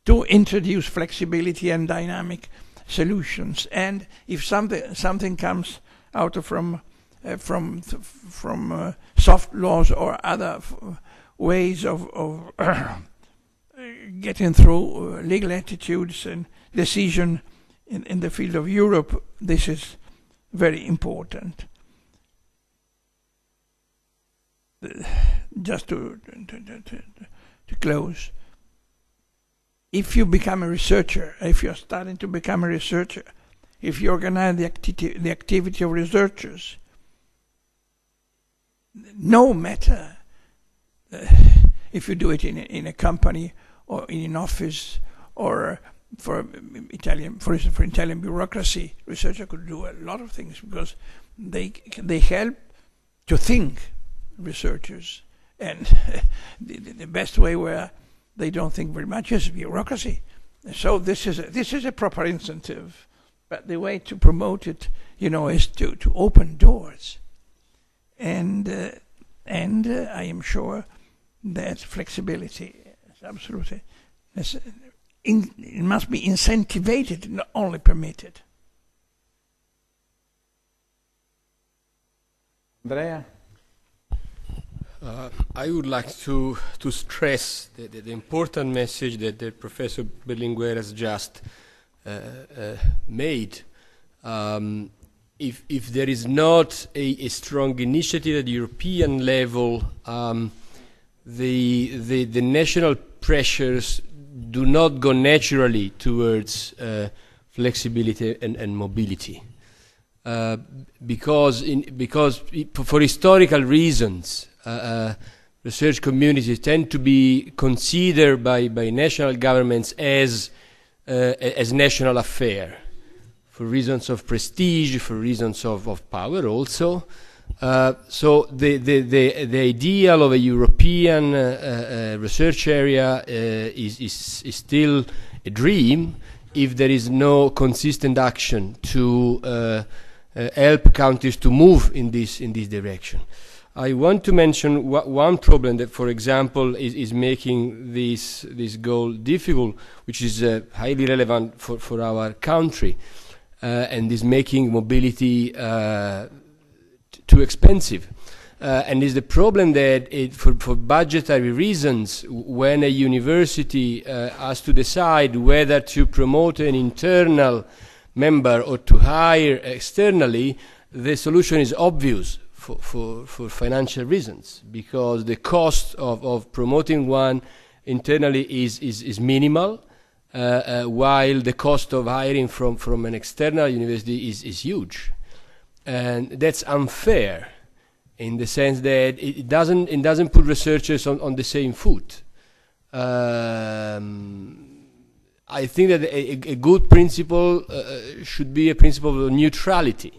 to introduce flexibility and dynamic solutions. And if something comes out from soft laws or other ways of getting through legal attitudes and decision in the field of Europe, this is very important. Just to close, if you become a researcher, if you're starting to become a researcher, if you organize the activity of researchers, no matter if you do it in a company or in an office or for Italian bureaucracy, researchers could do a lot of things because they help to think, researchers, and the best way where they don't think very much is bureaucracy. So this is a proper incentive, but the way to promote it, is to open doors, and I am sure that flexibility is absolutely it must be incentivized, not only permitted. Andrea? I would like to stress the important message that Professor Berlinguer has just made. If there is not a strong initiative at the European level, the national pressures do not go naturally towards flexibility and mobility. Because for historical reasons, research communities tend to be considered by national governments as national affair, for reasons of prestige, for reasons of power also. So the ideal of a European research area is still a dream if there is no consistent action to help countries to move in this direction. I want to mention one problem that, for example, is making this goal difficult, which is highly relevant for our country, and is making mobility too expensive. And is the problem that for budgetary reasons, when a university has to decide whether to promote an internal member or to hire externally, the solution is obvious for financial reasons, because the cost of promoting one internally is minimal, while the cost of hiring from an external university is huge. And that's unfair, in the sense that it doesn't put researchers on the same foot. I think that a good principle should be a principle of neutrality,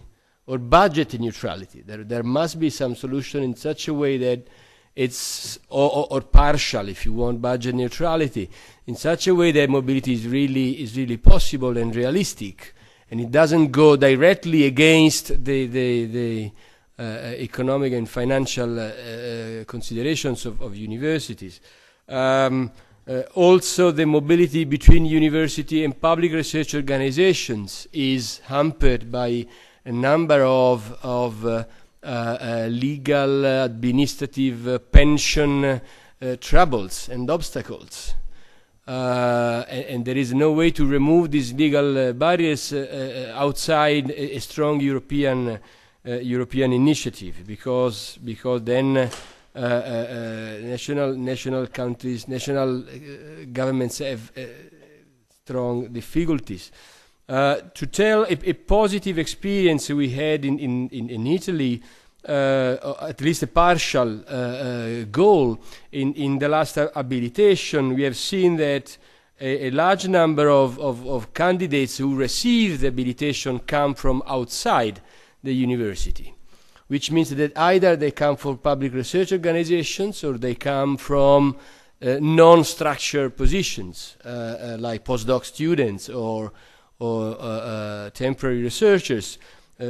or budget neutrality. There must be some solution in such a way that it's, or partial, if you want, budget neutrality, in such a way that mobility is really possible and realistic, and it doesn't go directly against the economic and financial considerations of universities. Also, the mobility between university and public research organizations is hampered by a number of legal, administrative, pension troubles and obstacles. And there is no way to remove these legal barriers outside a strong European initiative, because then national countries, national governments have strong difficulties. To tell a positive experience we had in Italy, at least a partial goal in the last habilitation, we have seen that a large number of candidates who received the habilitation come from outside the university, which means that either they come from public research organizations or they come from non-structured positions, like postdoc students or temporary researchers,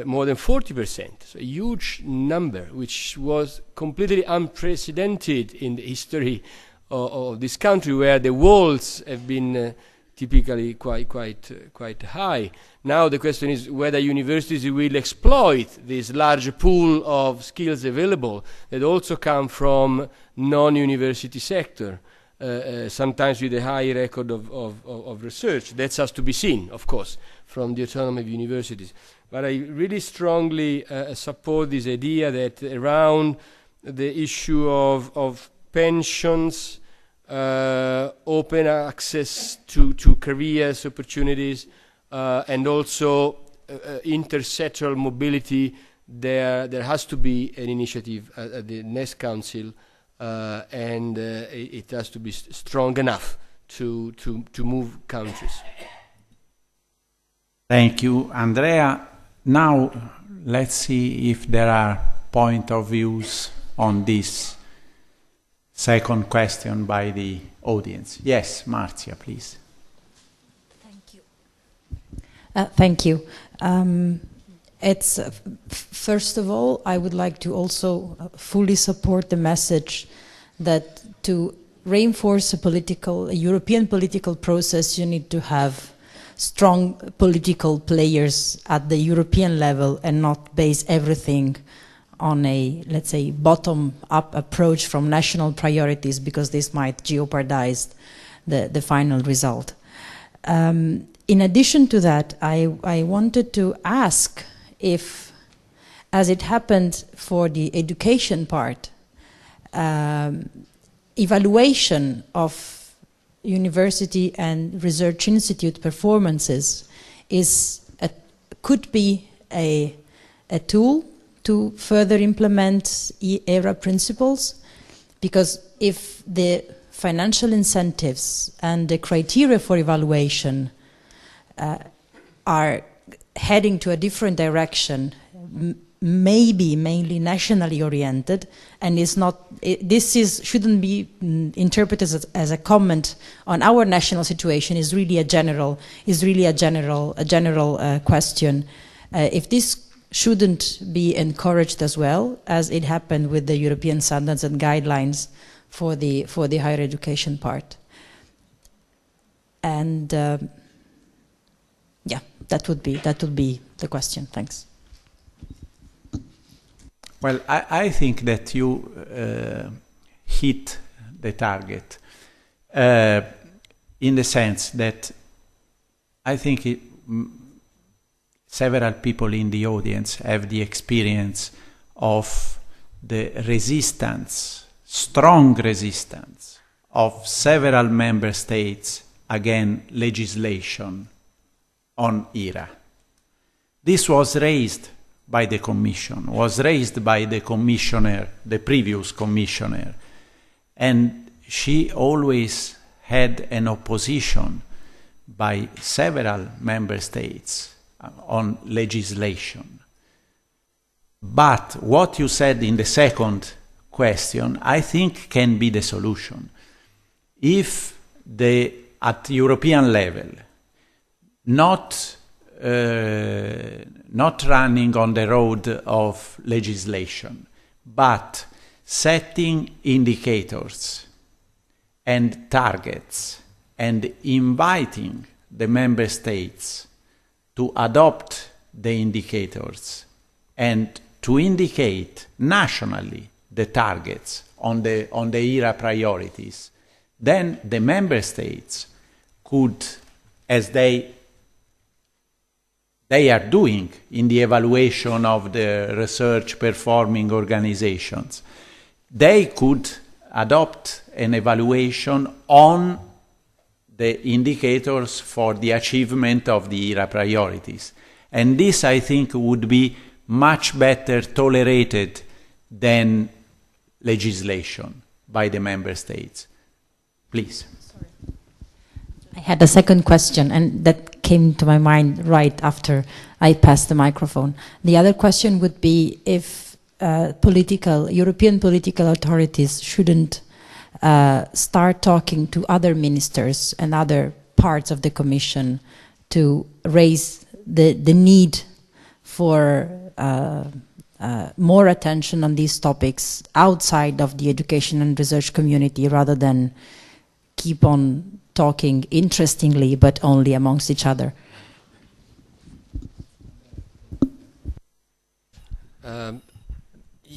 more than 40%. So a huge number, which was completely unprecedented in the history of this country, where the walls have been typically quite high. Now the question is whether universities will exploit this large pool of skills available that also come from non-university sector, sometimes with a high record of research. That has to be seen, of course, from the autonomy of universities. But I really strongly support this idea that around the issue of pensions, open access to careers opportunities, and also intersectoral mobility, there has to be an initiative at the next council, and it has to be strong enough to move countries. Thank you, Andrea. Now let's see if there are point of views on this second question by the audience. Yes, Marzia, please. Thank you. First of all, I would like to also fully support the message that to reinforce a European political process, you need to have strong political players at the European level and not base everything on a, let's say, bottom-up approach from national priorities, because this might jeopardize the final result. In addition to that, I wanted to ask if, as it happened for the education part, evaluation of university and research institute performances could be a tool to further implement ERA principles, because if the financial incentives and the criteria for evaluation are heading to a different direction, maybe mainly nationally oriented, and shouldn't be interpreted as a comment on our national situation, is really a general question. If this shouldn't be encouraged as well, as it happened with the European standards and guidelines for the higher education part. And yeah, that would be the question. Thanks. Well, I think that you hit the target in the sense that I think several people in the audience have the experience of the resistance, strong resistance of several member states against legislation on ERA. This was raised by the Commission, was raised by the Commissioner, the previous Commissioner, and she always had an opposition by several member states on legislation. But what you said in the second question, I think can be the solution. If at European level, not running on the road of legislation, but setting indicators and targets and inviting the member states to adopt the indicators and to indicate nationally the targets on the ERA priorities, then the member states could, as they are doing in the evaluation of the research performing organizations, they could adopt an evaluation on the indicators for the achievement of the ERA priorities. And this, I think, would be much better tolerated than legislation by the member states. Please. I had a second question, and that came to my mind right after I passed the microphone. The other question would be if European political authorities shouldn't start talking to other ministers and other parts of the Commission to raise the need for more attention on these topics outside of the education and research community, rather than keep on talking interestingly but only amongst each other.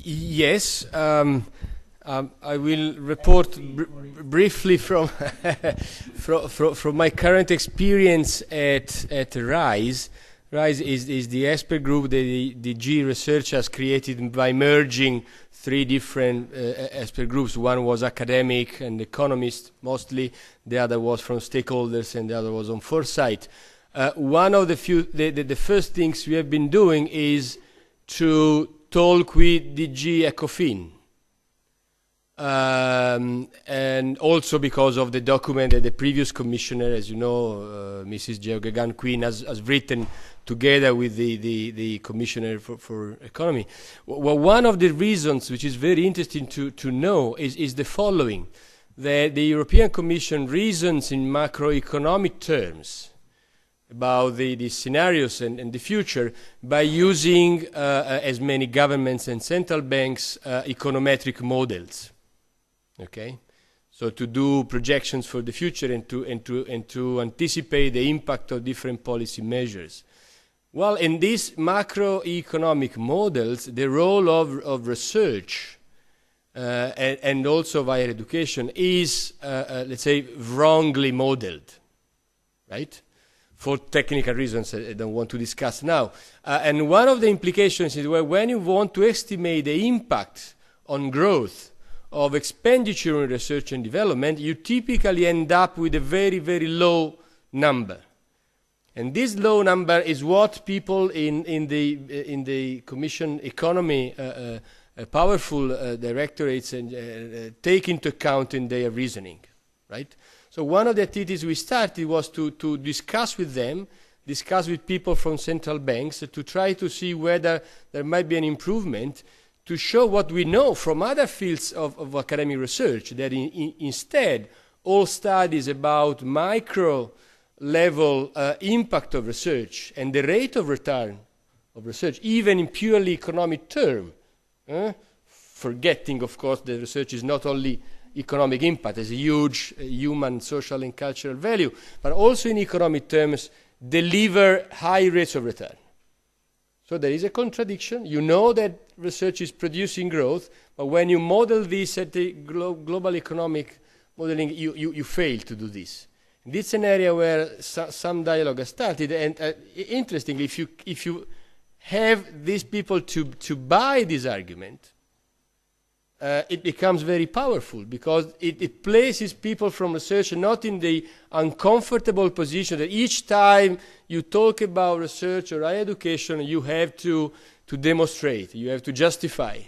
Yes, I will report briefly from from my current experience at RISE. RISE is the expert group that the DG Research has created by merging three different expert groups. One was academic and economist mostly, the other was from stakeholders, and the other was on foresight. One of the first things we have been doing is to talk with DG Ecofin. And also because of the document that the previous commissioner, as you know, Mrs. Geoghegan Quinn, has written together with the commissioner for economy. Well, one of the reasons which is very interesting to know is the following: that the European Commission reasons in macroeconomic terms about the scenarios and the future by using, as many governments and central banks, econometric models. Okay, so to do projections for the future and to anticipate the impact of different policy measures. Well, in these macroeconomic models, the role of research and also of higher education is, let's say, wrongly modeled, right? For technical reasons I don't want to discuss now. And one of the implications is when you want to estimate the impact on growth of expenditure in research and development, you typically end up with a very, very low number. And this low number is what people in the Commission economy, powerful directorates, take into account in their reasoning, right? So one of the activities we started was to discuss with them, discuss with people from central banks, to try to see whether there might be an improvement, to show what we know from other fields of academic research, that instead all studies about micro level impact of research and the rate of return of research, even in purely economic terms. Forgetting, of course, that research is not only economic impact, has a huge human, social, and cultural value, but also in economic terms, deliver high rates of return. So there is a contradiction. You know that research is producing growth, but when you model this at the global economic modeling, you fail to do this. And this is an area where some dialogue has started. And interestingly, if you have these people to buy this argument, it becomes very powerful, because it places people from research not in the uncomfortable position that each time you talk about research or higher education, you have to demonstrate, you have to justify,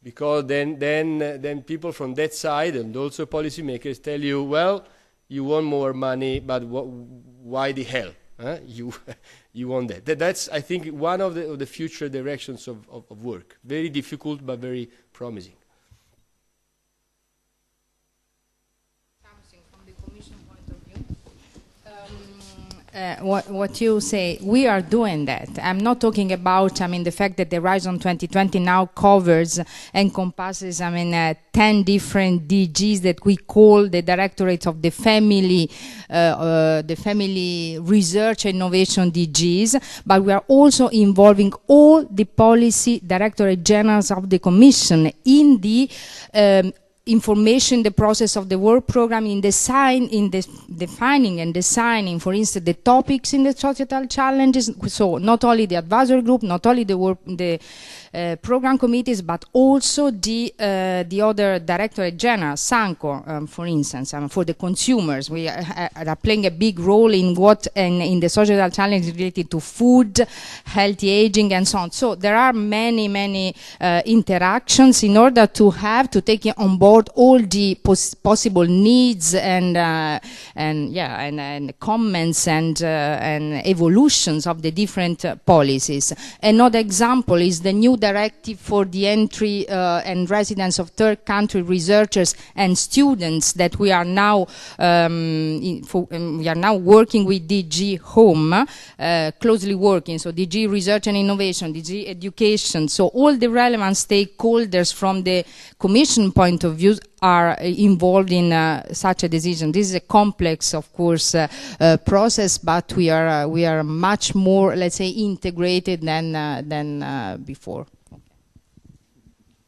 because then people from that side and also policymakers tell you, well, you want more money, but why the hell? You want that. That's, I think, one of the future directions of work. Very difficult, but very promising. What you say, we are doing that. I'm not talking about, the fact that the Horizon 2020 now covers, encompasses, 10 different DGs that we call the directorates of the family research and innovation DGs, but we are also involving all the policy directorate generals of the Commission in the information, the process of the work program, in defining and designing, for instance, the topics in the societal challenges. So not only the advisory group, not only the program committees, but also the other directorate general, Sanco, for instance, for the consumers. We are playing a big role in in the societal challenges related to food, healthy aging, and so on. So there are many interactions in order to take on board all the possible needs and comments and evolutions of the different policies. Another example is the new directive for the entry and residence of third country researchers and students that we are now working with DG Home, closely working. So DG Research and Innovation, DG Education. So all the relevant stakeholders from the Commission point of view are involved in such a decision. This is a complex, of course, process, but we are much more, let's say, integrated than before.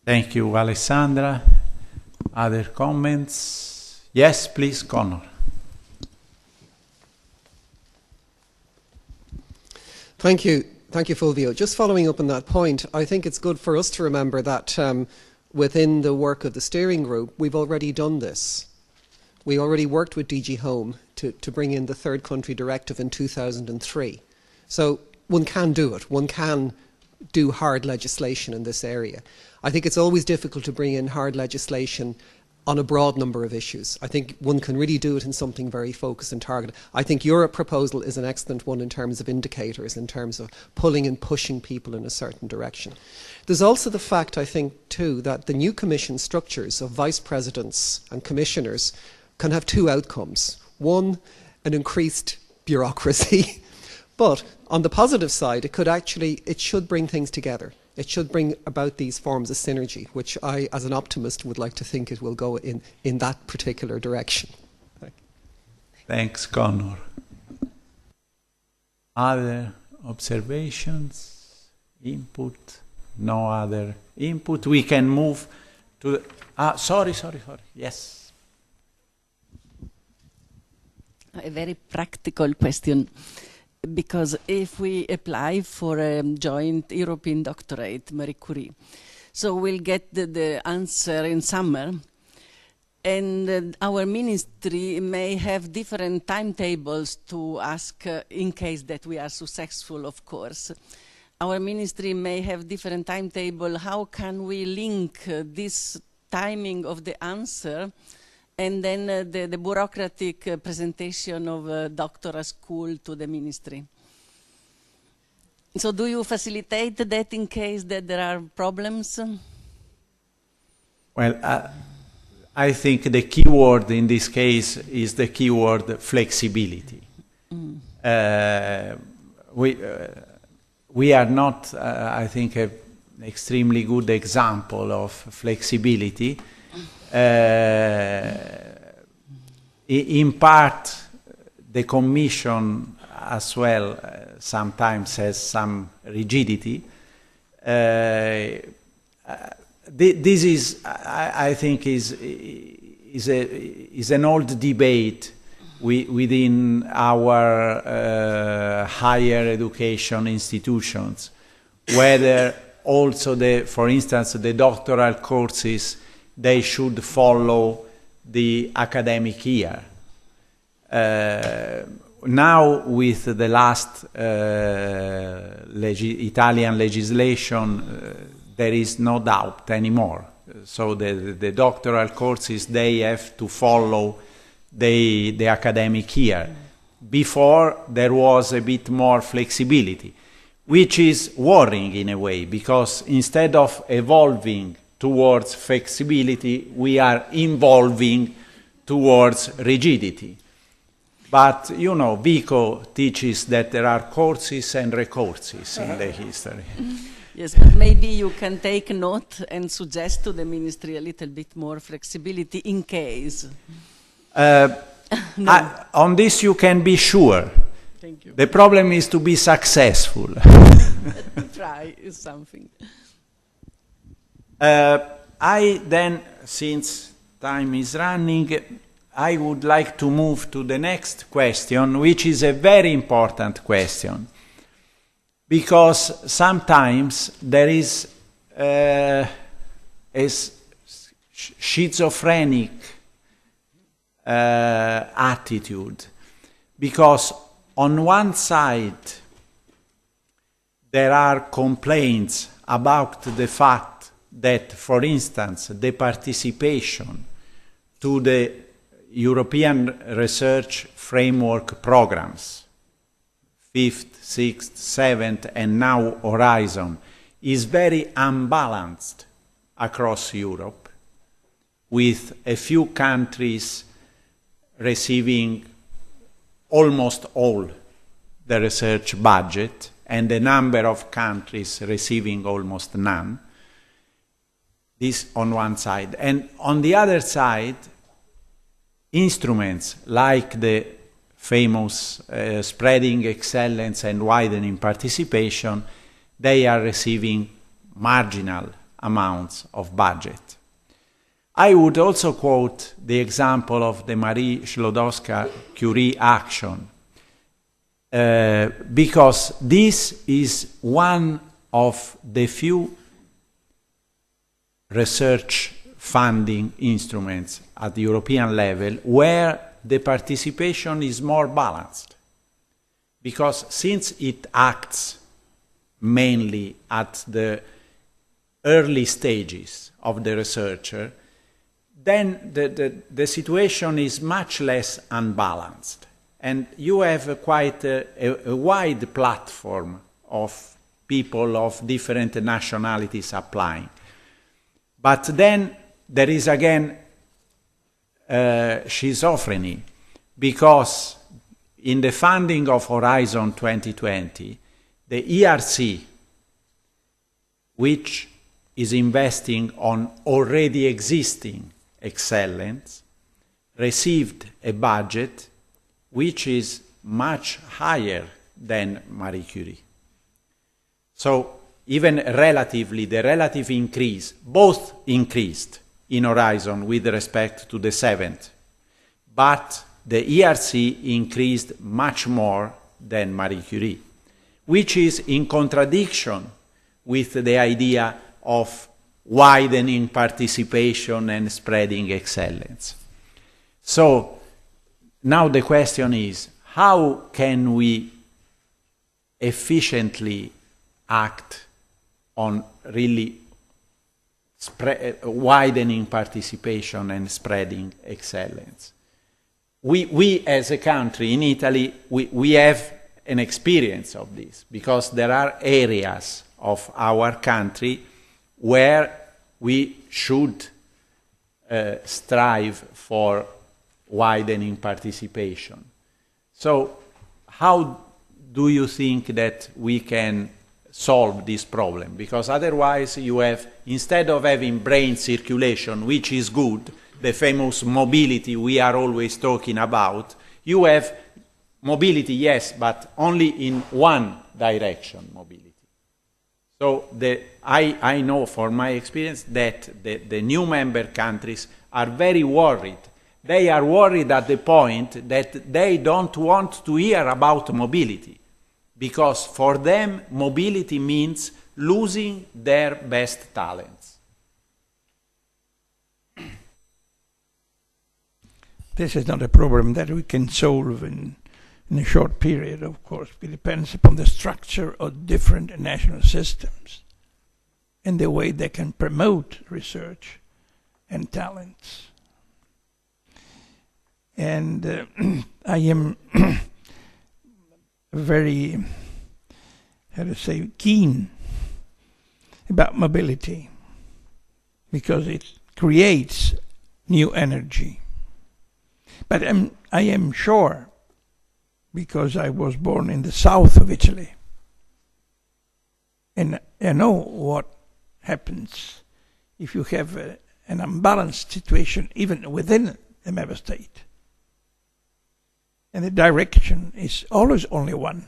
Thank you, Alessandra. Other comments? Yes, please, Connor. Thank you, Fulvio. Just following up on that point, I think it's good for us to remember that within the work of the steering group, we've already done this. We already worked with DG Home to bring in the third country directive in 2003. So one can do it. One can do hard legislation in this area. I think it's always difficult to bring in hard legislation on a broad number of issues. I think one can really do it in something very focused and targeted. I think your proposal is an excellent one in terms of indicators, in terms of pulling and pushing people in a certain direction. There's also the fact, I think, too, that the new Commission structures of vice presidents and commissioners can have two outcomes. One, an increased bureaucracy, but on the positive side, it should bring things together. It should bring about these forms of synergy, which I, as an optimist, would like to think it will go in that particular direction. Thanks, Connor. Other observations? Input? No other input? We can move to the... Sorry. Yes. A very practical question. Because if we apply for a joint European doctorate, Marie Curie, so we'll get the answer in summer, and our ministry may have different timetables to ask in case that we are successful, of course. Our ministry may have different timetable. How can we link this timing of the answer and then the bureaucratic presentation of a doctoral school to the ministry? So do you facilitate that in case that there are problems? Well, I think the key word in this case is the keyword flexibility. we are not, I think, an extremely good example of flexibility. In part, the Commission as well sometimes has some rigidity. This is, I think, is an old debate within our higher education institutions, whether also for instance, the doctoral courses, they should follow the academic year. Now, with the last Italian legislation, there is no doubt anymore. So the doctoral courses, they have to follow the academic year. Before, there was a bit more flexibility, which is worrying in a way, because instead of evolving towards flexibility, we are evolving towards rigidity. But, you know, Vico teaches that there are courses and recourses in the history. Yes, but maybe you can take note and suggest to the ministry a little bit more flexibility in case. No. On this you can be sure. Thank you. The problem is to be successful. Try something. I then, since time is running, I would like to move to the next question, which is a very important question. Because sometimes there is a schizophrenic attitude. Because on one side, there are complaints about the fact that, for instance, the participation to the European research framework programs, 5th, 6th, 7th, and now Horizon, is very unbalanced across Europe, with a few countries receiving almost all the research budget, and a number of countries receiving almost none. This on one side. And on the other side, instruments like the famous spreading excellence and widening participation, they are receiving marginal amounts of budget. I would also quote the example of the Marie Sklodowska-Curie action, because this is one of the few research funding instruments at the European level where the participation is more balanced. Because since it acts mainly at the early stages of the researcher, then the situation is much less unbalanced. And you have quite a wide platform of people of different nationalities applying. But then there is again schizophreny, because in the funding of Horizon 2020, the ERC, which is investing on already existing excellence, received a budget which is much higher than Marie Curie. So even relatively, the relative increase, both increased in Horizon with respect to the 7th, but the ERC increased much more than Marie Curie, which is in contradiction with the idea of widening participation and spreading excellence. So now the question is, how can we efficiently act on really widening participation and spreading excellence? We as a country in Italy, we have an experience of this, because there are areas of our country where we should strive for widening participation. So how do you think that we can solve this problem, because otherwise you have, instead of having brain circulation, which is good, the famous mobility we are always talking about, you have mobility, yes, but only in one direction mobility. So I know from my experience that the new member countries are very worried. They are worried at the point that they don't want to hear about mobility, because for them mobility means losing their best talents. This is not a problem that we can solve in a short period, of course. It depends upon the structure of different national systems and the way they can promote research and talents. And I am very, keen about mobility, because it creates new energy. But I am sure, because I was born in the south of Italy, and I know what happens if you have an unbalanced situation even within a member state. And the direction is always only one. In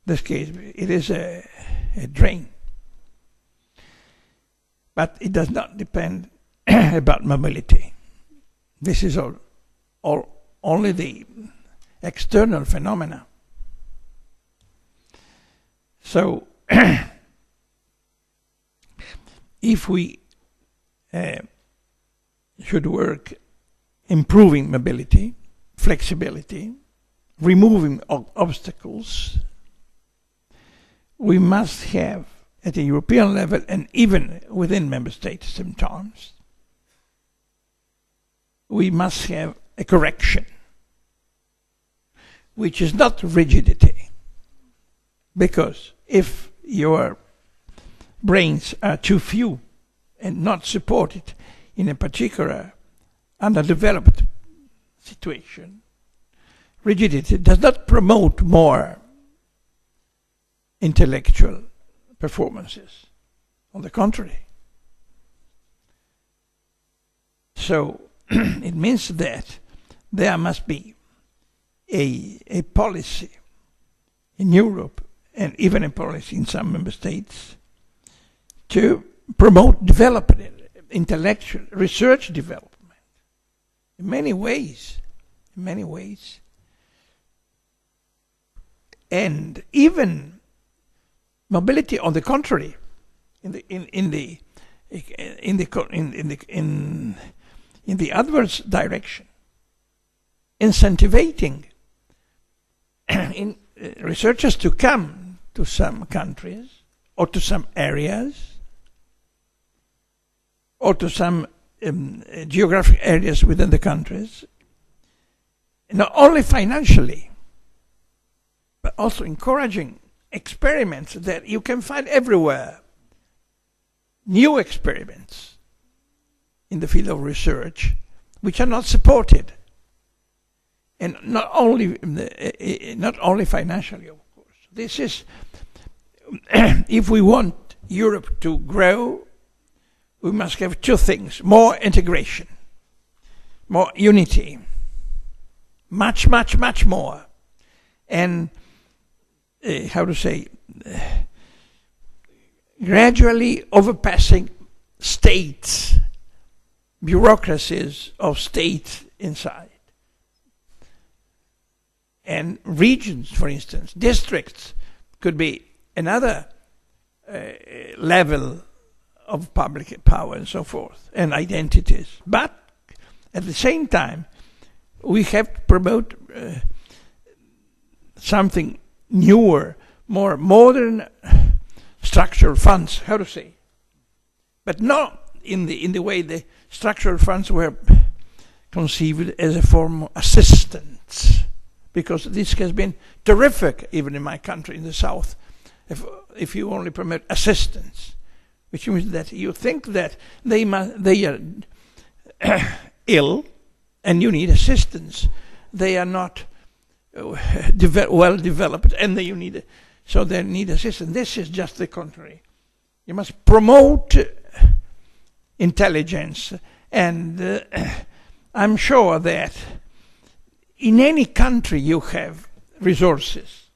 this case, it is a drain. But it does not depend about mobility. This is only the external phenomena. So, if we should work improving mobility, flexibility, removing obstacles, we must have, at a European level and even within member states sometimes, we must have a correction, which is not rigidity. Because if your brains are too few and not supported in a particular underdeveloped situation, rigidity does not promote more intellectual performances. On the contrary. So it means that there must be a policy in Europe, and even a policy in some member states, to promote development, intellectual research development, in many ways. And even mobility, on the contrary, in the adverse direction, incentivizing researchers to come to some countries or to some areas or to some geographic areas within the countries, not only financially, but also encouraging experiments that you can find everywhere, new experiments in the field of research, which are not supported, and not only financially, of course. This is, if we want Europe to grow, we must have two things: more integration, more unity, much more, and gradually overpassing states, bureaucracies of states inside, and regions, for instance, districts could be another level of public power and so forth, and identities. But at the same time, we have to promote something newer, more modern structural funds, but not in the way the structural funds were conceived as a form of assistance, because this has been terrific even in my country, in the south, if you only promote assistance, which means that you think that they are ill and you need assistance. They are not well developed and you need so they need assistance. This is just the contrary. You must promote intelligence, and I'm sure that in any country you have resources.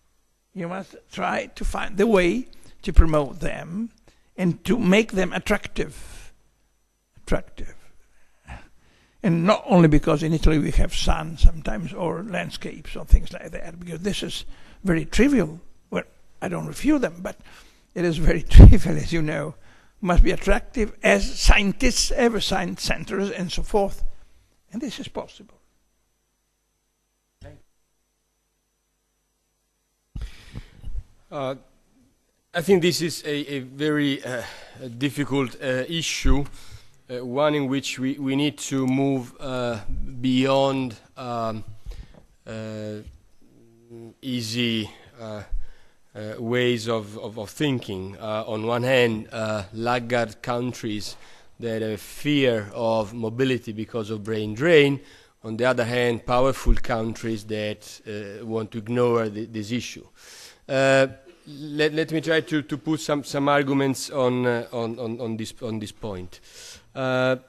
You must try to find the way to promote them and to make them attractive. And not only because in Italy we have sun sometimes, or landscapes or things like that, because this is very trivial. Well, I don't refute them, but it is very trivial, as you know. Must be attractive as scientists have science centers and so forth. And this is possible. I think this is a very difficult issue, one in which we need to move beyond easy ways of thinking. On one hand, laggard countries that have fear of mobility because of brain drain. On the other hand, powerful countries that want to ignore this issue. Let me try to put some arguments on this point. On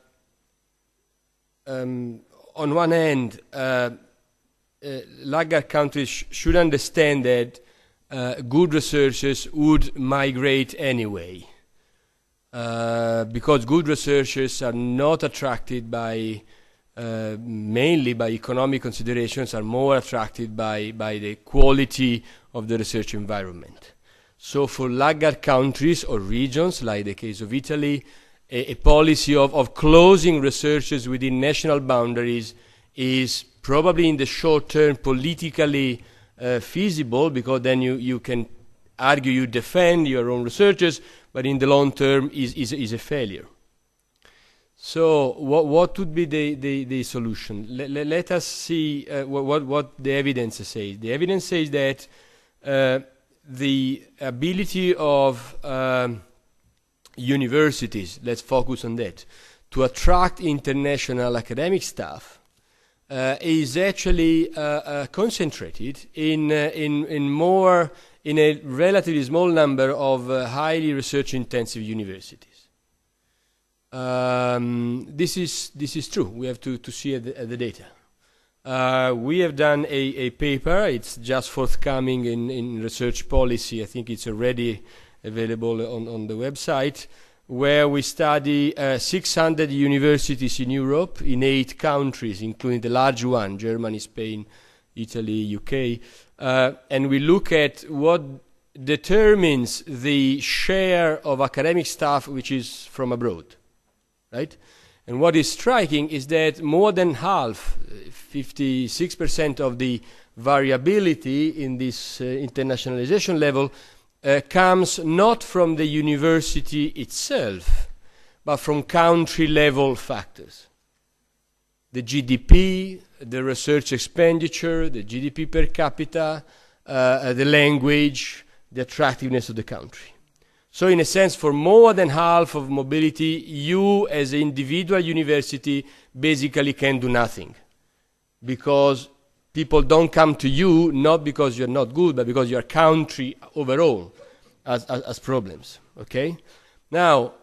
one hand, laggard countries should understand that good researchers would migrate anyway, because good researchers are not attracted by mainly by economic considerations, are more attracted by the quality of the research environment. So for laggard countries or regions, like the case of Italy, a policy of closing researchers within national boundaries is probably in the short term politically feasible, because then you can argue you defend your own researchers, but in the long term is a failure. So what would be the solution? Let us see what the evidence says. The evidence says that the ability of universities, let's focus on that, to attract international academic staff is actually concentrated in a relatively small number of highly research-intensive universities. This is true. We have to see at the data. We have done a paper. It's just forthcoming in Research Policy. I think it's already available on the website, where we study 600 universities in Europe in 8 countries, including the large one, Germany, Spain, Italy, UK. And we look at what determines the share of academic staff which is from abroad. Right? And what is striking is that more than half, 56% of the variability in this internationalization level comes not from the university itself, but from country-level factors. The GDP, the research expenditure, the GDP per capita, the language, the attractiveness of the country. So in a sense, for more than half of mobility, you as an individual university basically can do nothing, because people don't come to you not because you're not good, but because your country overall has problems. Okay? Now,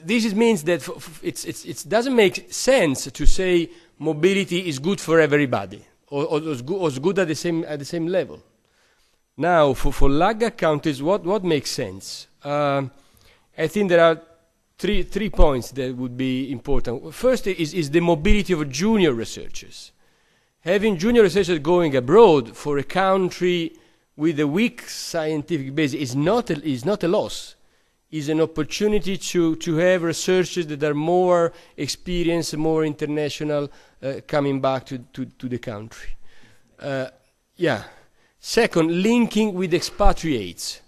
this means that it doesn't make sense to say mobility is good for everybody, or is good at the same level. Now, for laggard countries, what makes sense? I think there are three points that would be important. First is the mobility of junior researchers. Having junior researchers going abroad for a country with a weak scientific base is not a loss. Is an opportunity to have researchers that are more experienced, more international, coming back to the country. Second, linking with expatriates,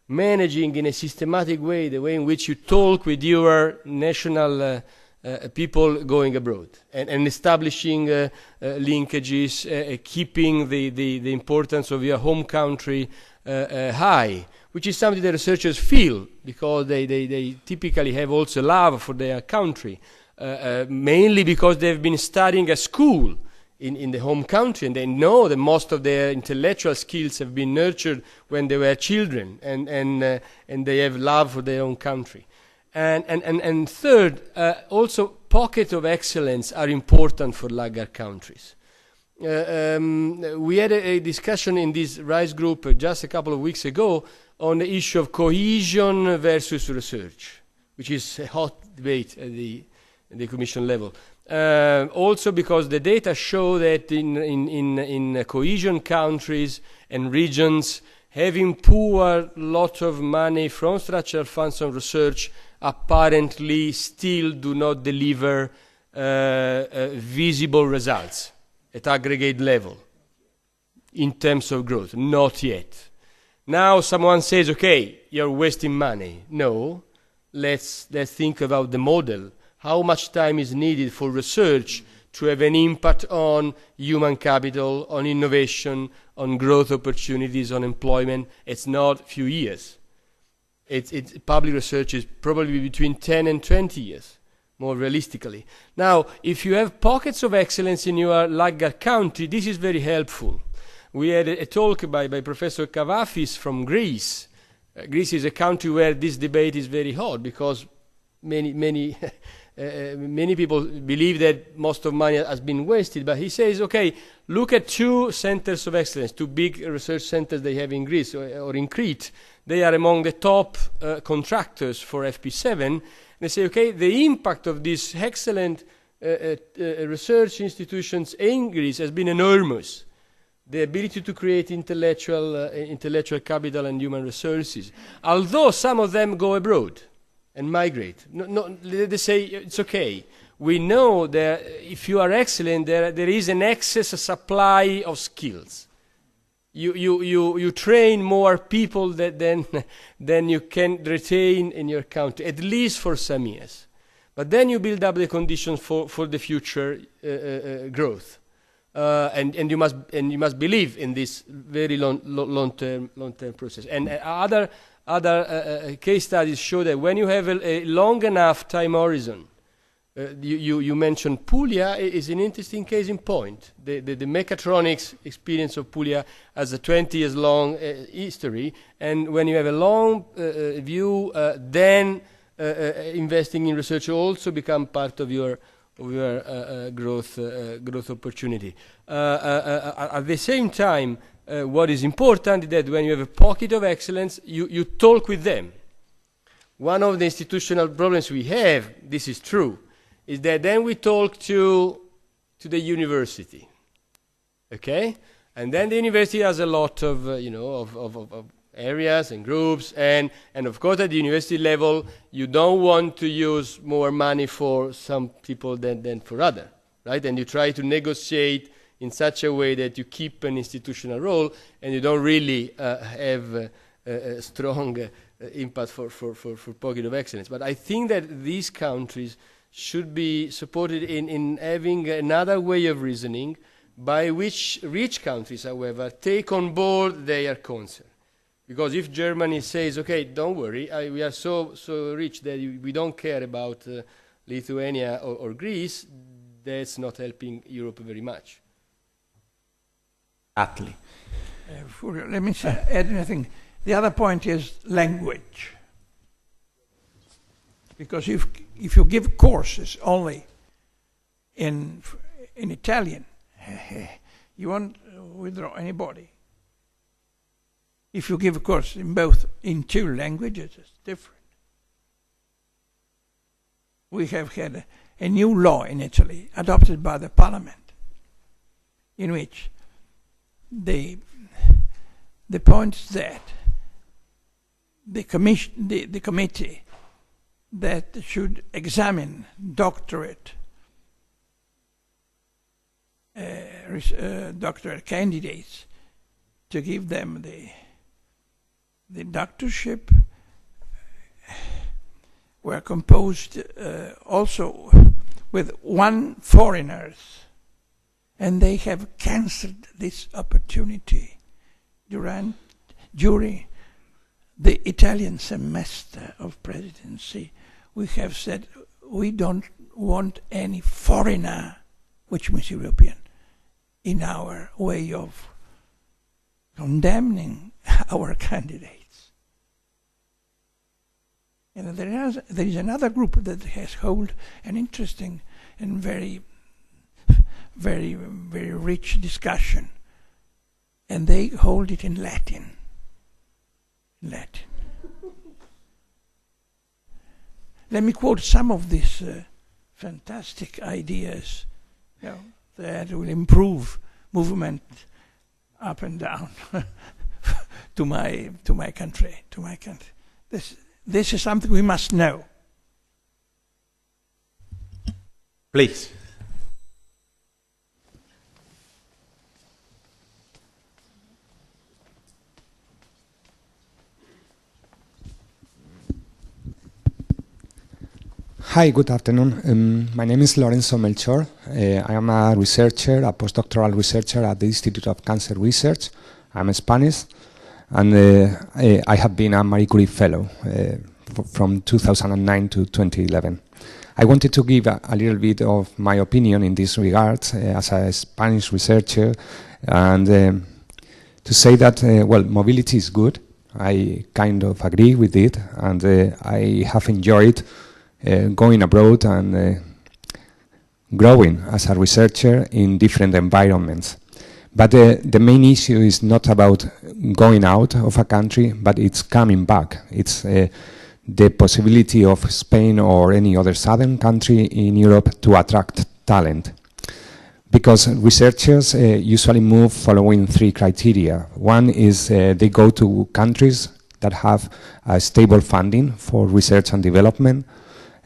managing in a systematic way the way in which you talk with your national people going abroad, and establishing linkages, keeping the importance of your home country high, which is something that researchers feel, because they typically have also love for their country, mainly because they've been studying at school in the home country, and they know that most of their intellectual skills have been nurtured when they were children, and they have love for their own country. And third, also pockets of excellence are important for laggard countries. We had a discussion in this RISE group just a couple of weeks ago on the issue of cohesion versus research, which is a hot debate at the Commission level. Also because the data show that in cohesion countries and regions, having poured a lot of money from structural funds on research apparently still do not deliver visible results at aggregate level in terms of growth. Not yet. Now someone says, okay, you're wasting money. No, let's think about the model. How much time is needed for research to have an impact on human capital, on innovation, on growth opportunities, on employment? It's not a few years. Public research is probably between 10 and 20 years, more realistically. Now, if you have pockets of excellence in your laggard country, this is very helpful. We had a talk by Professor Kavafis from Greece. Greece is a country where this debate is very hot because many people believe that most of money has been wasted, but he says, okay, look at two centers of excellence, two big research centers they have in Greece or in Crete. They are among the top contractors for FP7. They say, okay, the impact of these excellent research institutions in Greece has been enormous. The ability to create intellectual capital and human resources. Although some of them go abroad and migrate. No, they say it's okay. We know that if you are excellent, there is an excess supply of skills. You train more people than you can retain in your country, at least for some years. But then you build up the conditions for the future growth, and you must believe in this very long term process. And other case studies show that when you have a long enough time horizon, you mentioned Puglia is an interesting case in point. The mechatronics experience of Puglia has a 20 years long history, and when you have a long view, then investing in research also become part of your growth opportunity. At the same time, what is important is that when you have a pocket of excellence, you talk with them. One of the institutional problems we have, this is true, is that then we talk to the university, okay? And then the university has a lot of, of areas and groups, and of course at the university level, you don't want to use more money for some people than for others, right? And you try to negotiate in such a way that you keep an institutional role, and you don't really have a strong impact for pocket of excellence. But I think that these countries should be supported in having another way of reasoning by which rich countries, however, take on board their concern. Because if Germany says, okay, don't worry, we are so rich that we don't care about Lithuania or Greece, that's not helping Europe very much. Exactly. Let me add anything. The other point is language. Because if you give courses only in Italian, you won't withdraw anybody. If you give a course in two languages, it's different. We have had a new law in Italy adopted by the parliament, in which the point is that the committee that should examine doctorate candidates to give them the doctorship were composed also with one foreigners, and they have cancelled this opportunity during the Italian semester of presidency. We have said we don't want any foreigner, which means European, in our way of condemning our candidates. And there is another group that has held an interesting and very rich discussion, and they hold it in Latin. Let me quote some of these fantastic ideas, that will improve movement up and down to my country. This is something we must know. Please. Hi, good afternoon. My name is Lorenzo Melchor. I am a researcher, a postdoctoral researcher at the Institute of Cancer Research. I'm Spanish, and I have been a Marie Curie Fellow from 2009 to 2011. I wanted to give a little bit of my opinion in this regard as a Spanish researcher, and to say that, well, mobility is good. I kind of agree with it, and I have enjoyed going abroad and growing as a researcher in different environments. But the main issue is not about going out of a country, but it's coming back. It's the possibility of Spain or any other southern country in Europe to attract talent. Because researchers usually move following three criteria. One is they go to countries that have stable funding for research and development.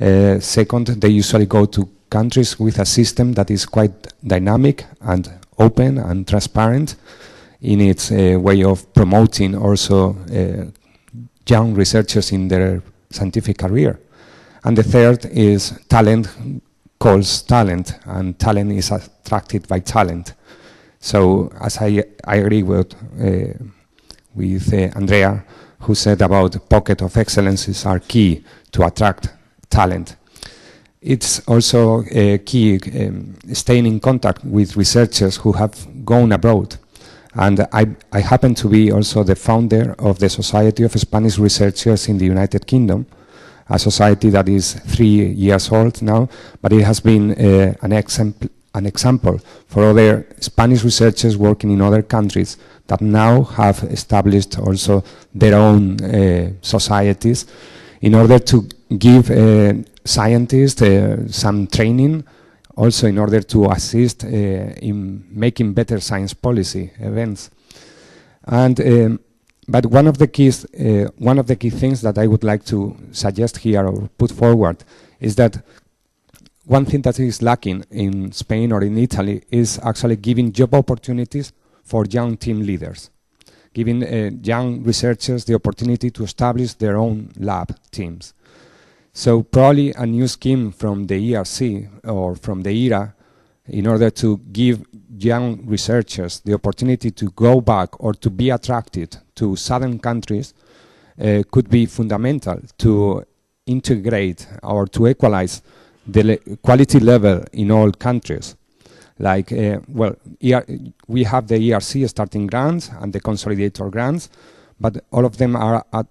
Second, they usually go to countries with a system that is quite dynamic and open and transparent in its way of promoting also young researchers in their scientific career. And the third is talent calls talent, and talent is attracted by talent. So as I agree with Andrea, who said about pocket of excellences are key to attract talent. It's also key staying in contact with researchers who have gone abroad. And I happen to be also the founder of the Society of Spanish Researchers in the United Kingdom, a society that is 3 years old now, but it has been an example for other Spanish researchers working in other countries that now have established also their own societies in order to give scientists some training, also in order to assist in making better science policy events. And but one of the key things that I would like to suggest here or put forward is that one thing that is lacking in Spain or in Italy is actually giving job opportunities for young team leaders, giving young researchers the opportunity to establish their own lab teams. So probably a new scheme from the ERC or from the ERA in order to give young researchers the opportunity to go back or to be attracted to southern countries could be fundamental to integrate or to equalize the quality level in all countries. Like, we have the ERC starting grants and the consolidator grants, but all of them are at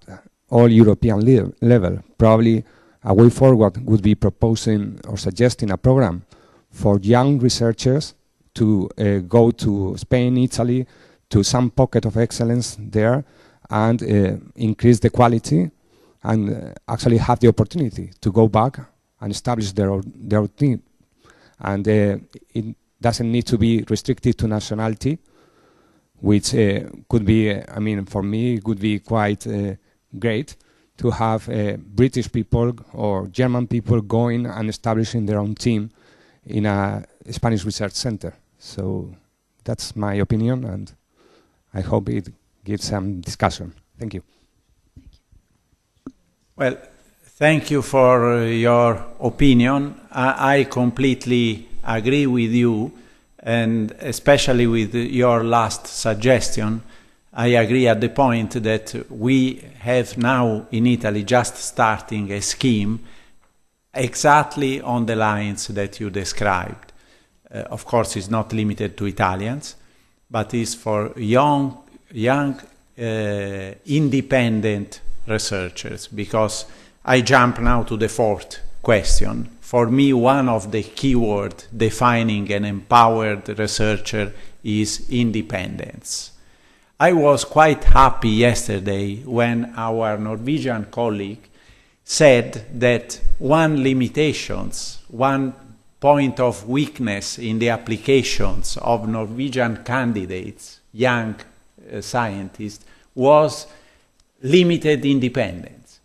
all European level. Probably a way forward would be proposing or suggesting a program for young researchers to go to Spain, Italy, to some pocket of excellence there and increase the quality and actually have the opportunity to go back and establish their own team. And it doesn't need to be restricted to nationality, which could be, I mean, for me, it would be quite great to have British people or German people going and establishing their own team in a Spanish research center. So that's my opinion, and I hope it gives some discussion. Thank you. Well, thank you for your opinion. I completely agree with you, and especially with your last suggestion. I agree at the point that we have now in Italy just starting a scheme exactly on the lines that you described. of course, is not limited to Italians, but is for young independent researchers, because I jump now to the fourth question. For me, one of the keywords defining an empowered researcher is independence. I was quite happy yesterday when our Norwegian colleague said that one point of weakness in the applications of Norwegian candidates, young scientists, was limited independence.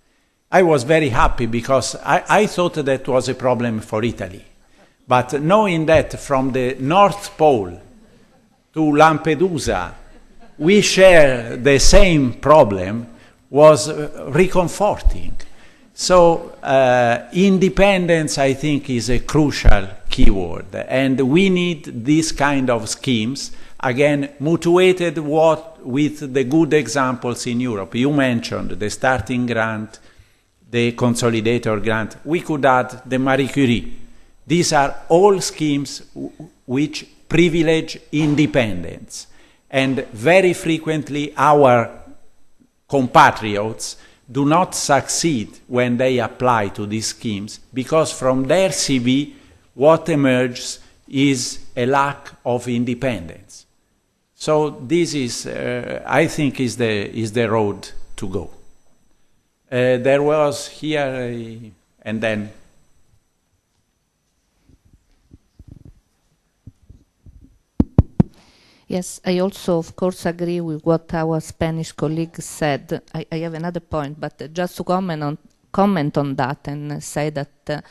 I was very happy because I thought that was a problem for Italy. But knowing that from the North Pole to Lampedusa, we share the same problem was reconforting. So independence, I think, is a crucial keyword, and we need this kind of schemes, again, motivated with the good examples in Europe. You mentioned the starting grant, the consolidator grant. We could add the Marie Curie. These are all schemes which privilege independence. And very frequently our compatriots do not succeed when they apply to these schemes, because from their CV what emerges is a lack of independence. So this is, I think, is the road to go. There was here, and then. Yes, I also, of course, agree with what our Spanish colleague said. I have another point, but just to comment on that and say that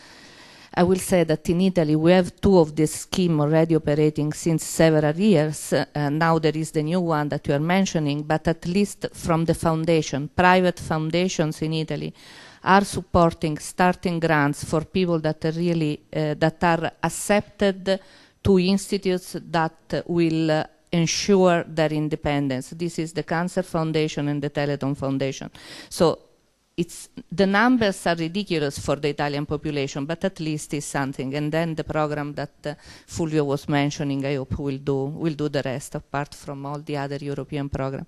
I will say that in Italy we have two of this scheme already operating since several years. Now there is the new one that you are mentioning, but at least from the foundation, private foundations in Italy are supporting starting grants for people that are really that are accepted to institutes that will ensure their independence. This is the Cancer Foundation and the Teleton Foundation. So the numbers are ridiculous for the Italian population, but at least it's something. And then the program that Fulvio was mentioning, I hope will do the rest, apart from all the other European programs.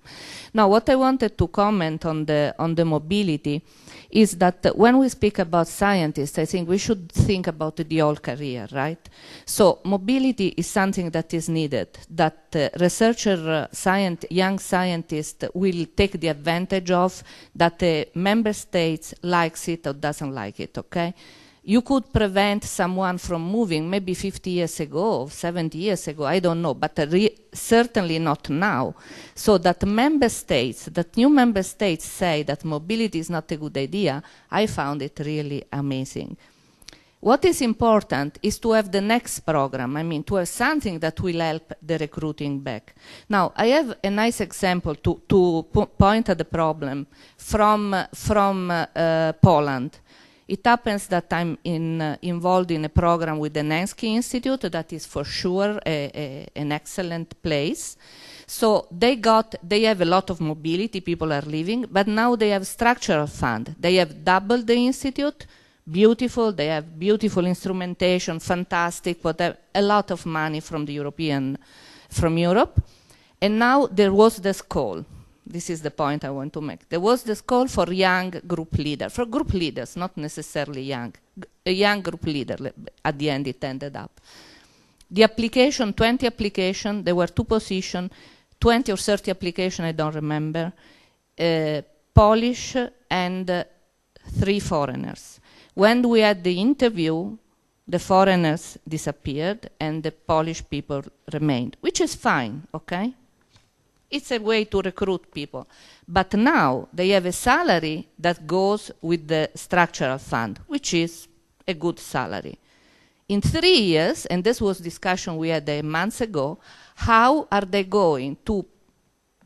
Now, what I wanted to comment on the mobility is that when we speak about scientists, I think we should think about the whole career, right? So mobility is something that is needed, that young scientists will take the advantage of, that the member states likes it or doesn't like it, okay? You could prevent someone from moving maybe 50 years ago, or 70 years ago, I don't know, but certainly not now. So that new member states say that mobility is not a good idea, I found it really amazing. What is important is to have the next program, I mean, to have something that will help the recruiting back. Now, I have a nice example to point at the problem from Poland. It happens that I'm involved in a program with the Nensky Institute that is for sure an excellent place. So they have a lot of mobility, people are leaving, but now they have structural fund. They have doubled the institute, beautiful, they have beautiful instrumentation, fantastic, whatever, a lot of money from Europe. And now there was this call. This is the point I want to make. There was this call for young group leaders, not necessarily young, a young group leader. At the end, it ended up. The application, 20 applications, there were 2 positions, 20 or 30 applications, I don't remember, Polish and 3 foreigners. When we had the interview, the foreigners disappeared and the Polish people remained, which is fine, okay? It's a way to recruit people. But now they have a salary that goes with the structural fund, which is a good salary. In 3 years, and this was discussion we had a month ago, how are they going to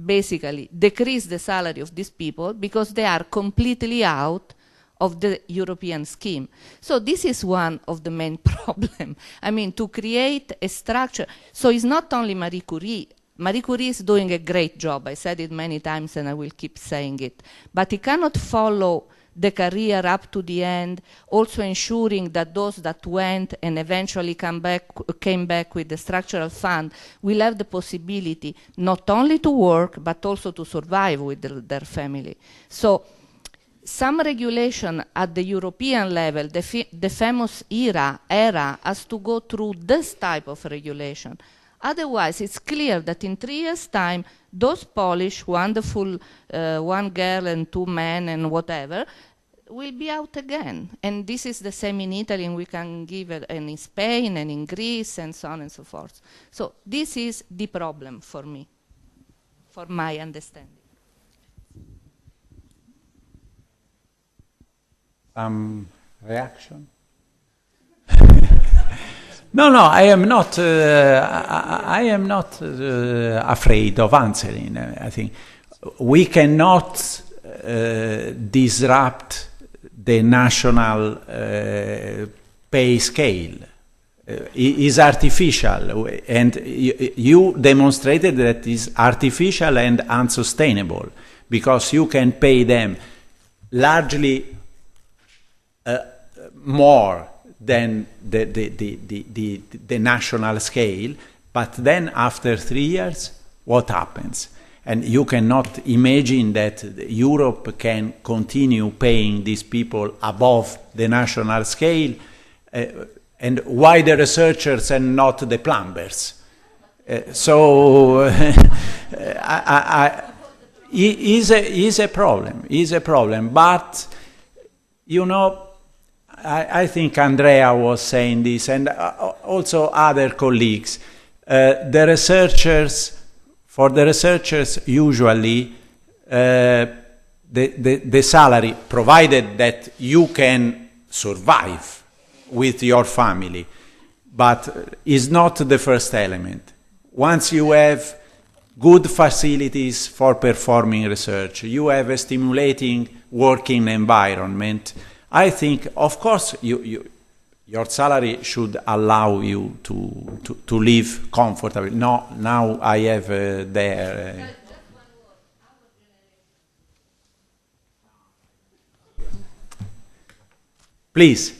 basically decrease the salary of these people because they are completely out of the European scheme? So this is one of the main problems. I mean, to create a structure. So it's not only Marie Curie. Marie Curie is doing a great job. I said it many times and I will keep saying it. But he cannot follow the career up to the end, also ensuring that those that went and eventually came back with the structural fund will have the possibility not only to work but also to survive with their family. So some regulation at the European level, the famous era has to go through this type of regulation. Otherwise, it's clear that in 3 years' time, those Polish, wonderful, one girl and 2 men and whatever, will be out again. And this is the same in Italy, and we can give it in Spain and in Greece and so on and so forth. So this is the problem for me, for my understanding. Reaction? No, I am not. I am not afraid of answering. I think we cannot disrupt the national pay scale. It is artificial, and you demonstrated that it is artificial and unsustainable, because you can pay them largely more than the national scale, but then after 3 years, what happens? And you cannot imagine that Europe can continue paying these people above the national scale, and why the researchers and not the plumbers? Is a problem, but you know, I think Andrea was saying this, and also other colleagues. For the researchers, usually the salary, provided that you can survive with your family, but is not the first element. Once you have good facilities for performing research, you have a stimulating working environment, I think, of course, your salary should allow you to live comfortably. No, now I have there. Please.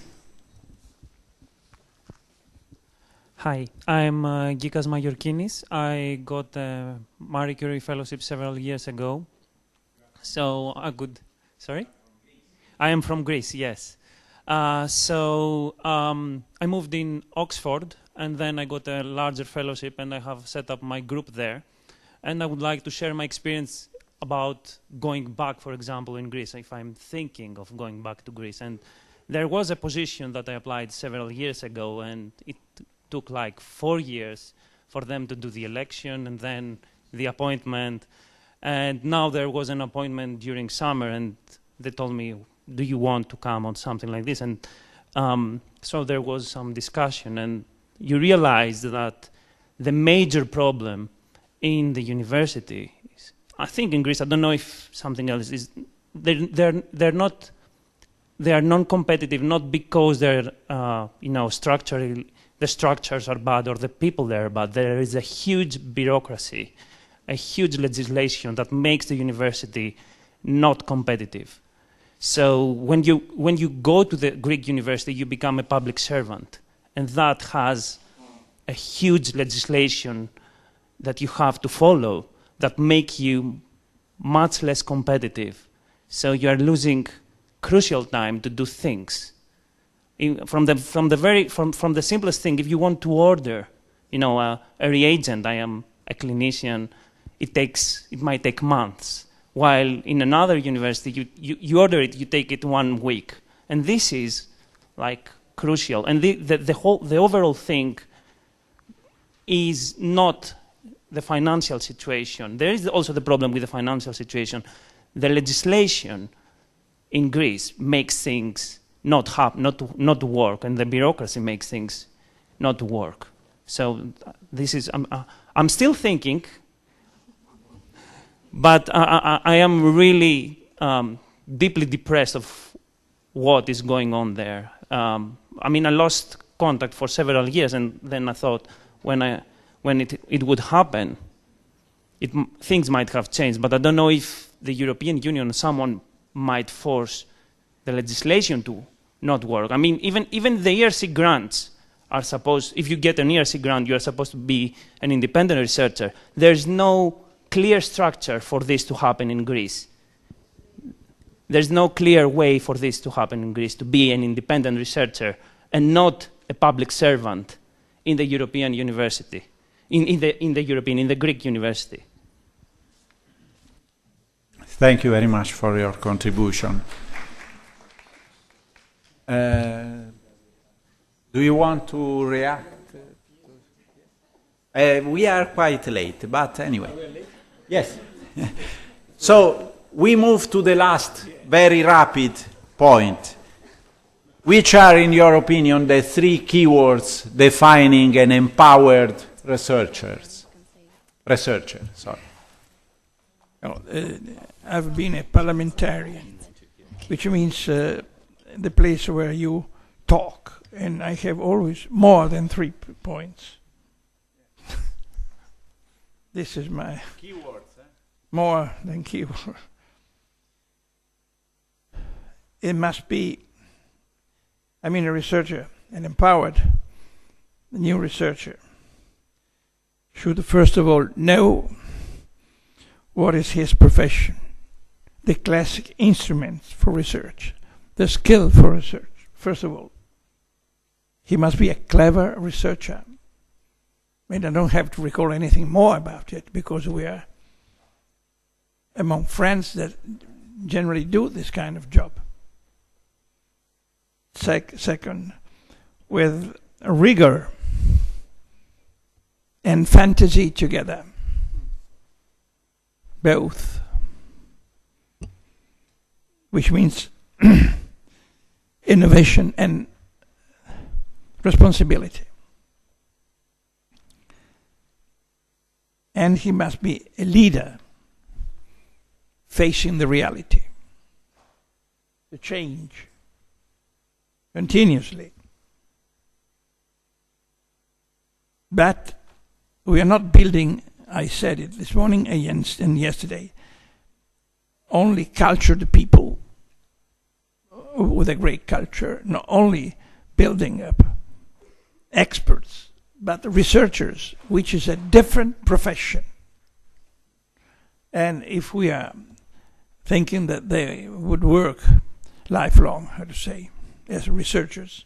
Hi, I'm Gikas Majorkinis. I got a Marie Curie Fellowship several years ago. So a good... Sorry? I am from Greece, yes. I moved in Oxford, and then I got a larger fellowship, and I have set up my group there. And I would like to share my experience about going back, for example, in Greece, if I'm thinking of going back to Greece. And there was a position that I applied several years ago, and it took like 4 years for them to do the election and then the appointment. And now there was an appointment during summer, and they told me, do you want to come on something like this? And so there was some discussion, and you realize that the major problem in the university is, I think in Greece, I don't know if something else is, they are non-competitive, not because they're, structurally, the structures are bad or the people there are bad. There is a huge bureaucracy, a huge legislation that makes the university not competitive. So when you go to the Greek university, you become a public servant, and that has a huge legislation that you have to follow that make you much less competitive. So you are losing crucial time to do things. From the simplest thing, if you want to order, a reagent, I am a clinician, it might take months. While in another university, you order it, you take it 1 week. And this is like crucial. And the overall thing is not the financial situation. There is also the problem with the financial situation. The legislation in Greece makes things not work, and the bureaucracy makes things not work. So this is, I'm still thinking, but I am really deeply depressed of what is going on there. I lost contact for several years, and then I thought when it would happen, things might have changed. But I don't know if the European Union, someone might force the legislation to not work. I mean, even the ERC grants are supposed, if you get an ERC grant, you are supposed to be an independent researcher. There's no clear structure for this to happen in Greece. There's no clear way for this to happen in Greece, to be an independent researcher and not a public servant in the European university, in the Greek university. Thank you very much for your contribution. Do you want to react? We are quite late, but anyway. Yes. So we move to the last very rapid point. Which are, in your opinion, the 3 keywords defining an empowered researcher? Sorry. I've been a parliamentarian, which means the place where you talk, and I have always more than 3 points. This is my keywords. More than keyword. It must be. I mean, a researcher, an empowered new researcher, should first of all know what is his profession, the classic instruments for research, the skill for research. First of all, he must be a clever researcher. I mean, I don't have to recall anything more about it because we are among friends that generally do this kind of job. Second, with rigor and fantasy together, both, which means innovation and responsibility. And he must be a leader facing the reality, the change, continuously. But we are not building, I said it this morning and yesterday, only cultured people with a great culture, not only building up experts, but researchers, which is a different profession. And if we are thinking that they would work lifelong, how to say, as researchers,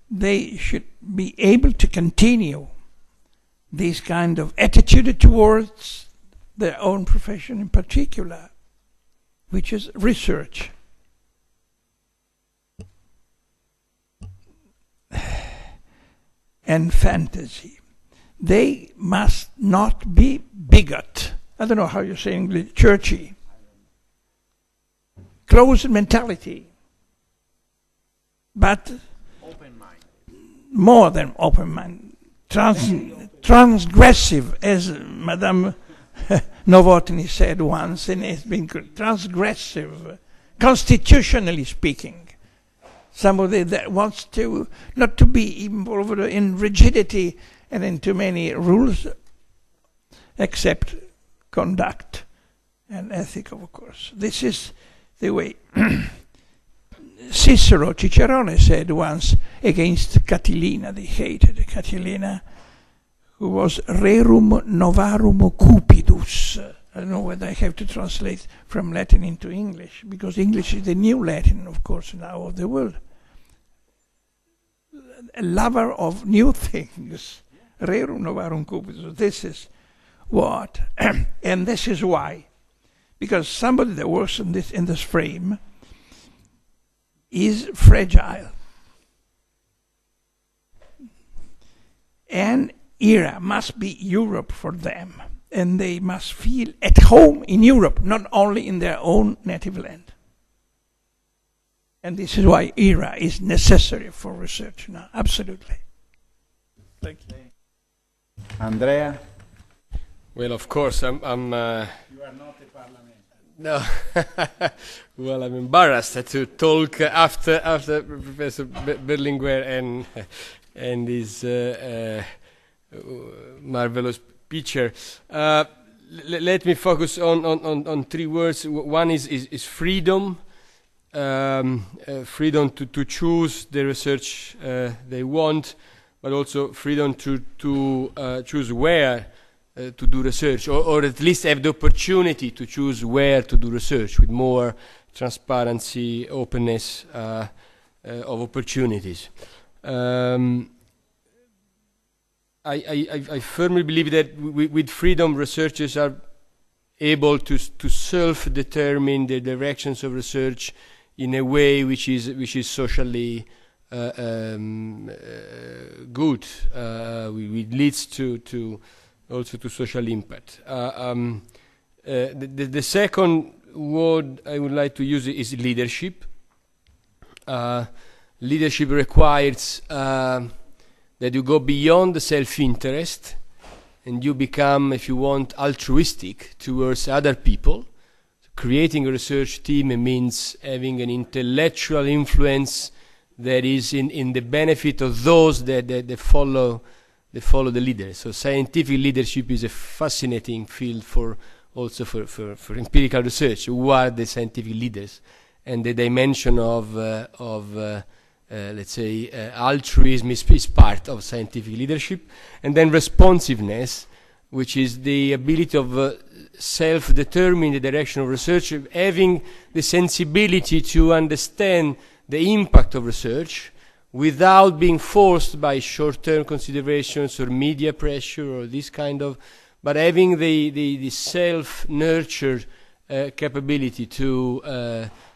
they should be able to continue this kind of attitude towards their own profession in particular, which is research. And fantasy. They must not be bigot. I don't know how you say in English, churchy. Closed mentality. But more than open-minded, transgressive, as Madame Novotny said once, and it's been transgressive, constitutionally speaking. Somebody that wants to not to be involved in rigidity and in too many rules, except conduct and ethic, of course. This is the way. Cicerone said once against Catilina, they hated Catilina, who was rerum novarum cupidus. I don't know whether I have to translate from Latin into English, because English is the new Latin, of course, now of the world. A lover of new things. Rerum novarum cupidus. This is what, and this is why. Because somebody that works in this frame is fragile. And era must be Europe for them. And they must feel at home in Europe, not only in their own native land. And this is why era is necessary for research now, absolutely. Thank you. Andrea? Well, of course, I'm You are not a parliamentarian. No. Well, I'm embarrassed to talk after Professor Berlinguer and his marvelous picture. Let me focus on 3 words. One is freedom, freedom to choose the research they want, but also freedom to choose where to do research, or at least have the opportunity to choose where to do research with more transparency, openness of opportunities. I firmly believe that with freedom, researchers are able to self-determine the directions of research in a way which is socially good, which leads to also to social impact. The second word I would like to use is leadership. Leadership requires that you go beyond the self-interest and you become, if you want, altruistic towards other people. Creating a research team means having an intellectual influence that is in the benefit of those that follow the leader. So scientific leadership is a fascinating field for empirical research. Who are the scientific leaders? And the dimension of let's say, altruism is part of scientific leadership. And then responsiveness, which is the ability of self-determining the direction of research, having the sensibility to understand the impact of research without being forced by short-term considerations or media pressure or this kind of, but having the self-nurtured capability to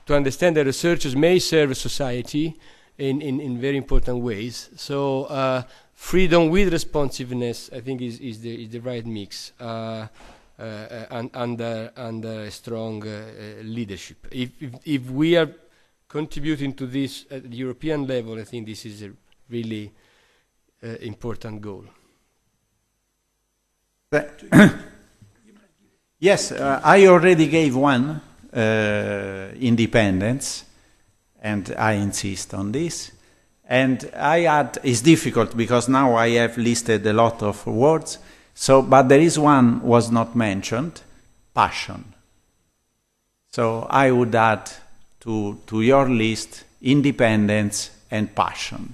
understand that researchers may serve society in very important ways. So freedom with responsiveness, I think, is the right mix under a strong leadership. If we are contributing to this at the European level, I think this is a really important goal. Yes, I already gave one, independence, and I insist on this. And I add, it's difficult because now I have listed a lot of words, so, but there is one was not mentioned, passion. So I would add to your list independence and passion.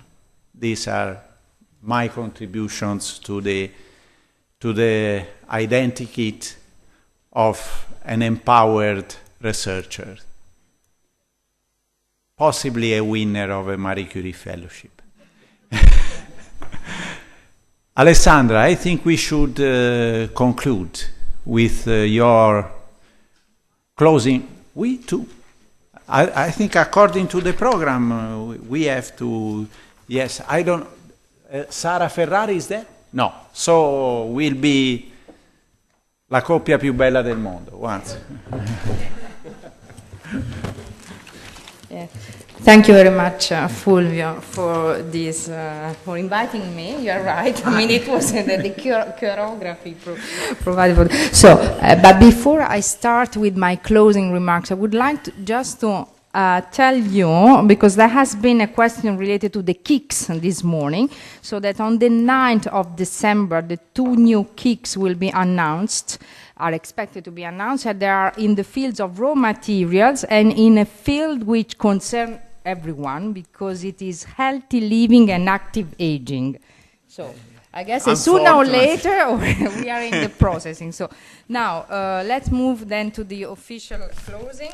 These are my contributions to the identity of an empowered researcher, possibly a winner of a Marie Curie Fellowship. Alessandra, I think we should conclude with your closing. We too. I think according to the program, we have to, yes, I don't, Sara Ferrari is there? No. So will be la coppia più bella del mondo, once. Yeah. Thank you very much, Fulvio, for this, for inviting me. You are right. I mean, it was the choreography provided for. So, but before I start with my closing remarks, I would like to just to tell you, because there has been a question related to the kicks this morning, so that on the 9th of December, the 2 new kicks will be announced, are expected to be announced, and they are in the fields of raw materials and in a field which concerns everyone, because it is healthy living and active aging. So I guess sooner or later we are in the processing. So now let's move then to the official closing.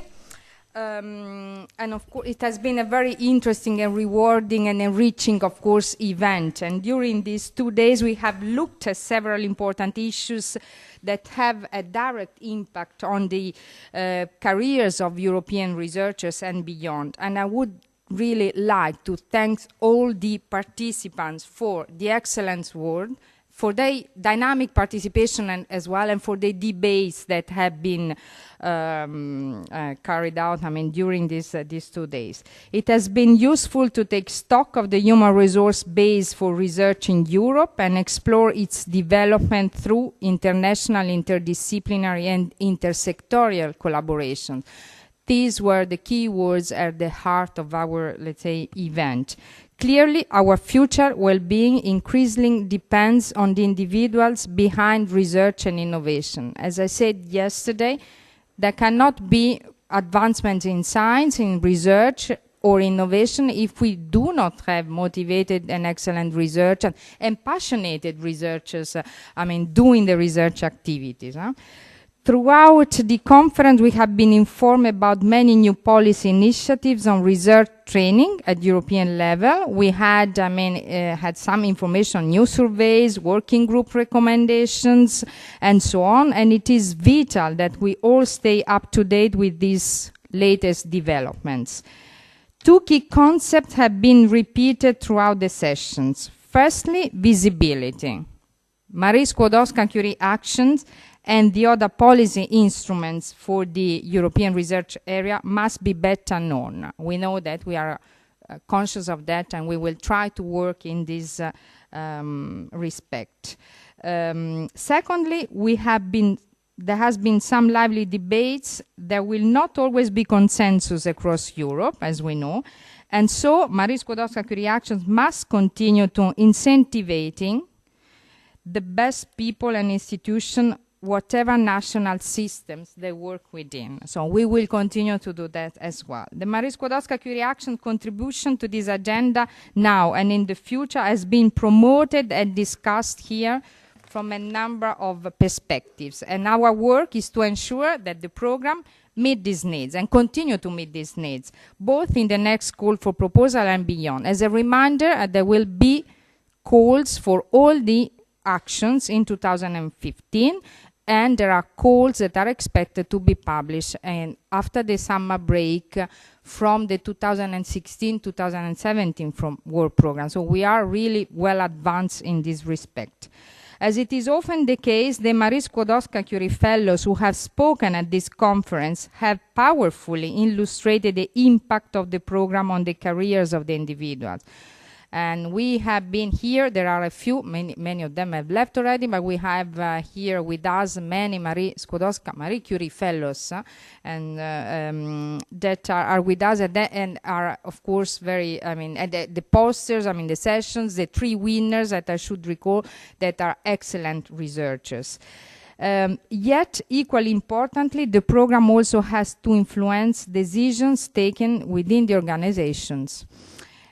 And of course, it has been a very interesting and rewarding and enriching, of course, event. And during these 2 days, we have looked at several important issues that have a direct impact on the careers of European researchers and beyond. And I would really like to thank all the participants for the excellent work, for their dynamic participation and as well, and for the debates that have been carried out, I mean, during these 2 days. It has been useful to take stock of the human resource base for research in Europe and explore its development through international, interdisciplinary and intersectorial collaboration. These were the key words at the heart of our, let's say, event. Clearly, our future well-being increasingly depends on the individuals behind research and innovation. As I said yesterday, there cannot be advancement in science, in research, or innovation if we do not have motivated and excellent researchers and passionate researchers, doing the research activities. Throughout the conference, we have been informed about many new policy initiatives on research training at European level. We had, had some information, new surveys, working group recommendations, and so on. And it is vital that we all stay up to date with these latest developments. Two key concepts have been repeated throughout the sessions. Firstly, visibility. Marie Skłodowska-Curie actions and the other policy instruments for the European research area must be better known. We know that, we are conscious of that, and we will try to work in this respect. Secondly, there has been some lively debates. There will not always be consensus across Europe, as we know, and so Marie Skłodowska-Curie actions must continue to incentivating the best people and institutions, whatever national systems they work within. So we will continue to do that as well. The Marie Skłodowska-Curie Action contribution to this agenda now and in the future has been promoted and discussed here from a number of perspectives. And our work is to ensure that the program meet these needs and continue to meet these needs, both in the next call for proposal and beyond. As a reminder, there will be calls for all the actions in 2015, and there are calls that are expected to be published and after the summer break from the 2016-2017 from work program. So we are really well advanced in this respect. As it is often the case, the Marie Skłodowska-Curie Fellows who have spoken at this conference have powerfully illustrated the impact of the program on the careers of the individuals. And we have been here, there are a few, many of them have left already, but we have here with us many Marie Skłodowska-Marie Curie Fellows that are with us and are, of course, very, the posters, the sessions, the three winners that I should recall that are excellent researchers. Yet, equally importantly, the program also has to influence decisions taken within the organizations.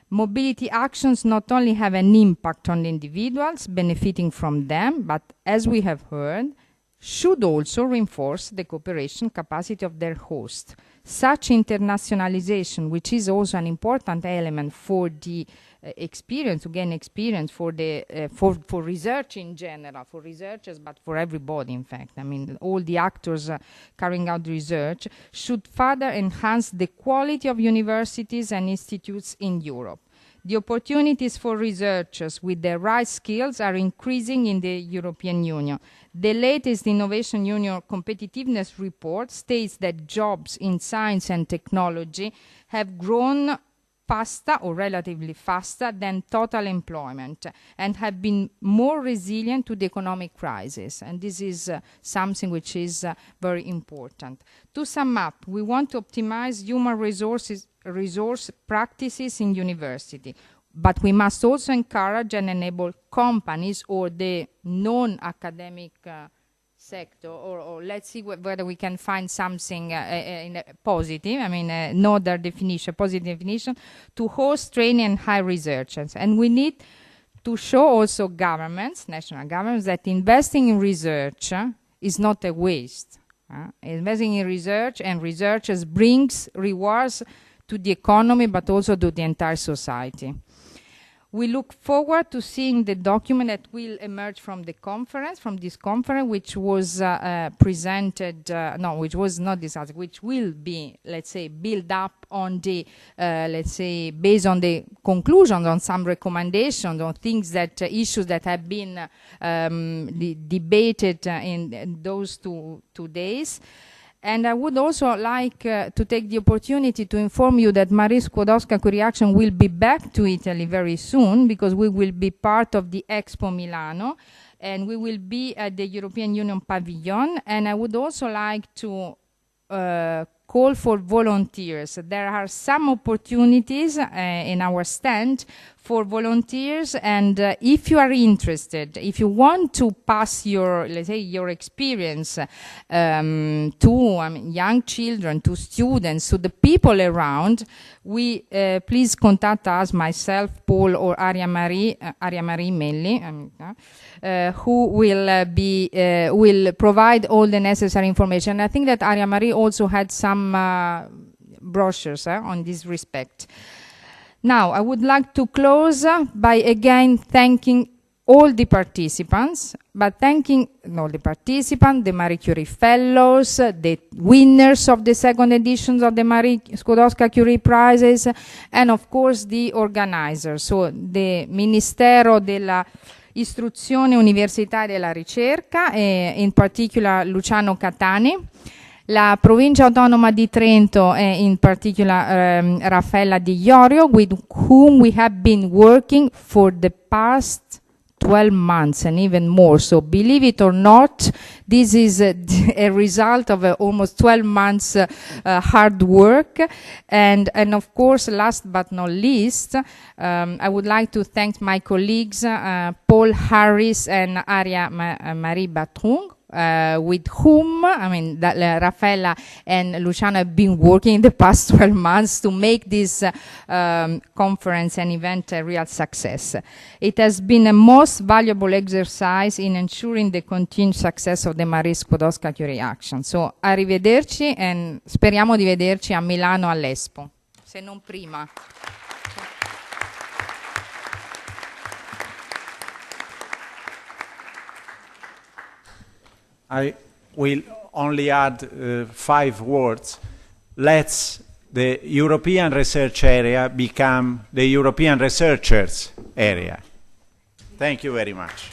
Mobility actions not only have an impact on the individuals benefiting from them, but as we have heard, should also reinforce the cooperation capacity of their host. Such internationalization, which is also an important element for the experience, to gain experience for the for research in general, for researchers, but for everybody, in fact. All the actors carrying out research should further enhance the quality of universities and institutes in Europe. The opportunities for researchers with the right skills are increasing in the European Union. The latest Innovation Union Competitiveness Report states that jobs in science and technology have grown faster or relatively faster than total employment and have been more resilient to the economic crisis. And this is something which is very important. To sum up, we want to optimize human resource practices in university, but we must also encourage and enable companies or the non-academic sector, or let's see whether we can find something in a positive, another definition, positive definition, to host training and high researchers. And we need to show also governments, national governments, that investing in research is not a waste. Investing in research and researchers brings rewards to the economy, but also to the entire society. We look forward to seeing the document that will emerge from the conference, which was presented, which was not discussed, which will be, let's say, built up on the, based on the conclusions, on some recommendations, on things that, issues that have been debated in those two days. And I would also like to take the opportunity to inform you that Marie Skłodowska-Curie Action will be back to Italy very soon, because we will be part of the Expo Milano, and we will be at the European Union Pavilion. And I would also like to call for volunteers. There are some opportunities in our stand for volunteers, and if you are interested, if you want to pass your, let's say, your experience to young children, to students, to the people around, please contact us, myself, Paul, or Aria Marie mainly, who will provide all the necessary information. I think that Aria Marie also had some brochures on this respect. Now, I would like to close by again thanking all the participants, but thanking all the participants, the Marie Curie Fellows, the winners of the second editions of the Marie Skłodowska-Curie Prizes, and of course the organizers, so the Ministero dell'Istruzione, Università e della Ricerca, in particular Luciano Catani, la Provincia Autonoma di Trento, in particular Raffaella Di Iorio, with whom we have been working for the past 12 months and even more. So believe it or not, this is a result of almost 12 months hard work. And of course, last but not least, I would like to thank my colleagues, Paul Harris and Aria Marie Batung, with whom, Raffaella and Luciano have been working in the past 12 months to make this conference and event a real success. It has been a most valuable exercise in ensuring the continued success of the Marie Skłodowska-Curie Action. So, arrivederci, e speriamo di vederci a Milano all'Expo, se non prima. I will only add 5 words. Let's the European research area become the European researchers area. Thank you very much.